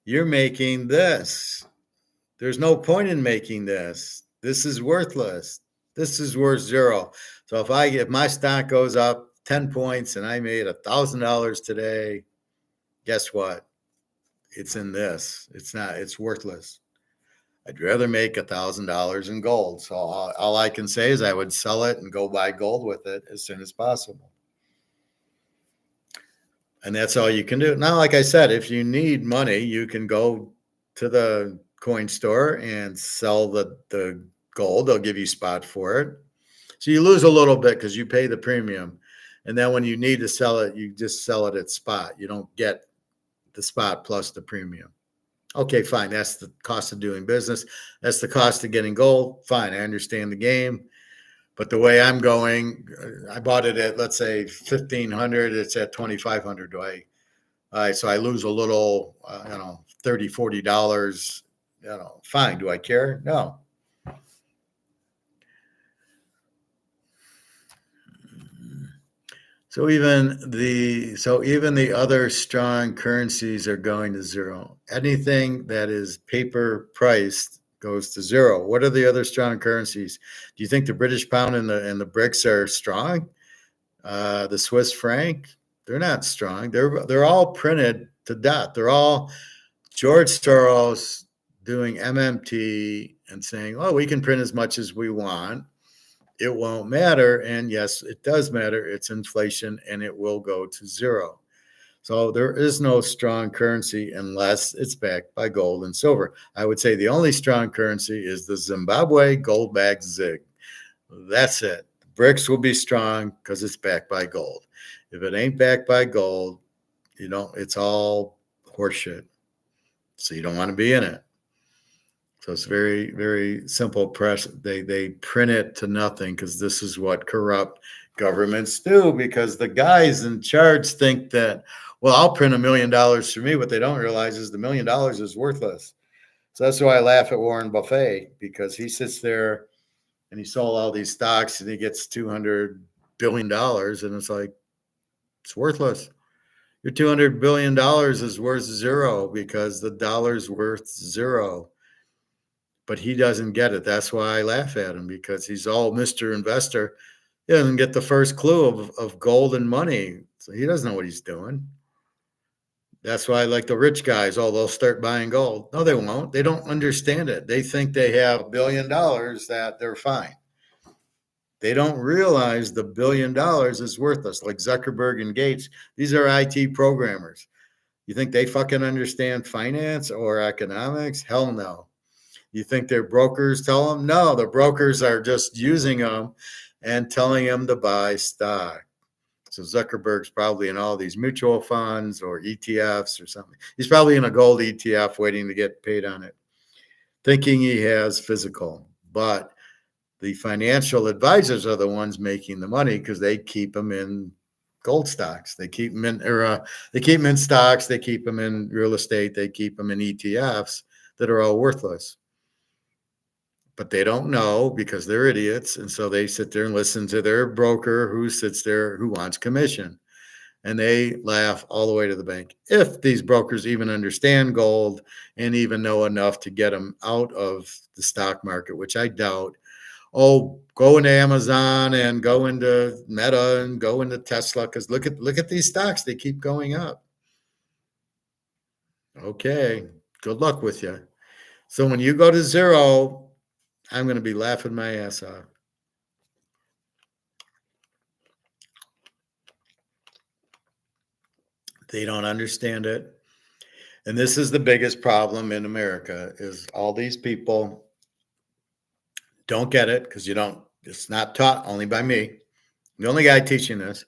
You're making this. There's no point in making this. This is worthless. This is worth zero. So if my stock goes up 10 points and I made $1,000 today, guess what? It's in this. It's worthless. I'd rather make $1,000 in gold. So all I can say is I would sell it and go buy gold with it as soon as possible. And that's all you can do. Now, like I said, if you need money, you can go to the coin store and sell the gold. They'll give you spot for it. So you lose a little bit because you pay the premium. And then when you need to sell it, you just sell it at spot. You don't get the spot plus the premium. Okay, fine. That's the cost of doing business. That's the cost of getting gold. Fine. I understand the game. But the way I'm going, I bought it at, let's say, 1,500. It's at 2,500. So I lose a little, $30, $40. Fine. Do I care? No. So even the other strong currencies are going to zero. Anything that is paper priced goes to zero. What are the other strong currencies? Do you think the British pound and the brics are strong? The Swiss franc, they're not strong. They're all printed to death. They're all George Soros doing MMT and saying, "Oh, we can print as much as we want. It won't matter." And yes, it does matter. It's inflation and it will go to zero. So there is no strong currency unless it's backed by gold and silver. I would say the only strong currency is the Zimbabwe gold-backed ZIG. That's it. The brics will be strong because it's backed by gold. If it ain't backed by gold, it's all horseshit. So you don't want to be in it. So it's very, very simple press. They print it to nothing because this is what corrupt governments do, because the guys in charge think that, well, I'll print $1 million for me. What they don't realize is the $1 million is worthless. So that's why I laugh at Warren Buffett, because he sits there and he sold all these stocks and he gets $200 billion. And it's like, it's worthless. Your $200 billion is worth zero because the dollar's worth zero. But he doesn't get it. That's why I laugh at him, because he's all Mr. Investor. He doesn't get the first clue of gold and money. So he doesn't know what he's doing. That's why, like the rich guys, they'll start buying gold. No, they won't. They don't understand it. They think they have $1 billion, that they're fine. They don't realize the $1 billion is worthless. Like Zuckerberg and Gates, these are IT programmers. You think they fucking understand finance or economics? Hell no. You think their brokers tell them? No, the brokers are just using them and telling them to buy stock. So Zuckerberg's probably in all these mutual funds or ETFs or something. He's probably in a gold ETF waiting to get paid on it, thinking he has physical. But the financial advisors are the ones making the money because they keep them in gold stocks. They keep them in stocks. They keep them in real estate. They keep them in ETFs that are all worthless. But they don't know because they're idiots. And so they sit there and listen to their broker who sits there, who wants commission. And they laugh all the way to the bank. If these brokers even understand gold and even know enough to get them out of the stock market, which I doubt. Oh, go into Amazon and go into Meta and go into Tesla, because look at these stocks. They keep going up. Okay, good luck with you. So when you go to zero, I'm going to be laughing my ass off. They don't understand it. And this is the biggest problem in America, is all these people don't get it, because it's not taught, only by me. The only guy teaching this.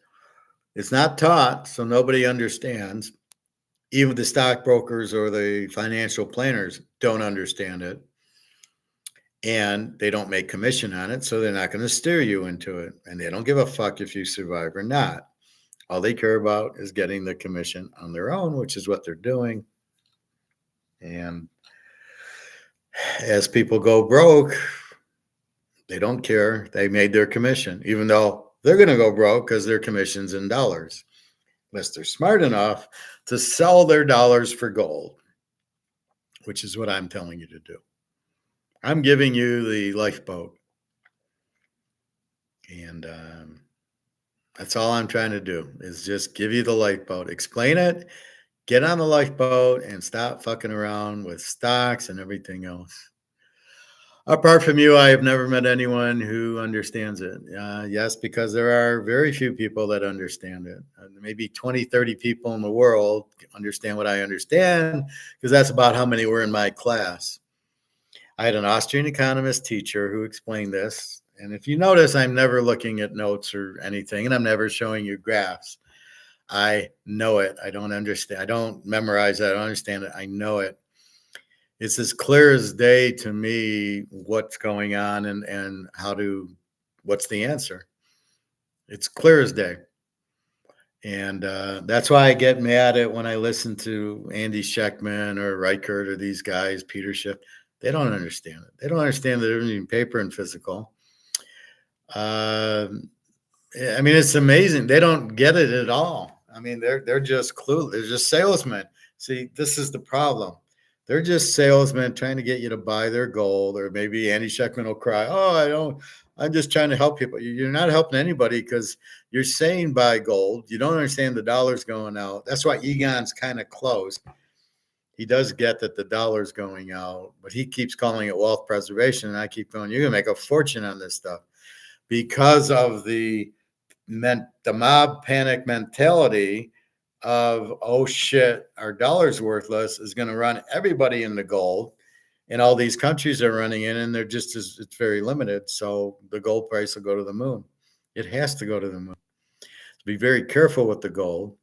It's not taught, so nobody understands. Even the stockbrokers or the financial planners don't understand it. And they don't make commission on it, so they're not going to steer you into it. And they don't give a fuck if you survive or not. All they care about is getting the commission on their own, which is what they're doing. And as people go broke, they don't care. They made their commission, even though they're going to go broke because their commission's in dollars, unless they're smart enough to sell their dollars for gold, which is what I'm telling you to do. I'm giving you the lifeboat. And that's all I'm trying to do, is just give you the lifeboat, explain it, get on the lifeboat, and stop fucking around with stocks and everything else. Apart from you, I have never met anyone who understands it. Yes, because there are very few people that understand it. Maybe 20, 30 people in the world understand what I understand, because that's about how many were in my class. I had an Austrian economist teacher who explained this. And if you notice, I'm never looking at notes or anything, and I'm never showing you graphs. I know it. I don't understand. I don't memorize it. I don't understand it. I know it. It's as clear as day to me what's going on and what's the answer. It's clear as day. And that's why I get mad at when I listen to Andy Schechtman or Reichert or these guys, Peter Schiff. They don't understand it. They don't understand the difference between paper and physical. I mean, it's amazing. They don't get it at all. I mean, they're just clueless. They're just salesmen. See, this is the problem. They're just salesmen trying to get you to buy their gold, or maybe Andy Schechtman will cry, "Oh, I'm just trying to help people." You're not helping anybody, because you're saying buy gold. You don't understand the dollar's going out. That's why Egon's kind of close. He does get that the dollar's going out, but he keeps calling it wealth preservation. And I keep going, you're going to make a fortune on this stuff, because of the mob panic mentality of, oh shit, our dollar's worthless, is going to run everybody into gold. And all these countries are running in, and it's very limited. So the gold price will go to the moon. It has to go to the moon. So be very careful with the gold.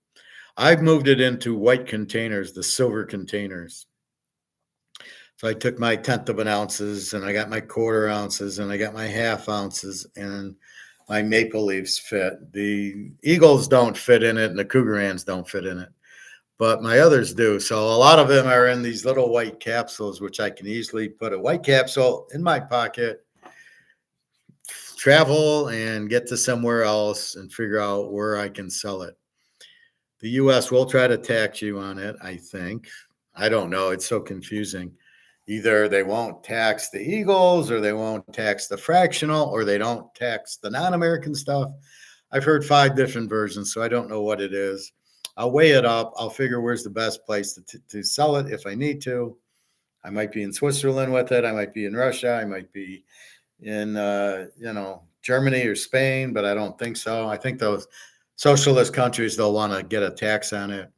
I've moved it into white containers, the silver containers. So I took my 1/10 of an ounces, and I got my 1/4 ounces, and I got my 1/2 ounces, and my maple leaves fit. The eagles don't fit in it, and the Cougarans don't fit in it, but my others do. So a lot of them are in these little white capsules, which I can easily put a white capsule in my pocket, travel and get to somewhere else and figure out where I can sell it. The U.S. will try to tax you on it, I think. I don't know. It's so confusing. Either they won't tax the eagles, or they won't tax the fractional, or they don't tax the non-American stuff. I've heard 5 different versions, so I don't know what it is. I'll weigh it up. I'll figure where's the best place to sell it if I need to. I might be in Switzerland with it. I might be in Russia. I might be in, Germany or Spain, but I don't think so. I think those socialist countries, they'll want to get a tax on it.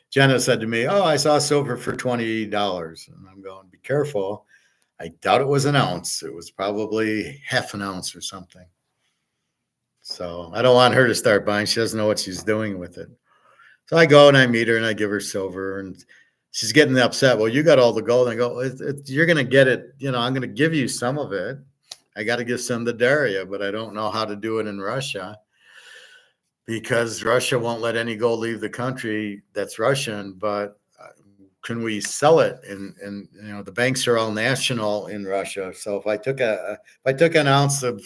Jenna said to me, "Oh, I saw silver for $20. And I'm going, be careful. I doubt it was an ounce. It was probably 1/2 ounce or something. So I don't want her to start buying. She doesn't know what she's doing with it. So I go and I meet her and I give her silver, and she's getting upset. Well, you got all the gold. And I go, you're going to get it. I'm going to give you some of it. I got to give some to Daria, but I don't know how to do it in Russia, because Russia won't let any gold leave the country that's Russian. But can we sell it? And the banks are all national in Russia. So if I took an ounce of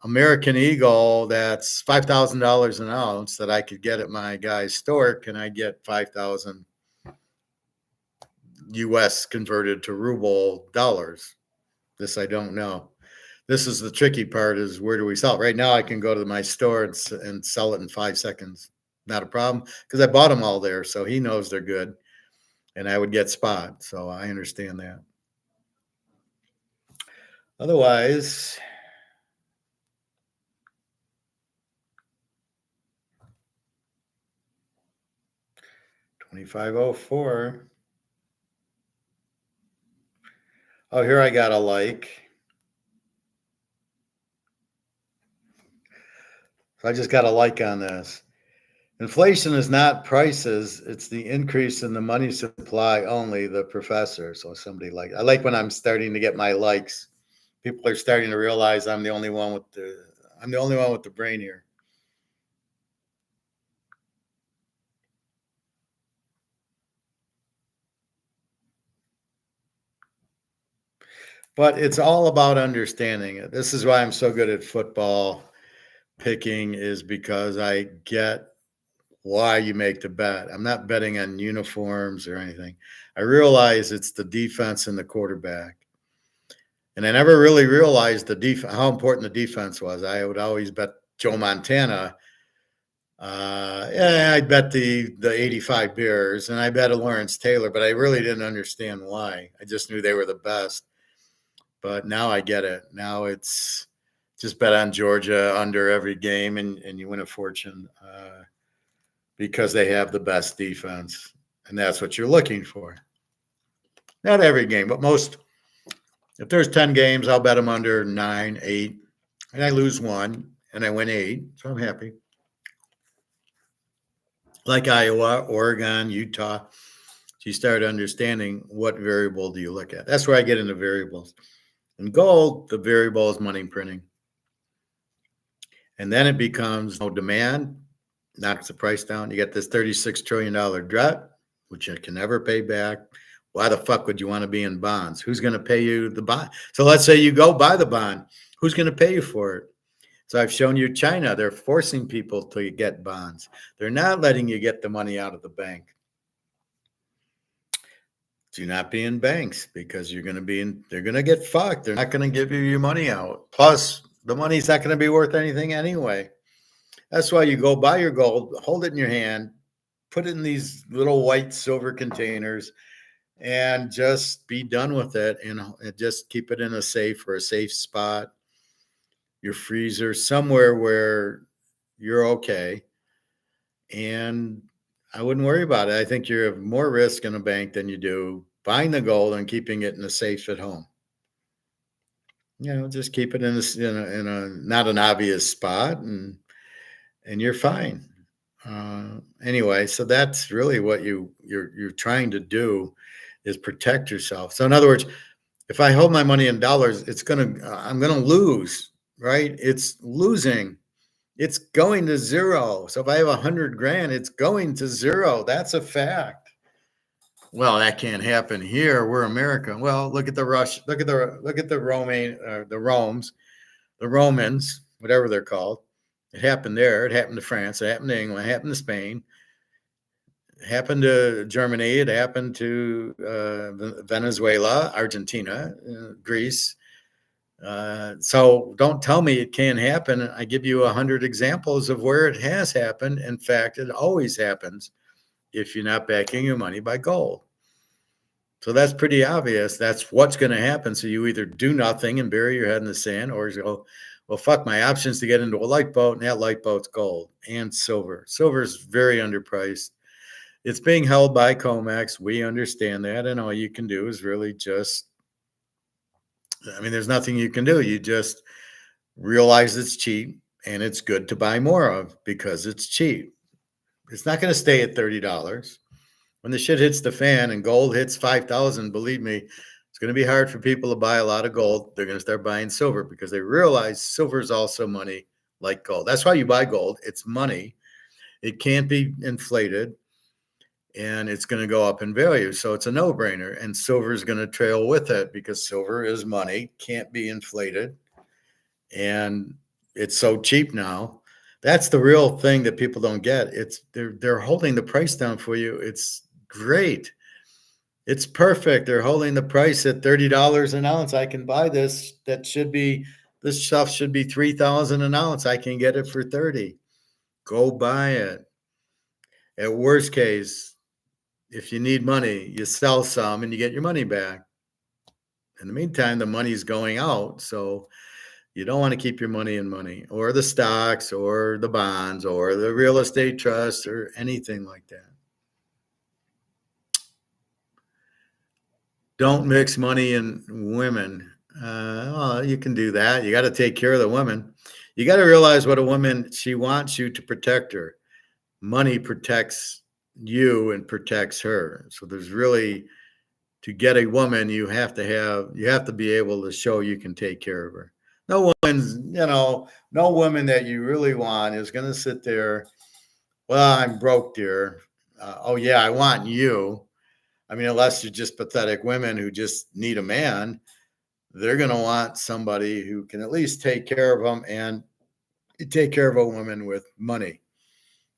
American Eagle, that's $5,000 an ounce that I could get at my guy's store. Can I get 5,000 US converted to ruble dollars? This I don't know. This is the tricky part, is where do we sell it? Right now I can go to my store and sell it in 5 seconds. Not a problem, because I bought them all there. So he knows they're good, and I would get spot. So I understand that. Otherwise, $25.04. Oh, here I got a like. So I just got a like on this. Inflation is not prices, it's the increase in the money supply only, the professor. So somebody like, I like when I'm starting to get my likes. People are starting to realize I'm the only one with the brain here. But it's all about understanding it. This is why I'm so good at football picking, is because I get why you make the bet. I'm not betting on uniforms or anything. I realize it's the defense and the quarterback. And I never really realized how important the defense was. I would always bet Joe Montana. Yeah, I bet the 85 Bears, and I bet Lawrence Taylor, but I really didn't understand why. I just knew they were the best. But now I get it. Now it's just bet on Georgia under every game, and you win a fortune because they have the best defense, and that's what you're looking for. Not every game, but most. If there's 10 games, I'll bet them under 9, 8, and I lose 1, and I win 8, so I'm happy. Like Iowa, Oregon, Utah, you start understanding what variable do you look at. That's where I get into variables. In gold, the variable is money printing. And then it becomes no demand, knocks the price down. You get this $36 trillion debt, which you can never pay back. Why the fuck would you want to be in bonds? Who's going to pay you the bond? So let's say you go buy the bond. Who's going to pay you for it? So I've shown you China. They're forcing people to get bonds. They're not letting you get the money out of the bank. Do not be in banks, because they're going to get fucked. They're not going to give you your money out. Plus, the money's not going to be worth anything anyway. That's why you go buy your gold, hold it in your hand, put it in these little white silver containers, and just be done with it, and just keep it in a safe or a safe spot, your freezer, somewhere where you're okay. And I wouldn't worry about it. I think you have more risk in a bank than you do buying the gold and keeping it in a safe at home. Just keep it in a not an obvious spot, and you're fine. Anyway, so that's really what you're trying to do, is protect yourself. So in other words, if I hold my money in dollars, I'm gonna lose, right? It's losing. It's going to zero. So if I have 100 grand, it's going to zero. That's a fact. Well, that can't happen here. We're America. Well, look at the Romans, whatever they're called. It happened there. It happened to France. It happened to England. It happened to Spain. It happened to Germany. It happened to Venezuela, Argentina, Greece. So don't tell me it can't happen. I give you 100 examples of where it has happened. In fact, it always happens if you're not backing your money by gold. So that's pretty obvious. That's what's going to happen. So you either do nothing and bury your head in the sand, or you go, well, fuck, my options to get into a lifeboat, and that lifeboat's gold and silver. Silver is very underpriced. It's being held by COMEX. We understand that. And all you can do is really there's nothing you can do. You just realize it's cheap, and it's good to buy more of because it's cheap. It's not going to stay at $30. When the shit hits the fan and gold hits 5,000, believe me, it's going to be hard for people to buy a lot of gold. They're going to start buying silver because they realize silver is also money like gold. That's why you buy gold. It's money. It can't be inflated, and it's going to go up in value. So it's a no-brainer, and silver is going to trail with it because silver is money, can't be inflated, and it's so cheap now. That's the real thing that people don't get. They're holding the price down for you. It's great. It's perfect. They're holding the price at $30 an ounce. I can buy this. That should be This stuff should be 3,000 an ounce. I can get it for 30. Go buy it. At worst case, if you need money, you sell some and you get your money back. In the meantime, the money's going out. So you don't want to keep your money in money or the stocks or the bonds or the real estate trust or anything like that. Don't mix money and women. Well, you can do that. You got to take care of the women. You got to realize what a woman, she wants you to protect her. Money protects you and protects her. So there's really, to get a woman, you have to be able to show you can take care of her. No woman that you really want is going to sit there. Well, I'm broke, dear. Oh yeah, I want you. I mean, unless you're just pathetic women who just need a man, they're going to want somebody who can at least take care of them and take care of a woman with money.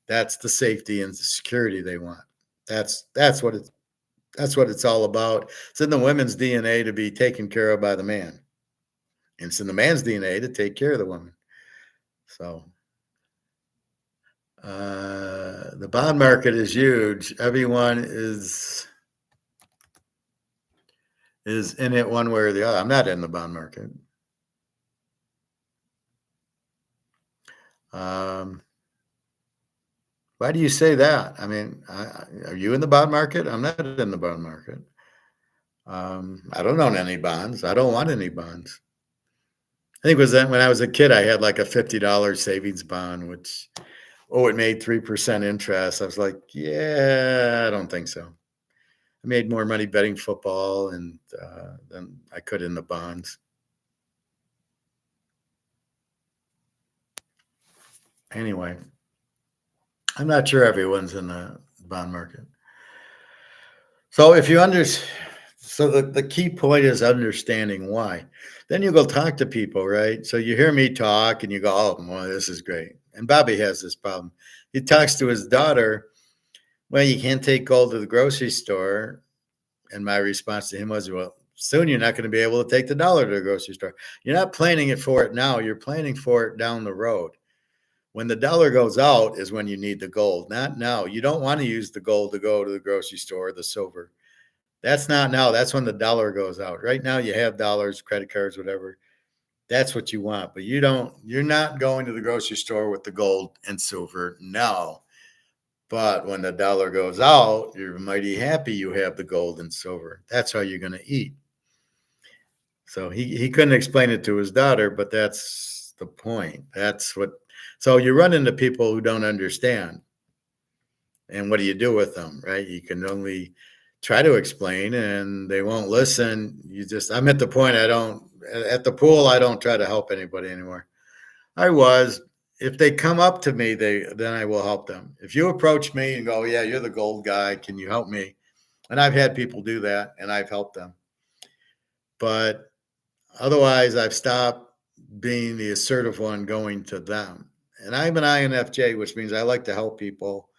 That's the safety and the security they want. That's what it's all about. It's in the women's DNA to be taken care of by the man. And it's in the man's DNA to take care of the woman. So the bond market is huge. Everyone is in it one way or the other. I'm not in the bond market. Why do you say that? I mean, are you in the bond market? I'm not in the bond market. I don't own any bonds. I don't want any bonds. I think it was that when I was a kid, I had like a $50 savings bond, which, it made 3% interest. I was like, yeah, I don't think so. I made more money betting football and than I could in the bonds. Anyway, I'm not sure everyone's in the bond market. So if you the key point is understanding why. Then you go talk to people, right? So you hear me talk and you go, oh, well, this is great. And Bobby has this problem. He talks to his daughter, well, you can't take gold to the grocery store. And my response to him was, well, soon you're not going to be able to take the dollar to the grocery store. You're not planning for it now. You're planning for it down the road. When the dollar goes out is when you need the gold, not now. You don't want to use the gold to go to the grocery store or the silver. That's not now. That's when the dollar goes out. Right now you have dollars, credit cards, whatever. That's what you want. But you're not going to the grocery store with the gold and silver now. But when the dollar goes out, you're mighty happy you have the gold and silver. That's how you're going to eat. So he couldn't explain it to his daughter, but that's the point. So you run into people who don't understand. And what do you do with them, right? You can only try to explain and they won't listen. I'm at the point at the pool, I don't try to help anybody anymore. If they come up to me, then I will help them. If you approach me and go, yeah, you're the gold guy, can you help me? And I've had people do that and I've helped them. But otherwise, I've stopped being the assertive one going to them. And I'm an INFJ, which means I like to help people.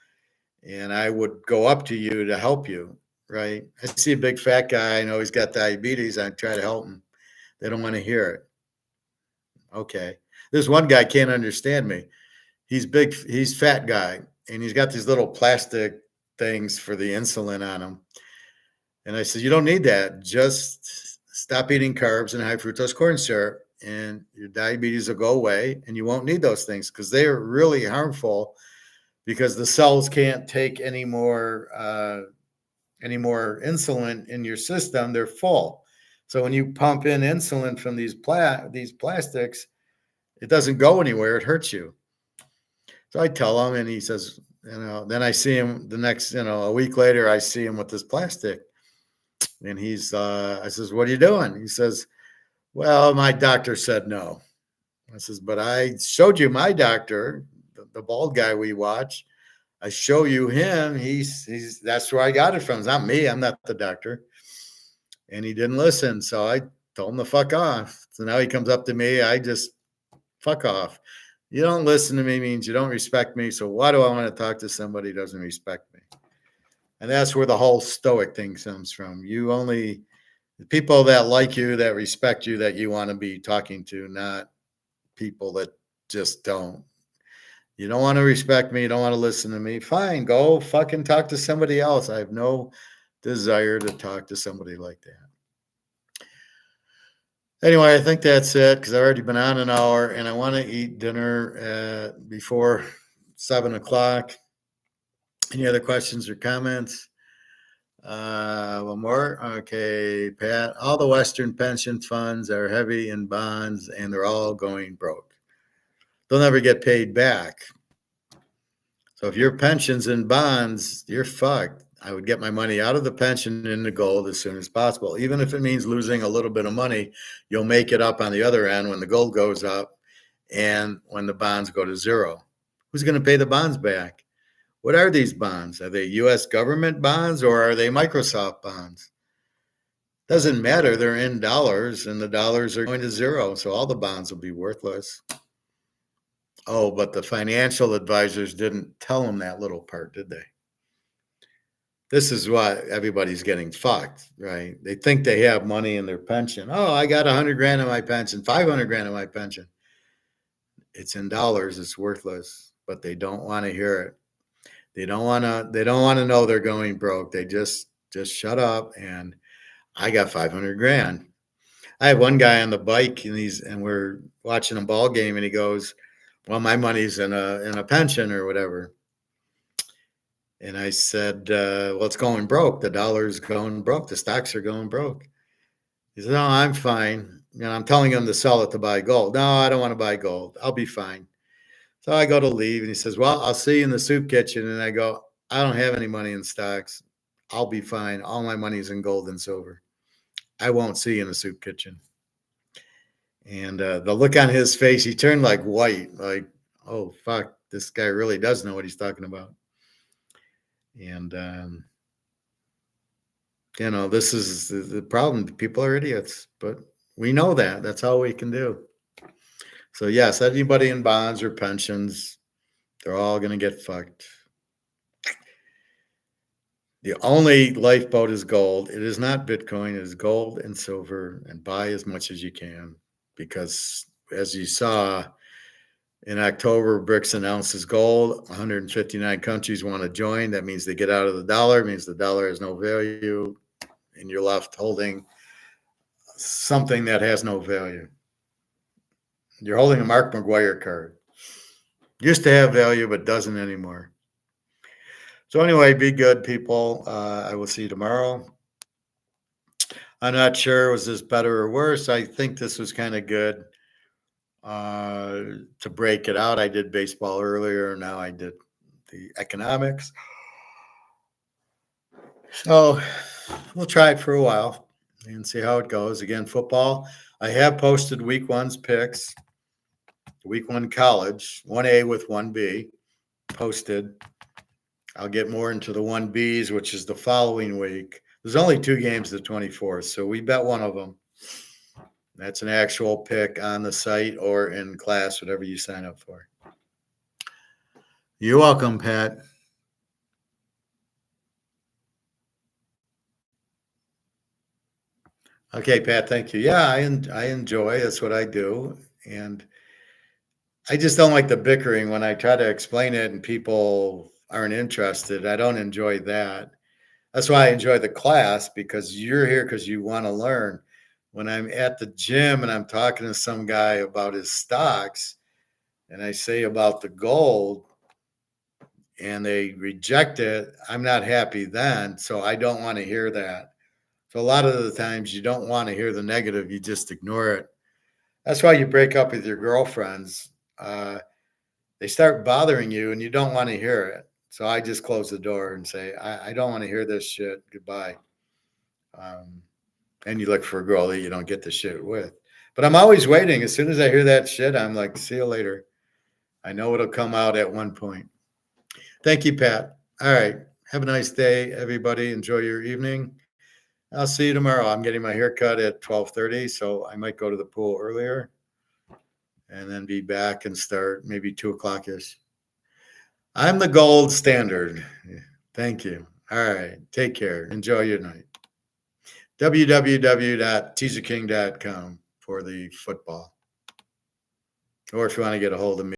And I would go up to you to help you, right? I see a big fat guy. I know he's got diabetes. I try to help him. They don't want to hear it. Okay. This one guy can't understand me. He's big. He's fat guy. And he's got these little plastic things for the insulin on him. And I said, you don't need that. Just stop eating carbs and high fructose corn syrup and your diabetes will go away and you won't need those things because they are really harmful because the cells can't take any more insulin in your system. They're full. So when you pump in insulin from these plastics, it doesn't go anywhere. It hurts you. So I tell him and he says, then I see him the next, a week later, I see him with this plastic and I says, what are you doing? He says, well, my doctor said no. I says, but I showed you my doctor, the bald guy we watch. I show you him. That's where I got it from. It's not me. I'm not the doctor. And he didn't listen. So I told him to fuck off. So now he comes up to me. I just fuck off. You don't listen to me means you don't respect me. So why do I want to talk to somebody who doesn't respect me? And that's where the whole stoic thing comes from. The people that like you, that respect you, that you want to be talking to, not people that just don't. You don't want to respect me. You don't want to listen to me. Fine, go fucking talk to somebody else. I have no desire to talk to somebody like that. Anyway, I think that's it because I've already been on an hour and I want to eat dinner before 7 o'clock. Any other questions or comments? One more. Okay, Pat. All the Western pension funds are heavy in bonds and they're all going broke. They'll never get paid back. So if your pension's in bonds, you're fucked. I would get my money out of the pension into gold as soon as possible. Even if it means losing a little bit of money, you'll make it up on the other end when the gold goes up and when the bonds go to zero. Who's going to pay the bonds back? What are these bonds? Are they U.S. government bonds or are they Microsoft bonds? Doesn't matter. They're in dollars and the dollars are going to zero. So all the bonds will be worthless. Oh, but the financial advisors didn't tell them that little part, did they? This is why everybody's getting fucked, right? They think they have money in their pension. Oh, I got 100 grand in my pension, 500 grand in my pension. It's in dollars. It's worthless, but they don't want to hear it. They don't want to know they're going broke. They just shut up. And I got 500 grand. I have one guy on the bike and we're watching a ball game and he goes, well, my money's in a pension or whatever. And I said, well, it's going broke. The dollar's going broke. The stocks are going broke. He said, no, I'm fine. And I'm telling him to sell it to buy gold. No, I don't want to buy gold. I'll be fine. So I go to leave and he says, well, I'll see you in the soup kitchen. And I go, I don't have any money in stocks. I'll be fine. All my money's in gold and silver. I won't see you in the soup kitchen. And the look on his face, he turned like white, like, oh, fuck, this guy really does know what he's talking about. And, this is the problem. People are idiots, but we know that. That's all we can do. So, yes, anybody in bonds or pensions, they're all going to get fucked. The only lifeboat is gold. It is not Bitcoin. It is gold and silver, and buy as much as you can. Because as you saw in October, BRICS announces gold. 159 countries want to join. That means they get out of the dollar. It means the dollar has no value, and you're left holding something that has no value. You're holding a Mark McGuire card. Used to have value, but doesn't anymore. So anyway, be good, people. I will see you tomorrow. I'm not sure, was this better or worse? I think this was kind of good to break it out. I did baseball earlier. Now I did the economics. So we'll try it for a while and see how it goes. Again, football. I have posted week one's picks. Week one college, 1A with 1B posted. I'll get more into the 1Bs, which is the following week. There's only 2 games the 24th, so we bet one of them. That's an actual pick on the site or in class, whatever you sign up for. You're welcome, Pat. Okay, Pat, thank you. Yeah, I enjoy. That's what I do. And I just don't like the bickering when I try to explain it and people aren't interested. I don't enjoy that. That's why I enjoy the class, because you're here because you want to learn. When I'm at the gym and I'm talking to some guy about his stocks and I say about the gold and they reject it, I'm not happy then. So I don't want to hear that. So a lot of the times you don't want to hear the negative. You just ignore it. That's why you break up with your girlfriends. They start bothering you and you don't want to hear it. So I just close the door and say, I don't want to hear this shit. Goodbye. And you look for a girl that you don't get the shit with. But I'm always waiting. As soon as I hear that shit, I'm like, see you later. I know it'll come out at one point. Thank you, Pat. All right. Have a nice day, everybody. Enjoy your evening. I'll see you tomorrow. I'm getting my hair cut at 12:30, so I might go to the pool earlier and then be back and start maybe 2 o'clock-ish. I'm the gold standard. Thank you. All right. Take care. Enjoy your night. www.teaserking.com for the football. Or if you want to get a hold of me.